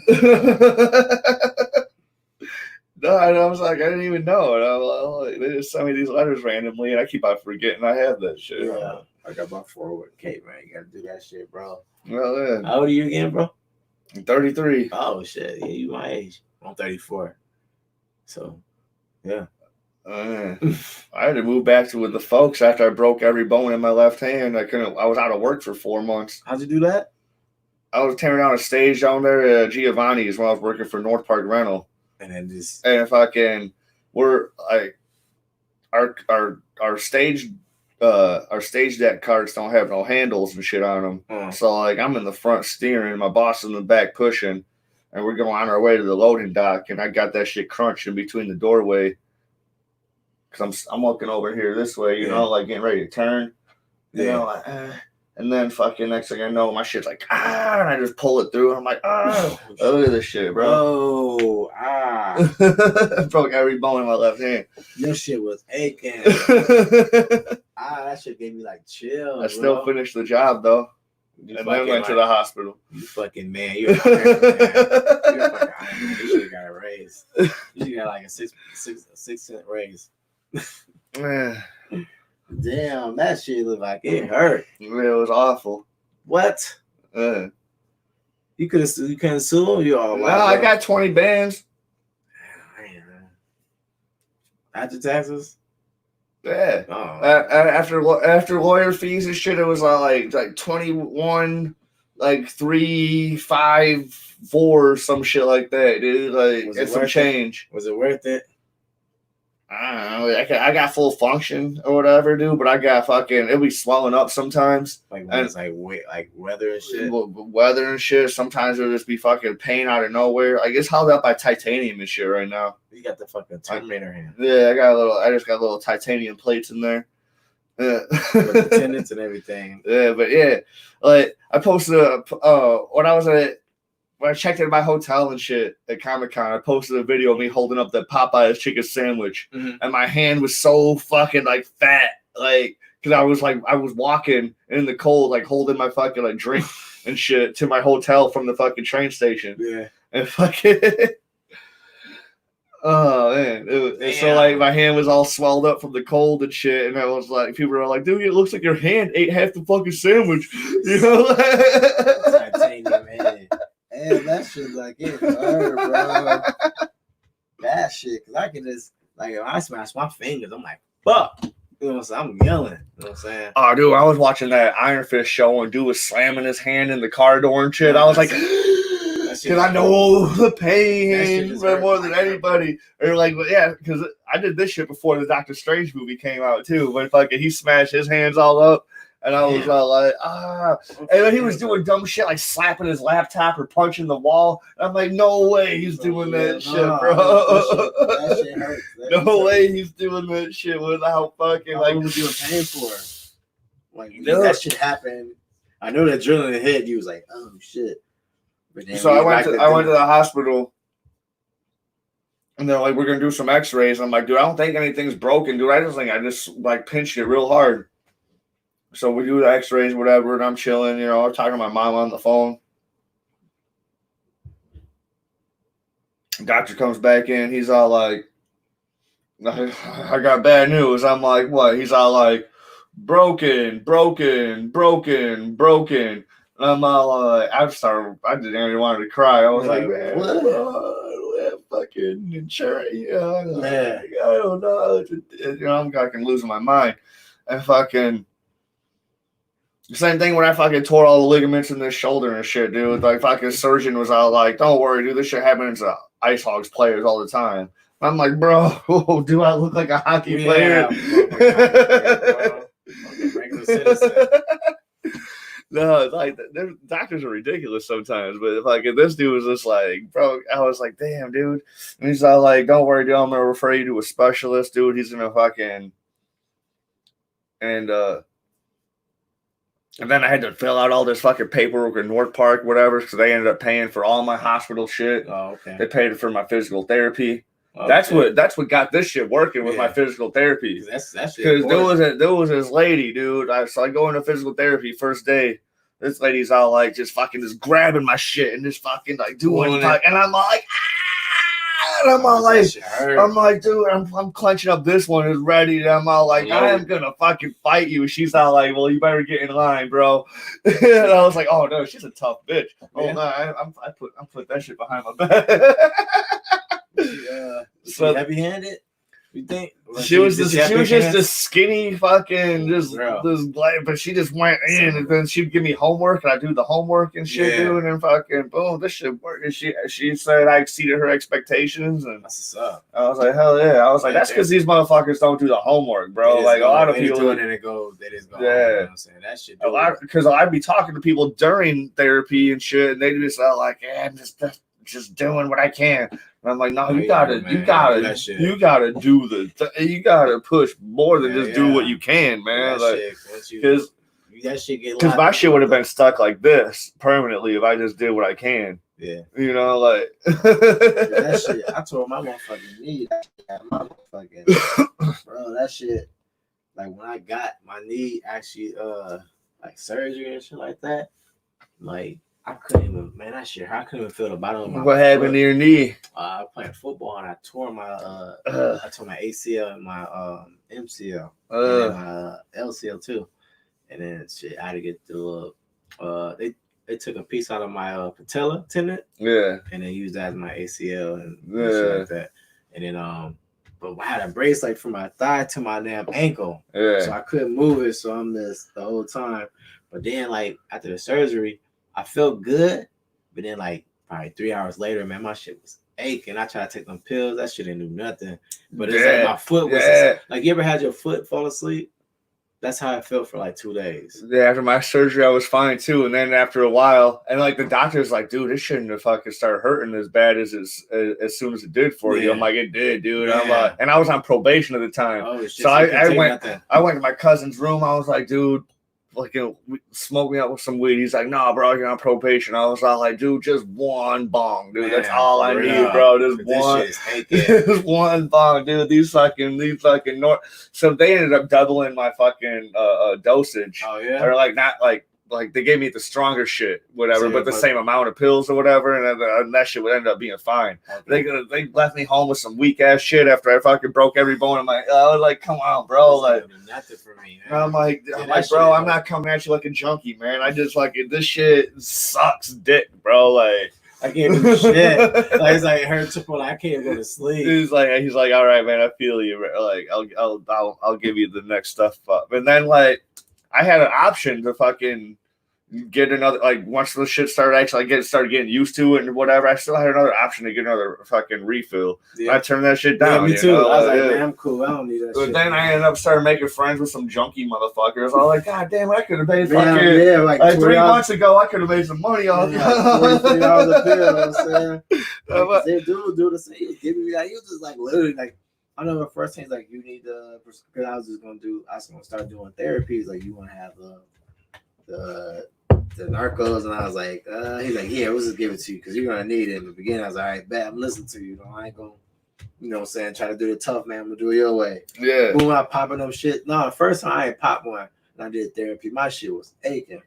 No, I was like, I didn't even know. And I'm like, they just sent me these letters randomly, and I keep on forgetting I have that shit. Yeah, I got my 401k, man. You gotta do that shit, bro. Well, yeah. How old are you again, bro? I'm 33. Oh shit, yeah, you my age. I'm 34. So, yeah. I had to move back with the folks after I broke every bone in my left hand. I was out of work for 4 months. How'd you do that? I was tearing down a stage down there at Giovanni's while I was working for North Park Rental. And then just we're like our stage deck carts don't have no handles and shit on them. So like I'm in the front steering, my boss is in the back pushing, and we're going on our way to the loading dock, and I got that shit crunched in between the doorway. Cause I'm looking over here this way, you know, like getting ready to turn. You know, like, and then fucking next thing I know, my shit's like, and I just pull it through, and I'm like, look at this shit, bro. Broke every bone in my left hand. Your shit was aching. That shit gave me like chills. I still finished the job though, and then went to the hospital. You fucking man, you're a iron man. You're a fucking iron man. You should have got a raise. You should have got like a 6 cent raise. Damn, that shit looked like it hurt. It was awful. What? You couldn't sue him? You all no, I got 20 bands. After taxes? Yeah. After lawyer fees and shit, it was like 21, like 3, 5, 4, some shit like that, dude. Like, it's some change. Was it worth it? I don't know. I got full function or whatever, dude. But I got fucking. It'll be swelling up sometimes. Like when it's like weather and shit. Weather and shit. Sometimes it'll just be fucking pain out of nowhere. I guess held up by titanium and shit right now. You got the fucking Terminator hand. Yeah, I just got little titanium plates in there. Yeah. With the tendons and everything. Yeah, but yeah, like I posted when I checked in my hotel and shit at Comic-Con, I posted a video of me holding up the Popeye's chicken sandwich, and my hand was so fucking like fat, like because I was walking in the cold, like holding my fucking like drink and shit to my hotel from the fucking train station. Yeah, and fucking. Oh man! So like my hand was all swelled up from the cold and shit, and I was like, people were like, "Dude, it looks like your hand ate half the fucking sandwich," you know? Titanium head. Damn, that shit like it hurt, bro. That shit, cause I can just like if I smash my fingers, I'm like, fuck. You know what I'm saying? I'm yelling. You know what I'm saying? Oh, dude, I was watching that Iron Fist show and dude was slamming his hand in the car door and shit. I was like. Because I know the pain more than anybody. Or like, yeah, because I did this shit before the Doctor Strange movie came out too. When fucking he smashed his hands all up, and I was all like, And then he was doing dumb shit like slapping his laptop or punching the wall. And I'm like, no way he's doing that shit, bro. That shit hurts. No way he's doing that shit without fucking How like. long was you in pain for? Like that shit happened. I know that adrenaline hit. You was like, oh shit. So I went to the hospital, and they're like, "We're gonna do some X-rays." I'm like, "Dude, I don't think anything's broken, dude. I just think I just like pinched it real hard." So we do the X-rays, whatever, and I'm chilling. You know, I'm talking to my mom on the phone. Doctor comes back in. He's all like, "I got bad news." I'm like, "What?" He's all like, "Broken." I'm all like, I didn't even want to cry. I was like, man, what? Fucking insurance. Yeah, I don't know. You know, I'm fucking losing my mind. And fucking, same thing when I fucking tore all the ligaments in this shoulder and shit, dude. Like, fucking surgeon was all like, don't worry, dude. This shit happens to Ice Hogs players all the time. I'm like, bro, do I look like a hockey player? Regular citizen. No, like doctors are ridiculous sometimes, but like this dude was just like, bro, I was like, damn, dude. And he's all like, don't worry, dude, I'm gonna refer you to a specialist, dude. He's gonna fucking and then I had to fill out all this fucking paperwork in North Park, whatever, because they ended up paying for all my hospital shit. Oh, okay. They paid for my physical therapy. Okay. That's what got this shit working with my physical therapy. That's because there was this lady, dude. So I go into physical therapy first day. This lady's all like just fucking just grabbing my shit and just fucking like doing it, and I'm like, and I'm all like, dude, I'm clenching up. This one is ready. And I'm all like, I am gonna fucking fight you. She's all like, well, you better get in line, bro. And I was like, oh no, she's a tough bitch. Oh no, I put that shit behind my back. So heavy-handed? You think? She was just a skinny fucking just but she just went in and then she'd give me homework and I do the homework and shit, dude, and fucking boom, this shit worked. And she said I exceeded her expectations, and that's what's up. I was like, hell yeah. I was like, that's because these motherfuckers don't do the homework, bro. Like a lot of people doing it and they just go. Yeah, you know what I'm saying? That shit. A lot because I'd be talking to people during therapy and shit, and they just like, yeah, I'm just doing what I can. And I'm like, no, you gotta push more than just do what you can, man. Like, because my shit would have been stuck like this permanently if I just did what I can. Yeah, you know, like that shit. I tore my motherfucking knee. Bro, that shit. Like when I got my knee actually, like surgery and shit like that, like. I couldn't even, man, that shit. I couldn't even feel the bottom of my What happened to your knee? I was playing football and I tore my ACL and my MCL and my LCL too. And then shit, I had to get the they took a piece out of my patella tendon. Yeah. And they used that as my ACL and shit like that. And then but I had a brace like from my thigh to my damn ankle. Yeah. So I couldn't move it, so I'm this the whole time. But then like after the surgery, I felt good, but then like probably 3 hours later, man, my shit was aching. I tried to take them pills. That shit didn't do nothing. But it's like my foot was like, you ever had your foot fall asleep? That's how I felt for like 2 days. Yeah, after my surgery, I was fine too. And then after a while, and like the doctor's like, dude, this shouldn't have fucking started hurting as bad as soon as it did for you. I'm like, it did, dude. Yeah. And I was on probation at the time. Oh, shit, so I went to my cousin's room. I was like, dude, like, smoke me up with some weed. He's like, nah, bro, you're on probation. I was all like, dude, just one bong, dude. That's all I need, bro. Just one bong, dude. These fucking so they ended up doubling my fucking dosage. Oh yeah. Or like not like they gave me the stronger shit, whatever, but the same amount of pills or whatever, and that shit would end up being fine. Okay. They left me home with some weak ass shit after I fucking broke every bone in my. I was like, come on, bro, like nothing for me. Man. I'm like, bro, I'm not coming at you like a junkie, man. I just like this shit sucks, dick, bro. Like I can't do shit. Like it's like it hurts. I can't go to sleep. He's like, all right, man, I feel you. Like I'll give you the next stuff up, and then like. I had an option to fucking get another, like, once the shit started getting used to it and whatever, I still had another option to get another fucking refill. Yeah. I turned that shit down. Yeah, me too. I was like, man, I'm cool. I don't need that shit. But then I ended up starting making friends with some junkie motherfuckers. I was like, God damn, I could have made fucking, like 3 months ago, I could have made some money off $43 a pill, you know what I'm saying? They do the same. He was giving me that. He was just like, literally, like, I know the first thing is like you need the because I was gonna start doing therapy. He's like, you want to have the narcos, and I was like, he's like, yeah, we'll just give it to you because you're gonna need it. In the beginning, I was like, all right, bet I'm listening to you. You know, I ain't gonna, you know what I'm saying, try to do the tough man. I'm gonna do it your way. Yeah. Boom, I popping them shit. No, the first time I ain't popped one, and I did therapy. My shit was aching.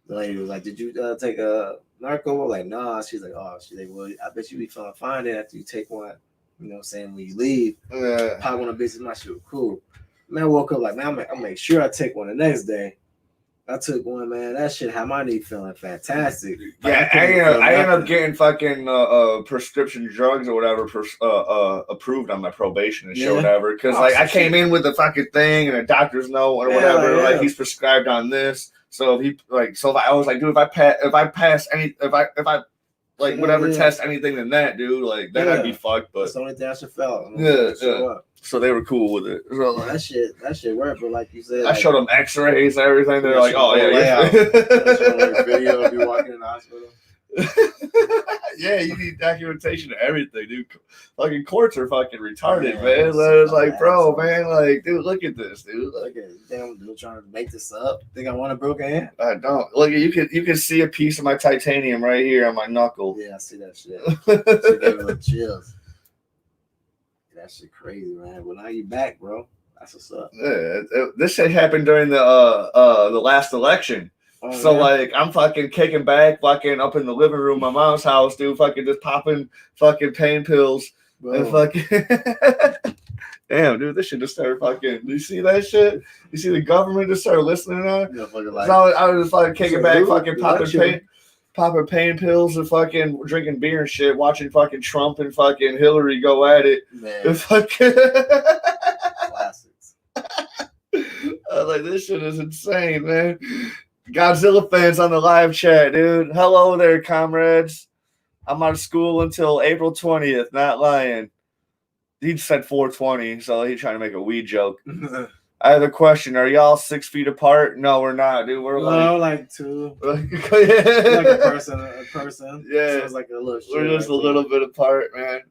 The lady was like, did you take a narco? Like, nah. She's like, oh, she's like, well, I bet you be feeling fine then after you take one. You know what I'm saying? When you leave, pop one of bitches, my shit was cool. Man, I woke up like, man, I'll make sure I take one the next day. I took one, man. That shit had my knee feeling fantastic. Yeah, I ended up getting fucking prescription drugs or whatever approved on my probation and shit, whatever. Because like I came in with the fucking thing and a doctor's note or whatever. Like he's prescribed on this. So if I was like, dude, if I pass any, if I like whatever test anything than that, dude, like then I'd be fucked. But that's the only thing I should felt. So they were cool with it. So, that shit worked. But like you said, I showed them X-rays and everything. They're like, oh yeah. Video of you walking in the hospital. Yeah, you need documentation of everything, dude. Fucking courts are fucking retarded, man. It's like, bro, man, like, dude, look at this, dude. Look at damn dude trying to make this up. Think I want a broken hand? I don't. Look, you can see a piece of my titanium right here on my knuckle. Yeah, I see that shit. She gave me the chills. That shit crazy, man. Well, now you back, bro. That's what's up. Yeah, this shit happened during the last election. Oh, so like I'm fucking kicking back, fucking up in the living room of my mom's house, dude, fucking just popping fucking pain pills, and fucking damn, dude, this shit just started fucking. Do you see that shit? You see the government just started listening to it? Yeah, so I was just fucking kicking back, fucking popping pain pills and fucking drinking beer and shit, watching fucking Trump and fucking Hillary go at it. Man, fucking classics. Like this shit is insane, man. Godzilla fans on the live chat, dude. Hello there, comrades. I'm out of school until April 20th. Not lying. He said 420, so he's trying to make a weed joke. I have a question. Are y'all 6 feet apart? No, we're not, dude. We're like 2. Like a person. Yeah. So it's like a little shit. We're just a little bit apart, man.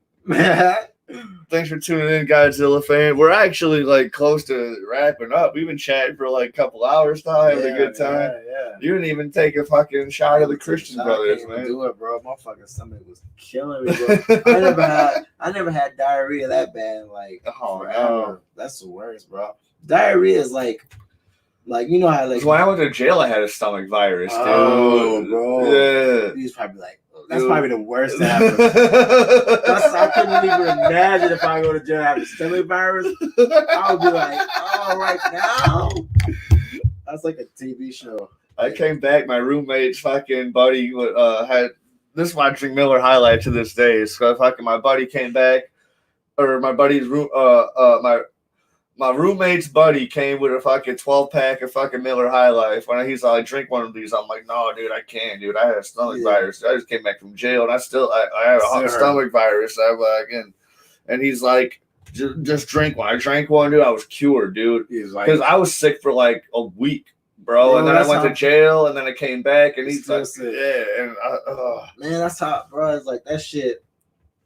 Thanks for tuning in, Godzilla fan. We're actually like close to wrapping up. We've been chatting for like a couple hours now, having a good time. Yeah. You didn't even take a fucking shot of the Christian Brothers, man. Do it, bro. My fucking stomach was killing me, bro. I never had diarrhea that bad. Like, no. That's the worst, bro. Diarrhea is like you know how like when I went to jail, I had a stomach virus, dude. Oh, bro. Yeah. He's probably like. That's probably the worst ever. I couldn't even imagine if I go to jail and have a stomach virus. I would be like, oh, right now? That's like a TV show. I came back. My roommate's fucking buddy had this is my Drink Miller highlight to this day. So fucking my buddy came back, or my buddy's room. My roommate's buddy came with a fucking 12-pack of fucking Miller High Life. When he's like, drink one of these, I'm like, no, dude, I can't, dude. I had a stomach virus. I just came back from jail, and I had a stomach virus. I'm like, and he's like, just drink one. I drank one, dude. I was cured, dude. Because I was sick for like a week, bro. And then I went to jail, and then I came back, and he's like, yeah. And man, that's how, bro. It's like that shit.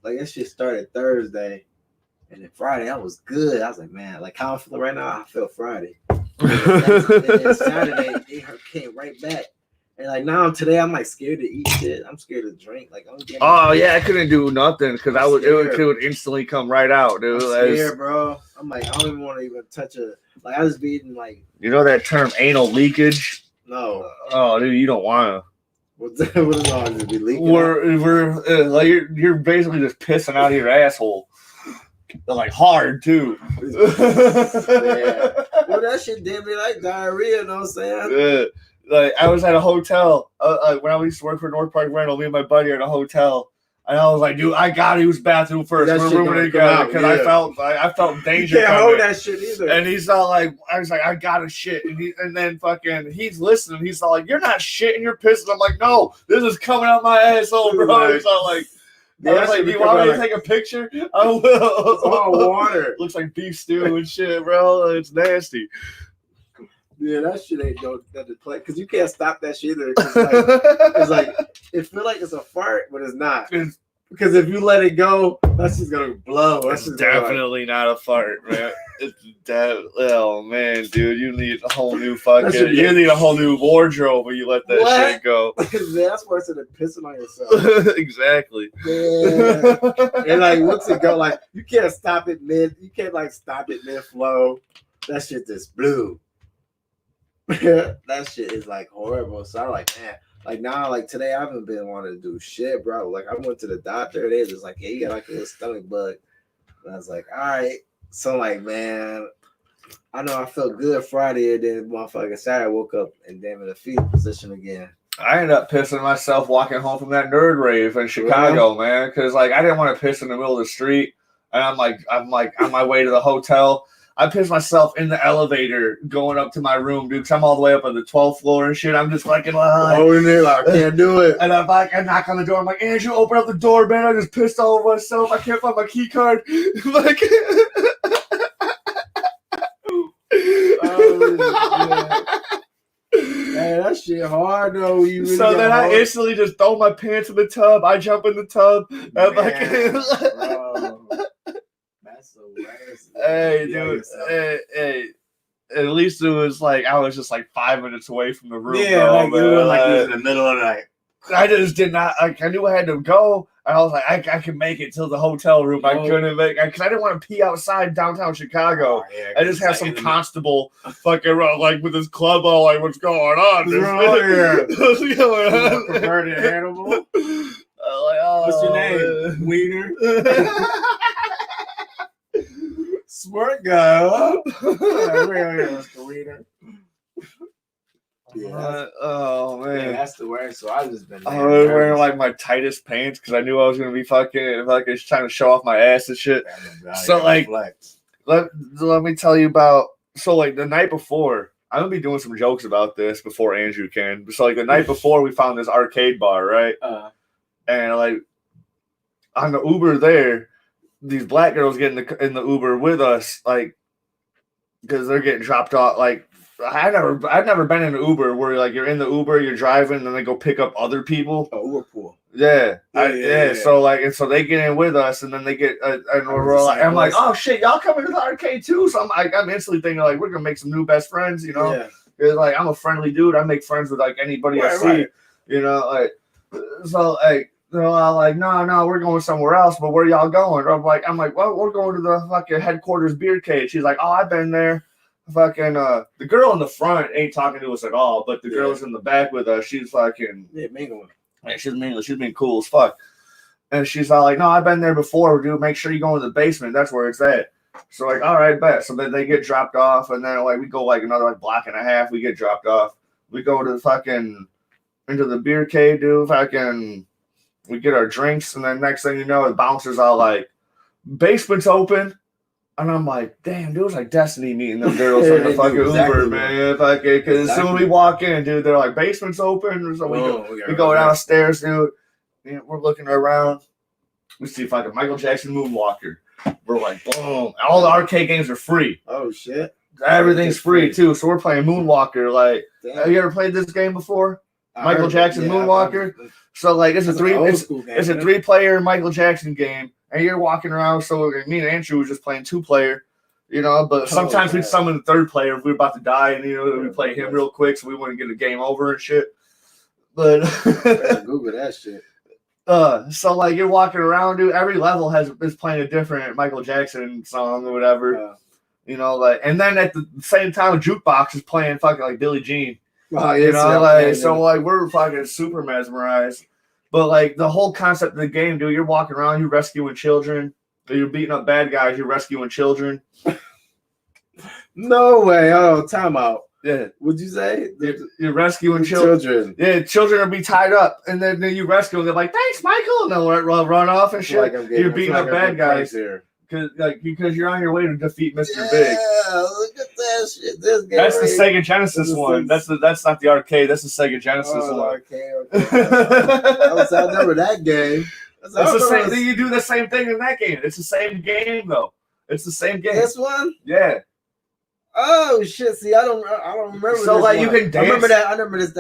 Like that shit started Thursday. And then Friday, I was good. I was like, man, like how I feel right now, I feel Friday. And then Saturday, it came right back. And like now, today, I'm like scared to eat shit. I'm scared to drink. Like, I couldn't do nothing because it would instantly come right out, dude. I'm scared, bro. I'm like, I don't even want to even touch a. Like, I just be eating like. You know that term, anal leakage? No. Oh, dude, you don't want to. What is all just be leaking? We're like you're basically just pissing out of your asshole. Like hard too. Yeah. Well, that shit did me like diarrhea. You know what I'm saying? Yeah. Like I was at a hotel when I used to work for North Park Rental. Me and my buddy are at a hotel, and I was like, "Dude, I gotta use bathroom first. We're rooming together because I felt danger. You can't hold that shit either." And he's all like, "I was like, I gotta shit," and then fucking he's listening. He's all like, "You're not shitting, you're pissing." I'm like, "No, this is coming out my asshole, bro." He's all like. I was like, do you want me to take a picture? I will. It's all water. Looks like beef stew and shit, bro. It's nasty. Yeah, that shit ain't no nothing to play because you can't stop that shit either. It's like it feel like it's a fart, but it's not. Because if you let it go, that's just gonna blow. That's definitely not a fart, man. Oh man, dude, you need a whole new you need a whole new wardrobe when you let that shit go. That's worse than pissing on yourself. Exactly. Yeah. And like once it go, like you can't stop it mid. You can't like stop it mid flow. That shit just blew. That shit is like horrible. So I'm like, man. Like now, like today, I haven't been wanting to do shit, bro. Like I went to the doctor. They just like, yeah, you got like a little stomach bug. And I was like, all right. So like, man, I know I felt good Friday, and then motherfucking Saturday I woke up and damn in the fetal position again. I ended up pissing myself walking home from that nerd rave in Chicago, man, because like I didn't want to piss in the middle of the street, and I'm like on my way to the hotel. I pissed myself in the elevator going up to my room, dude, because I'm all the way up on the 12th floor and shit. I'm just fucking like, in there, like, I can't do it. And I knock on the door. I'm like, Andrew, open up the door, man. I just pissed all over myself. I can't find my key card. Like, Man, that shit hard though. You really so then I instantly just throw my pants in the tub. I jump in the tub. I'm like, that's the worst. Hey, dude. Hey. At least it was like I was just like 5 minutes away from the room. Yeah, though, like you were like it was in the middle of the night. I just did not like. I knew I had to go. And I was like, I can make it till the hotel room. I couldn't make it because I didn't want to pee outside downtown Chicago. Oh, yeah, I just have some constable fucking like with his club all like, what's going on? What's going on? Perverted animal. Like, oh, what's your name? Weiner. Smart guy, huh? Mr. Weiner. Yeah, oh man, that's the worst. So I just been. I was wearing like my tightest pants because I knew I was gonna be fucking trying to show off my ass and shit. So like, let me tell you about. So like the night before, I'm gonna be doing some jokes about this before Andrew can. So like the night before, we found this arcade bar, right? And like on the Uber there, these black girls get in the Uber with us, like because they're getting dropped off, like. I've never been in an Uber where like you're in the Uber, you're driving, and then they go pick up other people. Oh, Uber pool. Yeah. So like, and so they get in with us, and then they get, and we're like, I'm like, oh shit, y'all coming to the arcade too? So I'm instantly thinking like, we're gonna make some new best friends, you know? It's like I'm a friendly dude. I make friends with like anybody I see, you know? Like, so like. They're all like, no, we're going somewhere else. But where y'all going? I'm like, well, we're going to the fucking headquarters beer cage. She's like, oh, I've been there. Fucking the girl in the front ain't talking to us at all, but the girl's in the back with us. She's fucking mingling. Yeah, she's mingling. She's being cool as fuck. And she's all like, "No, I've been there before, dude. Make sure you go in the basement. That's where it's at." So like, all right, bet. So then they get dropped off, and then like we go like another like block and a half. We get dropped off. We go to the fucking into the beer cave, dude. Fucking, we get our drinks, and then next thing you know, the bouncer's all like, "Basement's open." And I'm like, damn, dude, it was like destiny meeting them girls on the They fucking do, exactly, Uber, man. Fucking, because as soon as we walk in, dude, they're like, basement's open. So we go downstairs, dude. And we're looking around. We see fucking Michael Jackson Moonwalker. We're like, boom. All the arcade games are free. Oh, shit. Everything's free, too. So we're playing Moonwalker. Like, have you ever played this game before? Michael Jackson Moonwalker? So, like, it's a 3-player Michael Jackson game. And you're walking around. So, me and Andrew was just playing 2-player. You know, but sometimes we'd summon the 3rd player if we were about to die. And, you know, we'd play him real quick so we wouldn't get a game over and shit. But Google that shit. So like you're walking around, dude. Every level is playing a different Michael Jackson song or whatever, you know. Like, and then at the same time, a jukebox is playing fucking like Billie Jean. Oh, you know, like so like we're fucking super mesmerized. But like the whole concept of the game, dude, you're walking around, you're rescuing children, you're beating up bad guys, you're rescuing children. No way! Oh, time out. Yeah. What'd you say? You're rescuing children. Yeah, children will be tied up, and then you rescue them. They're like, "Thanks, Michael," and they'll run off and shit. Like you're beating up bad guys here because you're on your way to defeat Mr. Big. Yeah, look at that shit. This game. That's the Sega Genesis one. That's not the arcade. That's the Sega Genesis one. Okay. I remember that game. That's the same thing. You do the same thing in that game. It's the same game though. It's the same game. This one? Yeah. Oh shit! See, I don't remember. So this like one. you can dance. I remember this.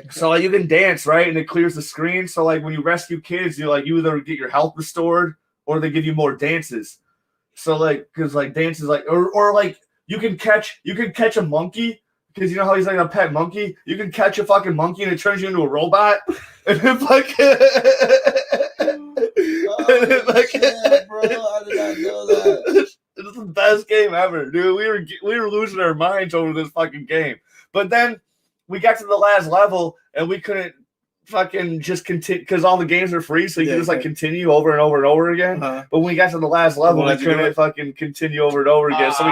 So like you can dance, right? And it clears the screen. So like when you rescue kids, you either get your health restored or they give you more dances. So like because like dances like or like you can catch a monkey because you know how he's like a pet monkey. You can catch a fucking monkey and it turns you into a robot. And then fucking. Shit, bro! I did not know that. It's the best game ever, dude. We were losing our minds over this fucking game. But then we got to the last level and we couldn't fucking just continue because all the games are free, so you can just like continue over and over and over again. But when we got to the last level, we couldn't fucking continue over and over again. So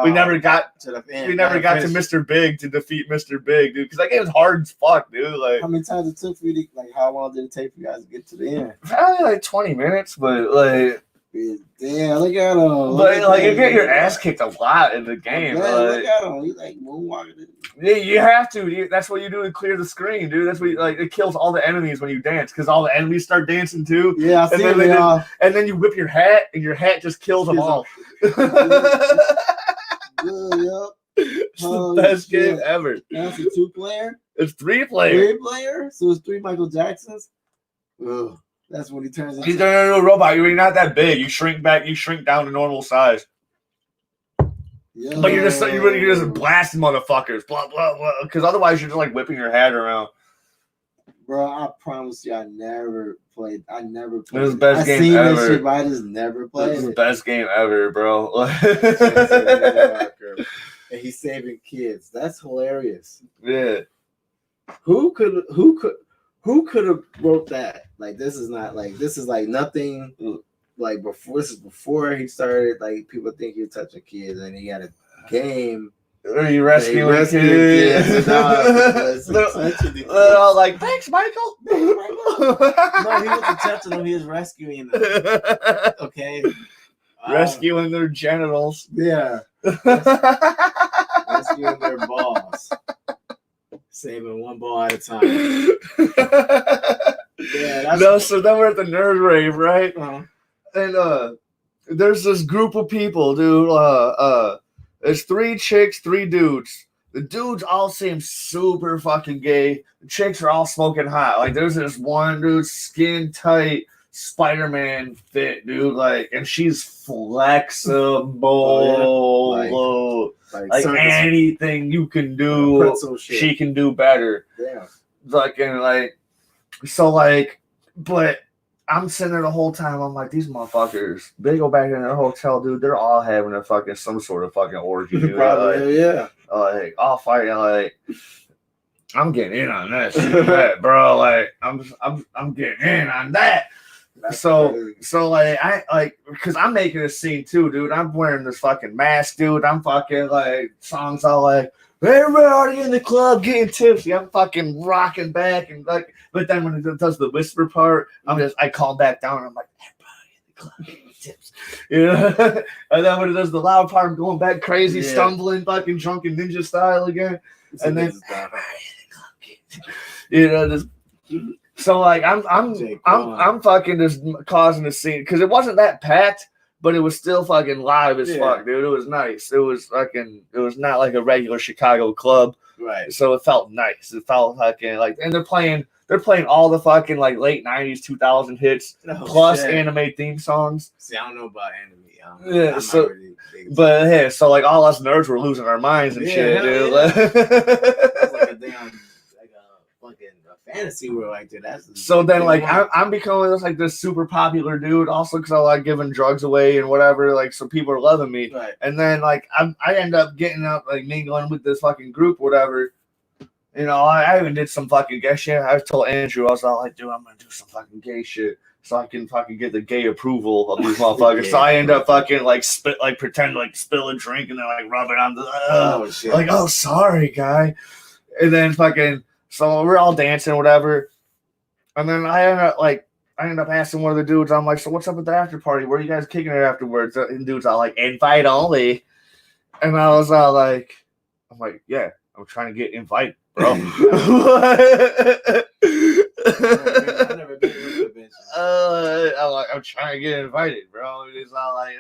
we never got to Mr. Big to defeat Mr. Big, dude. Because that game is hard as fuck, dude. Like how many times it took for you to how long did it take for you guys to get to the end? Probably like 20 minutes, but like. Damn, look at him. But like you get your ass kicked a lot in the game. Man, look at him. He's like moonwalking. Yeah, you have to. That's what you do to clear the screen, dude. That's what it kills all the enemies when you dance because all the enemies start dancing too. Yeah, I see it. And then you whip your hat, and your hat just kills them all. It's the best game ever. That's a 2-player. It's 3-player. 3-player. So it's 3 Michael Jacksons. Ugh. That's when he turns into. He's turning into a robot. You're not that big. You shrink back. You shrink down to normal size. Yo. But you're just blasting motherfuckers. Blah blah blah. Because otherwise you're just like whipping your head around. Bro, I promise you, I never played. It was the best game ever. That shit, but I just never played. It was the best game ever, bro. And he's saving kids. That's hilarious. Yeah. Who could have wrote that? Like this is like nothing like before. This is before he started. Like people think you're touching kids, and he had a game. Are you rescuing kids? All like, thanks, Michael. No, he wasn't touching them. He was rescuing them. Okay, rescuing their genitals. Yeah, rescuing their balls. Saving one ball at a time. Yeah, so then we're at the nerd rave, right? Uh-huh. And there's this group of people, dude. There's 3 chicks, 3 dudes. The dudes all seem super fucking gay. The chicks are all smoking hot. Like there's this one dude, skin tight, Spider-Man fit, dude. Like, and she's flexible. Oh, yeah. Like anything you can do, she can do better. Yeah. But I'm sitting there the whole time. I'm like, these motherfuckers, they go back in their hotel, dude. They're all having a fucking some sort of fucking orgy, dude. Probably, yeah. Like, I'll fight. Like, I'm getting in on that shit, bro. Like, I'm getting in on that. So like because I'm making a scene too, dude. I'm wearing this fucking mask, dude. I'm fucking like songs all like everybody in the club getting tipsy. I'm fucking rocking back and like, but then when it does the whisper part, I calm back down. And I'm like, everybody in the tips. You know? And then when it does the loud part, I'm going back crazy, Yeah. stumbling, fucking drunken ninja style again. And then you know, just so like I'm fucking just causing a scene because it wasn't that packed, but it was still fucking live as fuck, dude. It was nice. It was not like a regular Chicago club, right? So it felt nice. It felt fucking like, and they're playing all the fucking like late 90s 2000 hits plus anime theme songs. See, I don't know about anime. Yeah, so but yeah, so like all us nerds were losing our minds and shit, dude. It's like a damn fucking fantasy world like that. That's so then like I'm becoming this super popular dude also because I like giving drugs away and whatever, like so people are loving me. Right. And then like I end up getting up like mingling with this fucking group or whatever. You know, I even did some fucking gay shit. I told Andrew, I was all like, dude, I'm gonna do some fucking gay shit so I can fucking get the gay approval of these motherfuckers. So I end up fucking pretend like spill a drink and then like rub it on the like, oh sorry guy. And then fucking so we're all dancing, whatever. And then I end up asking one of the dudes, I'm like, so what's up with the after party? Where are you guys kicking it afterwards? And dude's all like, invite only. And I was all like, I'm like, yeah, I'm trying to get invited, bro. I've never been to a convention. I'm trying to get invited, bro. And he's all like,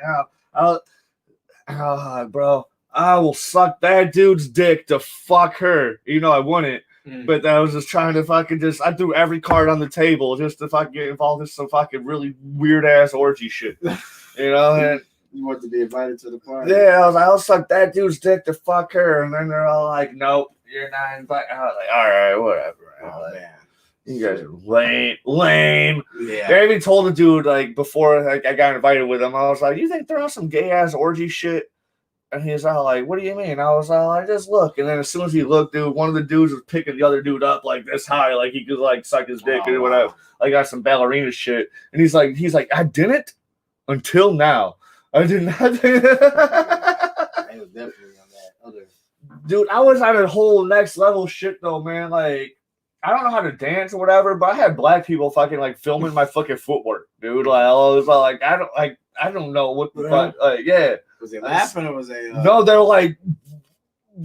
bro, I will suck that dude's dick to fuck her. You know, I wouldn't. But I was just trying to fucking I threw every card on the table just to fucking get involved in some fucking really weird ass orgy shit. You know? And you want to be invited to the party? Yeah, I was like, I'll suck that dude's dick to fuck her. And then they're all like, nope, you're not invited. I was like, all right, whatever. Oh, man. You guys are lame. Yeah. I even told the dude, like, before I got invited with him, I was like, you think they're on some gay ass orgy shit? And he was all like, what do you mean? I was all like, just look. And then as soon as he looked, dude, one of the dudes was picking the other dude up like this high, like he could like suck his dick or whatever. Like got some ballerina shit. And he's like, I didn't until now. I did not. I was definitely on that other. Dude, I was on a whole next level shit though, man. Like, I don't know how to dance or whatever, but I had black people fucking like filming my fucking footwork, dude. Like, I was like, I don't know what the fuck. Like, yeah. Was they laughing or was they? No, they're like,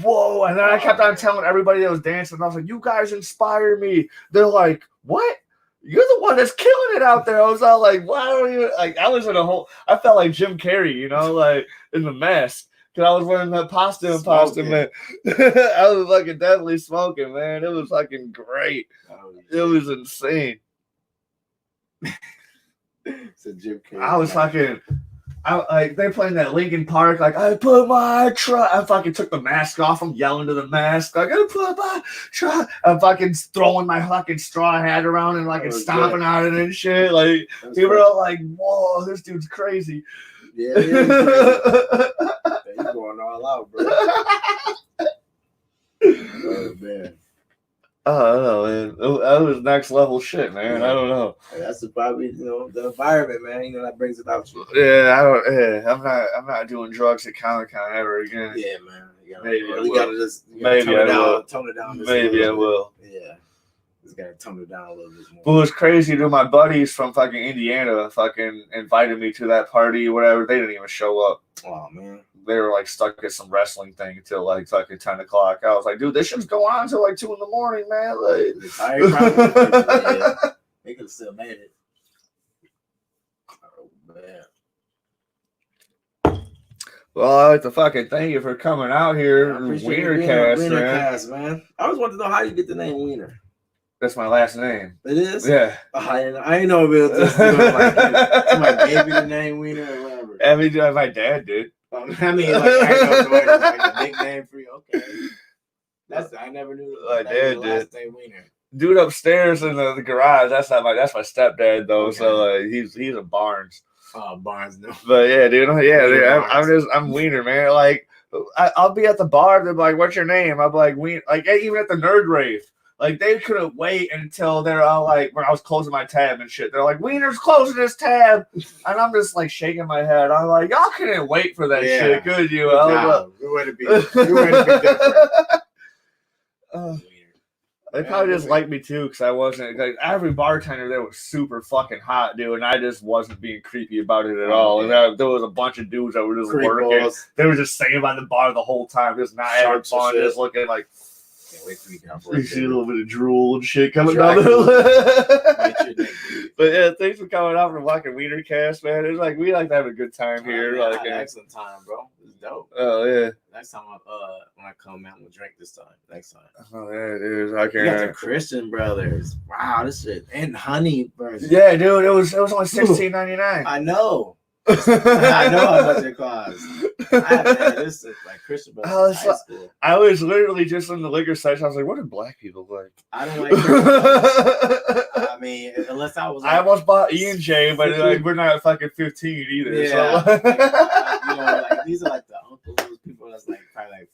whoa. And then I kept on telling everybody that was dancing. I was like, you guys inspire me. They're like, what? You're the one that's killing it out there. I was all like, why don't you? Like, I was in a whole, I felt like Jim Carrey, you know, like in The Mask. Because I was wearing that pasta, man. I was fucking definitely smoking, man. It was fucking great. It was insane. So Jim Carrey. I was fucking... they playing that Linkin Park, like, I put my trust. I fucking took the mask off. I'm yelling to the mask, like, I put my trust. I'm fucking throwing my fucking straw hat around and like stomping on it and shit. Like, people are like, whoa, this dude's crazy. Yeah, he's crazy. He's going all out, bro. Oh, man. I don't know, man. That was next level shit, man. I don't know. That's probably the environment, man. That brings it out to you. Yeah, I'm not doing drugs at Comic-Con ever again. Yeah, man. Maybe I will. Tone it down. Maybe I will. Yeah. Just gotta tone it down a little bit more. But it was crazy, dude. My buddies from fucking Indiana fucking invited me to that party or whatever. They didn't even show up. Oh, man. They were like stuck at some wrestling thing until like fucking 10 o'clock. I was like, dude, this shit's go on until like 2 a.m, man. Like, they could have still made it. Oh, man. Well, I'd like to fucking thank you for coming out here. WeinerCast, man. I always wanted to know how you get the name Weiner. That's my last name. It is? Yeah. I didn't know if it was just somebody gave you the name Weiner or whatever. I mean, my dad did. I mean, like, I know it's like a nickname for you. Okay. I never knew my dad did. Name Weiner. Dude upstairs in the garage, that's my stepdad though. Okay. So he's a Barnes. Oh, Barnes, no. But yeah, dude, I'm Weiner, man. Like I'll be at the bar, they're like, what's your name? I'll be like, Weiner. Like even at the nerd rave. Like, they couldn't wait until they're all like, when I was closing my tab and shit, they're like, Weiner's closing his tab. And I'm just like shaking my head. I'm like, y'all couldn't wait for that shit, could you? We would have been different. They probably just liked me too, because I wasn't like every bartender there was super fucking hot, dude, and I just wasn't being creepy about it at all. And there was a bunch of dudes that were just working. They were just staying by the bar the whole time, just not having fun, just looking like. Can't wait for you see a little bit of drool and shit coming down the But yeah, thanks for coming out for fucking WeinerCast, man. It's like we like to have a good time here. Man, like I had an excellent time, bro. It's dope. Oh yeah. Next time when I come, man, I'm gonna drink this time. Next time. Oh yeah, dude. I You got the Christian Brothers. Wow, this shit and honey version. Yeah, dude. It was only $16.99. I know. I know how much it costs. This is like Christian Brothers. I was literally just in the liquor section. I was like, "What do black people like?" I don't like Christian Brothers. I mean, unless I was. Like, I almost bought E&J, but like, we're not fucking 15 either. Yeah, so. you know, like these are like the uncles, people that's like probably like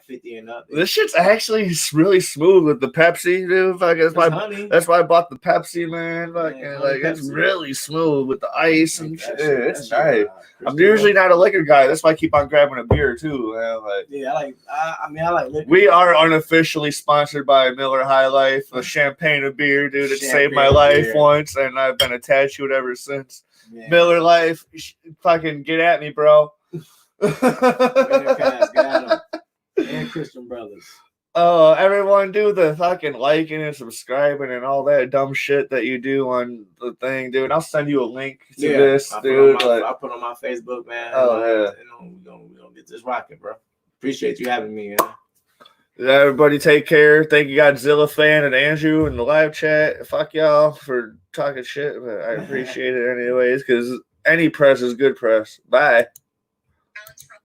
50 and up. This shit's actually really smooth with the Pepsi, dude. Like, that's why I bought the Pepsi, man. Like it's really smooth with the ice and shit. It's nice. I'm usually not a liquor guy. That's why I keep on grabbing a beer too. Man. Like, I like liquor. We are unofficially sponsored by Miller High Life, a champagne of beer, dude. It saved my life once, and I've been attached to it ever since. Man. Miller Life, fucking get at me, bro. And Christian Brothers. Everyone do the fucking liking and subscribing and all that dumb shit that you do on the thing, dude. I'll send you a link to this, dude. I'll put on my Facebook, man. Oh yeah. We're gonna get this rocking, bro. Appreciate you having me, man. Everybody take care. Thank you, Godzilla fan and Andrew in the live chat. Fuck y'all for talking shit, but I appreciate it anyways, because any press is good press. Bye.